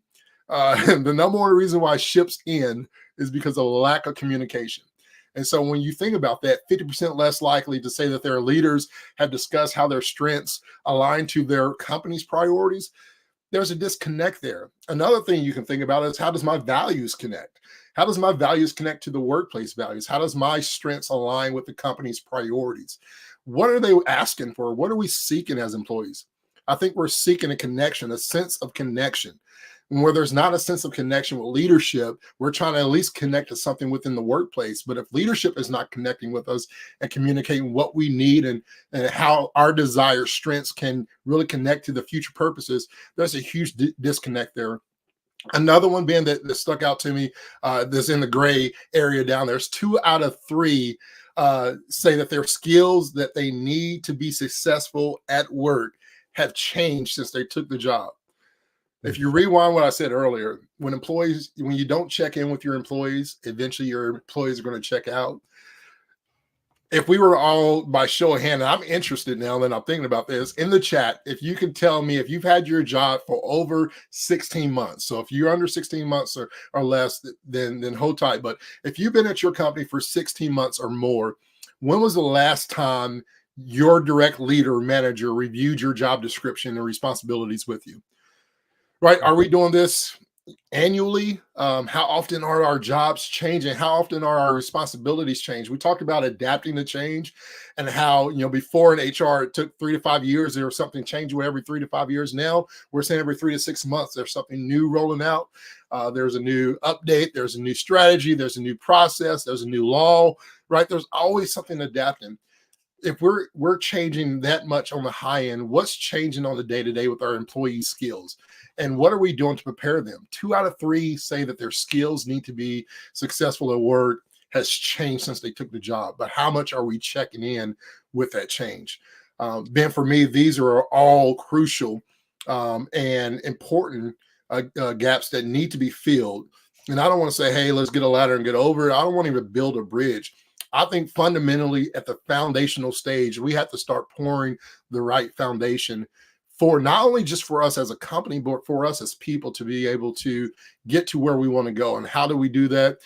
The number one reason why ships end is because of a lack of communication. And so when you think about that, 50% less likely to say that their leaders have discussed how their strengths align to their company's priorities, there's a disconnect there. Another thing you can think about is, how does my values connect? How does my values connect to the workplace values? How does my strengths align with the company's priorities? What are they asking for? What are we seeking as employees? I think we're seeking a connection, a sense of connection. And where there's not a sense of connection with leadership, we're trying to at least connect to something within the workplace. But if leadership is not connecting with us and communicating what we need and how our desired strengths can really connect to the future purposes, there's a huge disconnect there. Another one, Ben, that stuck out to me, that's in the gray area down there, is 2 out of 3 say that their skills that they need to be successful at work have changed since they took the job. If you rewind what I said earlier, when you don't check in with your employees, eventually your employees are going to check out. If we were all, by show of hand, and I'm interested now that I'm thinking about this, in the chat, if you can tell me if you've had your job for over 16 months. So if you're under 16 months or less, then hold tight. But if you've been at your company for 16 months or more, when was the last time your direct leader or manager reviewed your job description and responsibilities with you? Right? Are we doing this annually? How often are our jobs changing? How often are our responsibilities changed? We talked about adapting to change and how, before in HR, it took 3 to 5 years. There was something changing every 3 to 5 years. Now we're saying every 3 to 6 months, there's something new rolling out. There's a new update. There's a new strategy. There's a new process. There's a new law, right? There's always something adapting. If we're changing that much on the high end, what's changing on the day-to-day with our employee skills? And what are we doing to prepare them? 2 out of 3 say that their skills need to be successful at work has changed since they took the job. But how much are we checking in with that change? Ben, for me, these are all crucial and important gaps that need to be filled. And I don't want to say, hey, let's get a ladder and get over it. I don't want to even build a bridge. I think fundamentally at the foundational stage, we have to start pouring the right foundation for not only just for us as a company, but for us as people to be able to get to where we want to go. And how do we do that?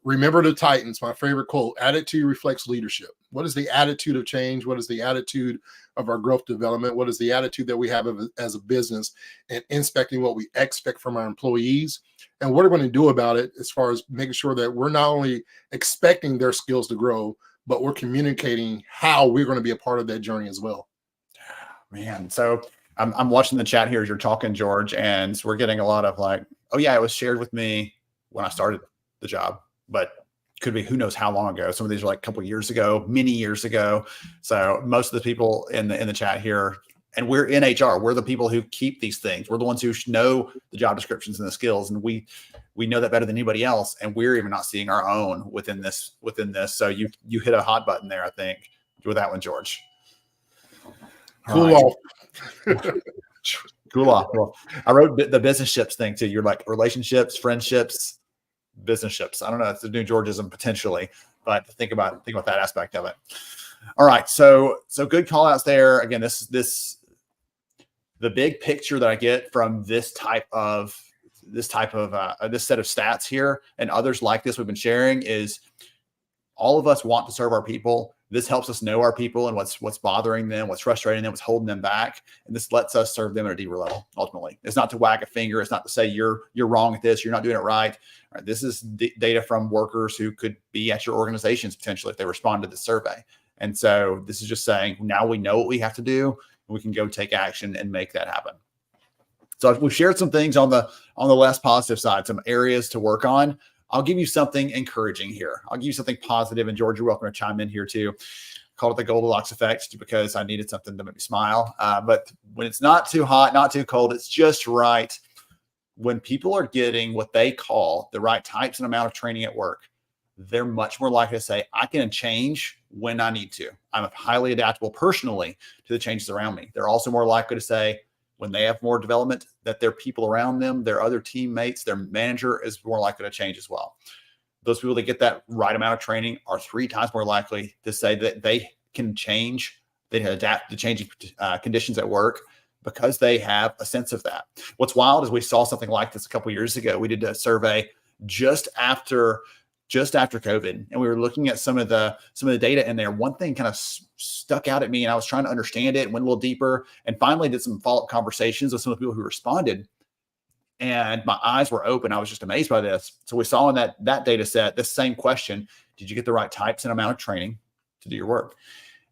Remember the Titans, my favorite quote: attitude reflects leadership. What is the attitude of change? What is the attitude of our growth development? What is the attitude that we have as a business, and inspecting what we expect from our employees and what are we going to do about it, as far as making sure that we're not only expecting their skills to grow, but we're communicating how we're going to be a part of that journey as well. Man, so I'm watching the chat here as you're talking, George, and we're getting a lot of like, oh yeah, it was shared with me when I started the job, but could be who knows how long ago. Some of these are like a couple of years ago, many years ago. So most of the people in the chat here, and we're in HR, we're the people who keep these things. We're the ones who know the job descriptions and the skills, and we know that better than anybody else. And we're even not seeing our own within this. So you hit a hot button there, I think, with that one, George. Cool off. Cool off. Well, I wrote the business ships thing too. You're like relationships, friendships, business ships. I don't know. It's a new Georgism potentially, but think about that aspect of it. All right. So good call outs there. Again, this the big picture that I get from this set of stats here and others like this we've been sharing is all of us want to serve our people, This helps us know our people and what's bothering them, what's frustrating them, what's holding them back. And this lets us serve them at a deeper level. Ultimately, it's not to wag a finger. It's not to say you're wrong at this. You're not doing it right. All right, this is data from workers who could be at your organizations potentially if they respond to the survey. And so this is just saying now we know what we have to do. And we can go take action and make that happen. So we've shared some things on the less positive side, some areas to work on. I'll give you something encouraging here. I'll give you something positive. And George, you're welcome to chime in here too. I called it the Goldilocks effect because I needed something to make me smile. But when it's not too hot, not too cold, it's just right. When people are getting what they call the right types and amount of training at work, they're much more likely to say, I can change when I need to. I'm highly adaptable personally to the changes around me. They're also more likely to say, when they have more development, that their people around them, their other teammates, their manager is more likely to change as well. Those people that get that right amount of training are 3 times more likely to say that they can change, they can adapt to changing conditions at work because they have a sense of that. What's wild is we saw something like this a couple of years ago. We did a survey just after COVID, and we were looking at some of the data in there. One thing kind of stuck out at me, and I was trying to understand it and went a little deeper, and finally did some follow-up conversations with some of the people who responded, and my eyes were open. I was just amazed by this. So we saw in that data set this same question: did you get the right types and amount of training to do your work?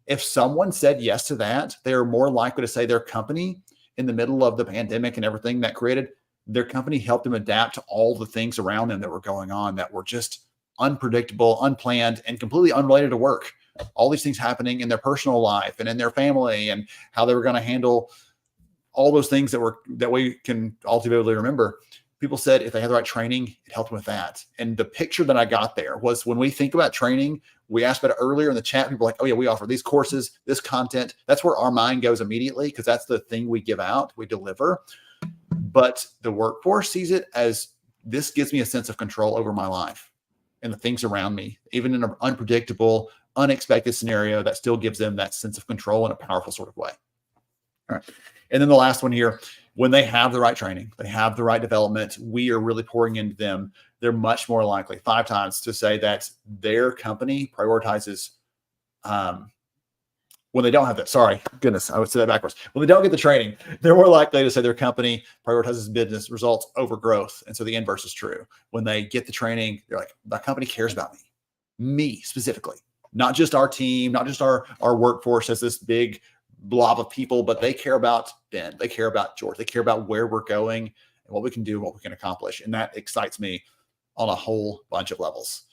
If someone said yes to that, they are more likely to say their company, in the middle of the pandemic and everything that created, their company helped them adapt to all the things around them that were going on that were just unpredictable, unplanned, and completely unrelated to work. All these things happening in their personal life and in their family, and how they were going to handle all those things that we can all vividly remember. People said if they had the right training, it helped them with that. And the picture that I got there was, when we think about training, we asked about it earlier in the chat. People were like, oh yeah, we offer these courses, this content. That's where our mind goes immediately, because that's the thing we give out, we deliver. But the workforce sees it as, this gives me a sense of control over my life and the things around me, even in an unpredictable, unexpected scenario, that still gives them that sense of control in a powerful sort of way. All right. And then the last one here, when they have the right training, they have the right development, we are really pouring into them, they're much more likely, 5 times, to say that their company prioritizes, when they don't have that, sorry, goodness, I would say that backwards. When they don't get the training, they're more likely to say their company prioritizes business results over growth. And so the inverse is true. When they get the training, they're like, my company cares about me specifically, not just our team, not just our workforce as this big blob of people, but they care about Ben, they care about George, they care about where we're going and what we can do, what we can accomplish. And that excites me on a whole bunch of levels.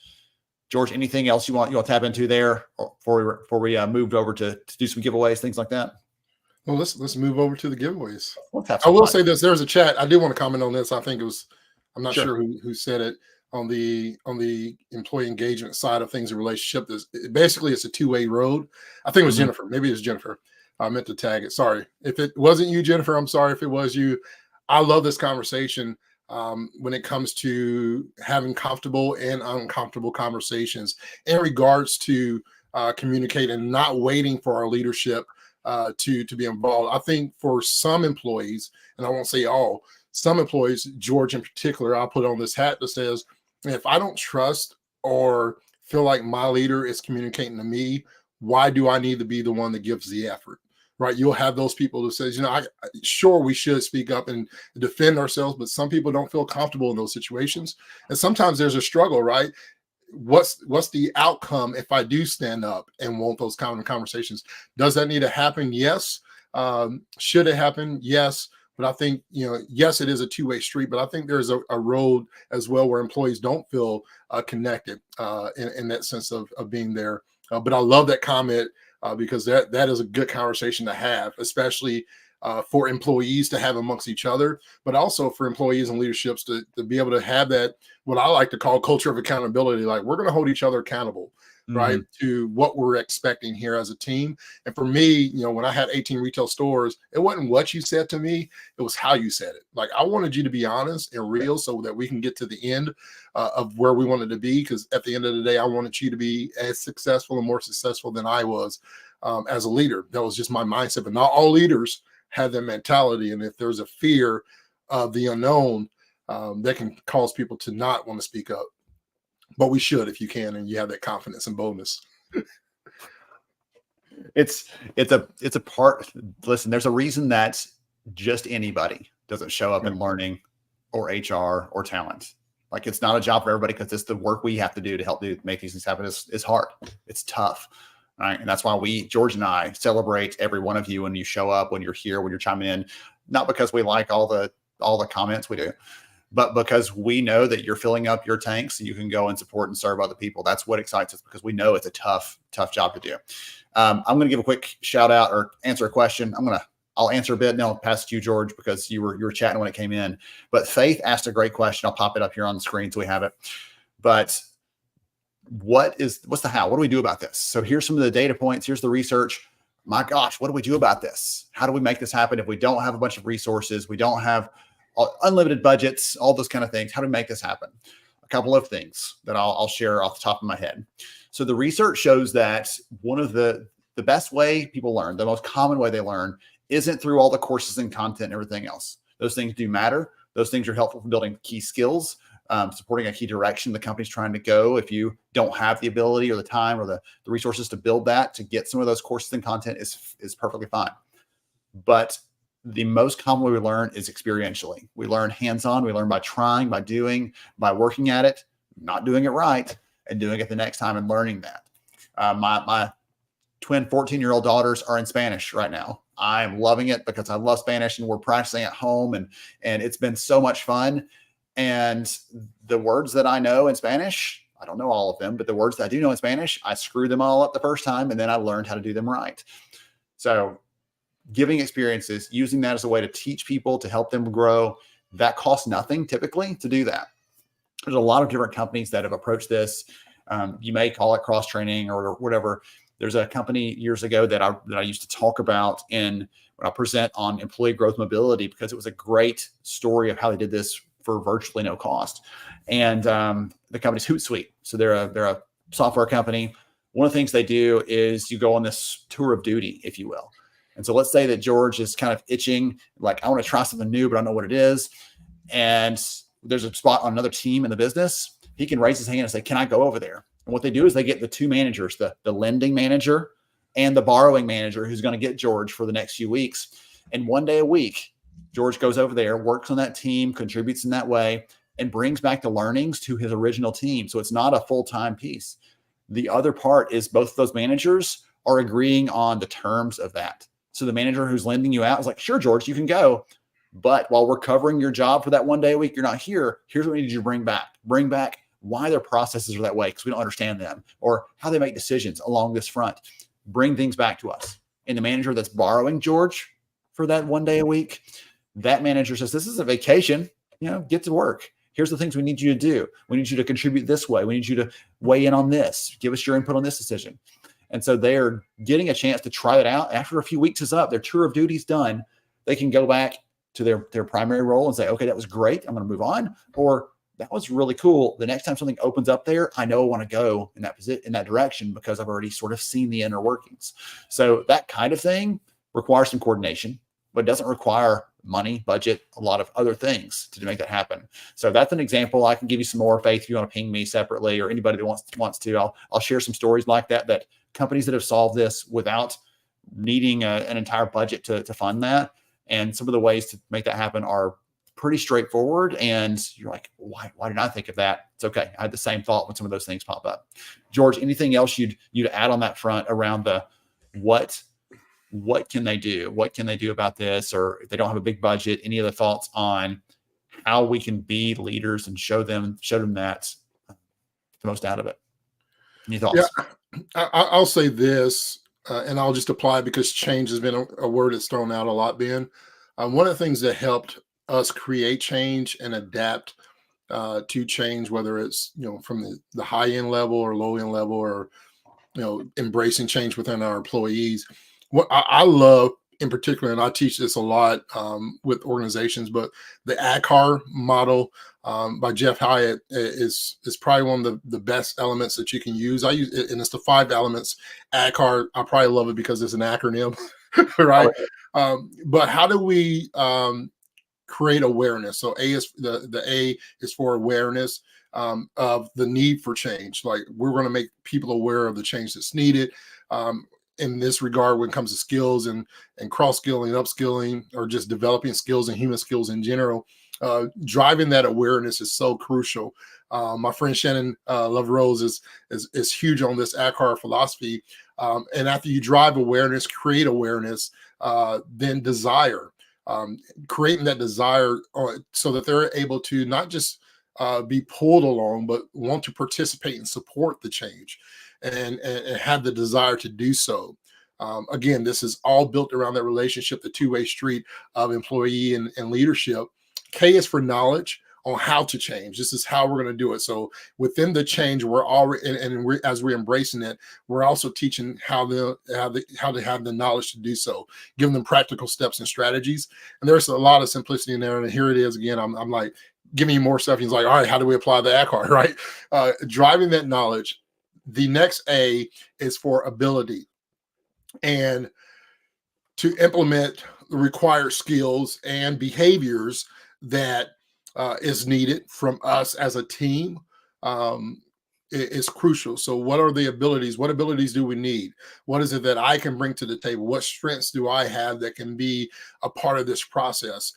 George, anything else you want to tap into there before we moved over to do some giveaways, things like that? Well, let's move over to the giveaways. I will say this: there's a chat. I do want to comment on this. I think it was, I'm not Sure. sure who said it, on the employee engagement side of things in relationship. Basically it's a 2-way road. I think it was Jennifer. Maybe it was Jennifer. I meant to tag it. Sorry if it wasn't you, Jennifer. I'm sorry if it was you. I love this conversation. When it comes to having comfortable and uncomfortable conversations in regards to communicate and not waiting for our leadership to be involved. I think for some employees, and I won't say all, some employees, George in particular, I'll put on this hat that says, if I don't trust or feel like my leader is communicating to me, why do I need to be the one that gives the effort? Right? You'll have those people who says, sure, we should speak up and defend ourselves, but some people don't feel comfortable in those situations. And sometimes there's a struggle, right? What's the outcome if I do stand up and want those kind of conversations? Does that need to happen? Yes. Should it happen? Yes. But I think, yes, it is a 2-way street, but I think there's a road as well where employees don't feel connected in that sense of being there. But I love that comment because that is a good conversation to have, especially for employees to have amongst each other, but also for employees and leaderships to be able to have that, what I like to call culture of accountability. Like, we're going to hold each other accountable, right, to what we're expecting here as a team. And for me, when I had 18 retail stores, it wasn't what you said to me, it was how you said it. Like, I wanted you to be honest and real so that we can get to the end of where we wanted to be. Because at the end of the day, I wanted you to be as successful and more successful than I was as a leader. That was just my mindset. But not all leaders have that mentality. And if there's a fear of the unknown, that can cause people to not want to speak up. But we should, if you can, and you have that confidence and boldness. it's a part. Listen, there's a reason that just anybody doesn't show up in learning or HR or talent. Like, it's not a job for everybody, because it's the work we have to do to help make these things happen is hard. It's tough. Right. And that's why George and I celebrate every one of you when you show up, when you're here, when you're chiming in, not because we like all the comments we do, but because we know that you're filling up your tanks so you can go and support and serve other people. That's what excites us, because we know it's a tough job to do. I'm going to give a quick shout out or answer a question. I'll answer a bit, and then I'll pass it to you, George, because you were chatting when it came in. But Faith asked a great question. I'll pop it up here on the screen so we have it. But what's the how? What do we do about this? So here's some of the data points. Here's the research. My gosh, what do we do about this? How do we make this happen if we don't have a bunch of resources? We don't have unlimited budgets, all those kind of things. How do we make this happen? A couple of things that I'll share off the top of my head. So the research shows that one of the best way people learn, the most common way they learn, isn't through all the courses and content and everything else. Those things do matter. Those things are helpful for building key skills, supporting a key direction the company's trying to go. If you don't have the ability or the time or the resources to build that, to get some of those courses and content is perfectly fine. But the most common way we learn is experientially. We learn hands-on. We learn by trying, by doing, by working at it, not doing it right, and doing it the next time and learning that. My twin 14-year-old daughters are in Spanish right now. I'm loving it because I love Spanish, and we're practicing at home, and it's been so much fun. And the words that I know in Spanish, I don't know all of them, but the words that I do know in Spanish, I screwed them all up the first time, and then I learned how to do them right. So giving experiences, using that as a way to teach people, to help them grow, that costs nothing typically to do that. There's a lot of different companies that have approached this. You may call it cross training or whatever. There's a company years ago that I used to talk about when I present on employee growth mobility, because it was a great story of how they did this for virtually no cost. And the company's Hootsuite. So they're a software company. One of the things they do is you go on this tour of duty, if you will. And so let's say that George is kind of itching, like, I want to try something new, but I don't know what it is. And there's a spot on another team in the business. He can raise his hand and say, can I go over there? And what they do is they get the two managers, the lending manager and the borrowing manager, who's going to get George for the next few weeks. And one day a week, George goes over there, works on that team, contributes in that way, and brings back the learnings to his original team. So it's not a full-time piece. The other part is both of those managers are agreeing on the terms of that. So the manager who's lending you out is like, sure, George, you can go. But while we're covering your job for that one day a week, you're not here. Here's what we need you to bring back. Bring back why their processes are that way, because we don't understand them, or how they make decisions along this front. Bring things back to us. And the manager that's borrowing George for that one day a week, that manager says, this is a vacation, get to work. Here's the things we need you to do. We need you to contribute this way. We need you to weigh in on this. Give us your input on this decision. And so they're getting a chance to try it out. After a few weeks is up, their tour of duty's done, they can go back to their primary role and say, okay, that was great, I'm going to move on. Or that was really cool. The next time something opens up there, I know I want to go in that direction, because I've already sort of seen the inner workings. So that kind of thing requires some coordination, but it doesn't require money, budget, a lot of other things to make that happen. So that's an example. I can give you some more, Faith, if you want to ping me separately, or anybody that wants to. I'll share some stories like that companies that have solved this without needing an entire budget to fund that. And some of the ways to make that happen are pretty straightforward. And you're like, why didn't I think of that? It's okay. I had the same thought when some of those things pop up. George, anything else you'd add on that front around the what can they do? What can they do about this? Or if they don't have a big budget, any other thoughts on how we can be leaders and show them that the most out of it? Any thoughts? Yeah, I'll say this, and I'll just apply it because change has been a word that's thrown out a lot, Ben. One of the things that helped us create change and adapt to change, whether it's from the high end level or low end level, or embracing change within our employees. What I love in particular, and I teach this a lot with organizations, but the ACAR model by Jeff Hyatt is probably one of the best elements that you can use. I use it, and it's the 5 elements. ACAR, I probably love it because it's an acronym, right? But how do we create awareness? So A is the A is for awareness of the need for change. Like, we're going to make people aware of the change that's needed. in this regard when it comes to skills and cross-skilling, upskilling, or just developing skills and human skills in general. Driving that awareness is so crucial. My friend Shannon Love Rose is huge on this ACAR philosophy. And after you drive awareness, create awareness, then desire, creating that desire so that they're able to not just be pulled along, but want to participate and support the change and have the desire to do so. Again, this is all built around that relationship, the two-way street of employee and leadership. K is for knowledge on how to change. This is how we're going to do it. So within the change, we're already, as we're embracing it, we're also teaching how to have the knowledge to do so, giving them practical steps and strategies. And there's a lot of simplicity in there. And here it is again. I'm like giving you more stuff. He's like, all right, how do we apply the ACAR, right? Driving that knowledge. The next A is for ability, and to implement the required skills and behaviors that is needed from us as a team is crucial. So what are the abilities? What abilities do we need? What is it that I can bring to the table? What strengths do I have that can be a part of this process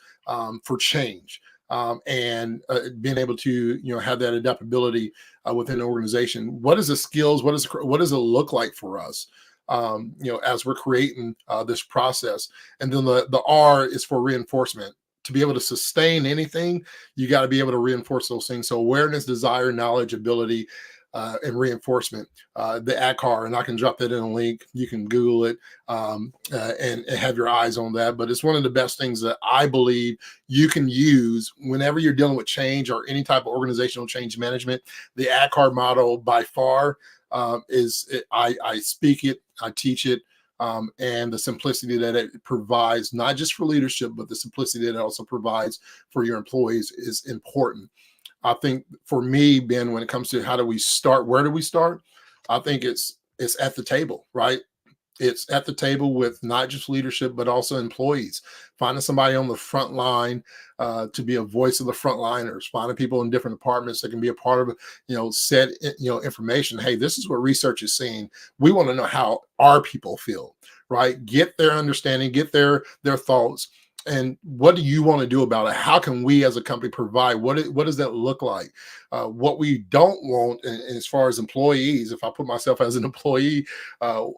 for change? And being able to, have that adaptability within the organization. What is the skills? What does it look like for us? As we're creating this process. And then the R is for reinforcement. To be able to sustain anything, you got to be able to reinforce those things. So awareness, desire, knowledge, ability, and reinforcement, the ACAR, and I can drop that in a link. You can Google it and have your eyes on that. But it's one of the best things that I believe you can use whenever you're dealing with change or any type of organizational change management. The ACAR model by far I speak it, I teach it, and the simplicity that it provides, not just for leadership, but the simplicity that it also provides for your employees is important. I think for me, Ben, when it comes to how do we start, where do we start? I think it's at the table, right? It's at the table with not just leadership, but also employees. Finding somebody on the front line to be a voice of the frontliners, finding people in different departments that can be a part of, set, information. Hey, this is what research is saying. We want to know how our people feel, right? Get their understanding, get their thoughts. And what do you want to do about it? How can we as a company provide? What does that look like? What we don't want, and as far as employees, if I put myself as an employee,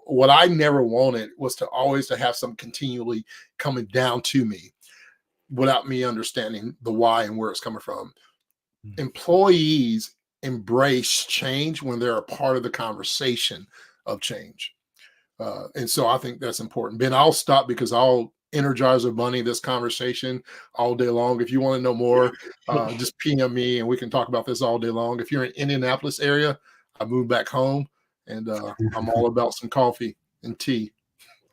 what I never wanted was to always have something continually coming down to me without me understanding the why and where it's coming from. Mm-hmm. Employees embrace change when they're a part of the conversation of change. And so I think that's important. Ben, I'll stop because I'll Energizer Bunny this conversation all day long. If you want to know more, just PM me and we can talk about this all day long. If you're in Indianapolis area, I moved back home and I'm all about some coffee and tea.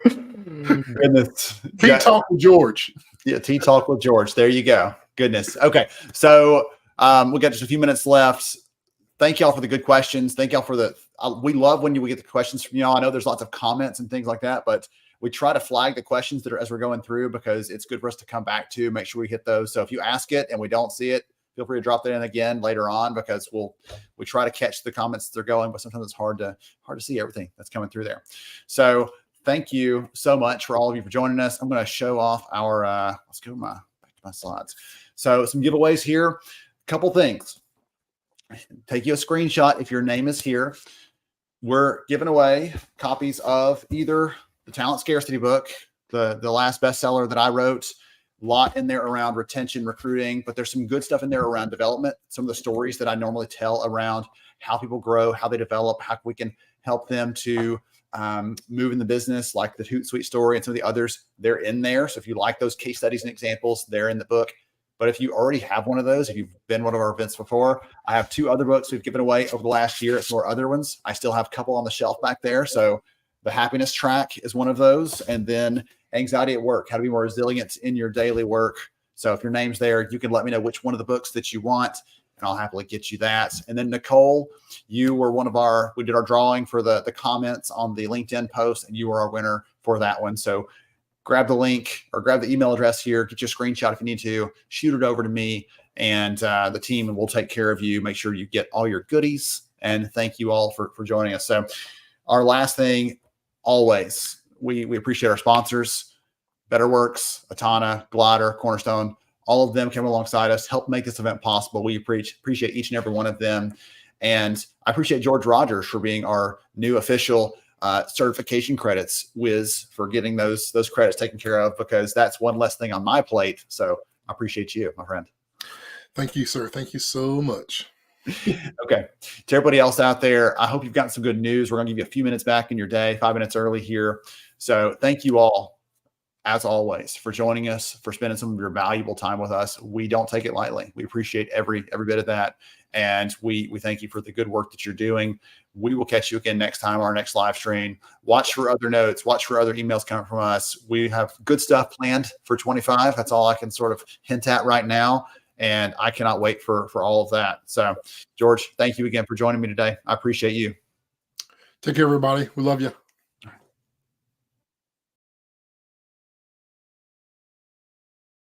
Goodness. Tea Talk with George. Yeah, Tea Talk with George. There you go. Goodness. Okay. So we got just a few minutes left. Thank y'all for the good questions. Thank y'all for we love when we get the questions from y'all. I know there's lots of comments and things like that, but we try to flag the questions that are as we're going through because it's good for us to come back to, make sure we hit those. So if you ask it and we don't see it, feel free to drop that in again later on because we try to catch the comments that are going, but sometimes it's hard to see everything that's coming through there. So thank you so much for all of you for joining us. I'm going to show off our, let's go back to my slides. So some giveaways here, a couple things. Take you a screenshot if your name is here. We're giving away copies of either the Talent Scarcity book, the last bestseller that I wrote, a lot in there around retention, recruiting, but there's some good stuff in there around development, some of the stories that I normally tell around how people grow, how they develop, how we can help them to move in the business, like the Hootsuite story and some of the others, they're in there. So if you like those case studies and examples, they're in the book. But if you already have one of those, if you've been one of our events before, I have 2 other books we've given away over the last year. It's more other ones. I still have a couple on the shelf back there. So the happiness track is one of those. And then anxiety at work, how to be more resilient in your daily work. So if your name's there, you can let me know which one of the books that you want, and I'll happily get you that. And then Nicole, you were we did our drawing for the comments on the LinkedIn post, and you were our winner for that one. So grab the link or grab the email address here, get your screenshot if you need to, shoot it over to me and the team, and we'll take care of you. Make sure you get all your goodies. And thank you all for joining us. So our last thing, always, we appreciate our sponsors, BetterWorks, Atana, Glider, Cornerstone. All of them came alongside us, helped make this event possible. We appreciate each and every one of them. And I appreciate George Rogers for being our new official certification credits whiz, for getting those credits taken care of, because that's one less thing on my plate. So I appreciate you, my friend. Thank you, sir. Thank you so much. Okay. To everybody else out there, I hope you've gotten some good news. We're going to give you a few minutes back in your day, 5 minutes early here. So thank you all, as always, for joining us, for spending some of your valuable time with us. We don't take it lightly. We appreciate every bit of that. And we thank you for the good work that you're doing. We will catch you again next time on our next live stream. Watch for other notes. Watch for other emails coming from us. We have good stuff planned for 25. That's all I can sort of hint at right now. And I cannot wait for all of that. So, George, thank you again for joining me today. I appreciate you. Take care, everybody. We love you.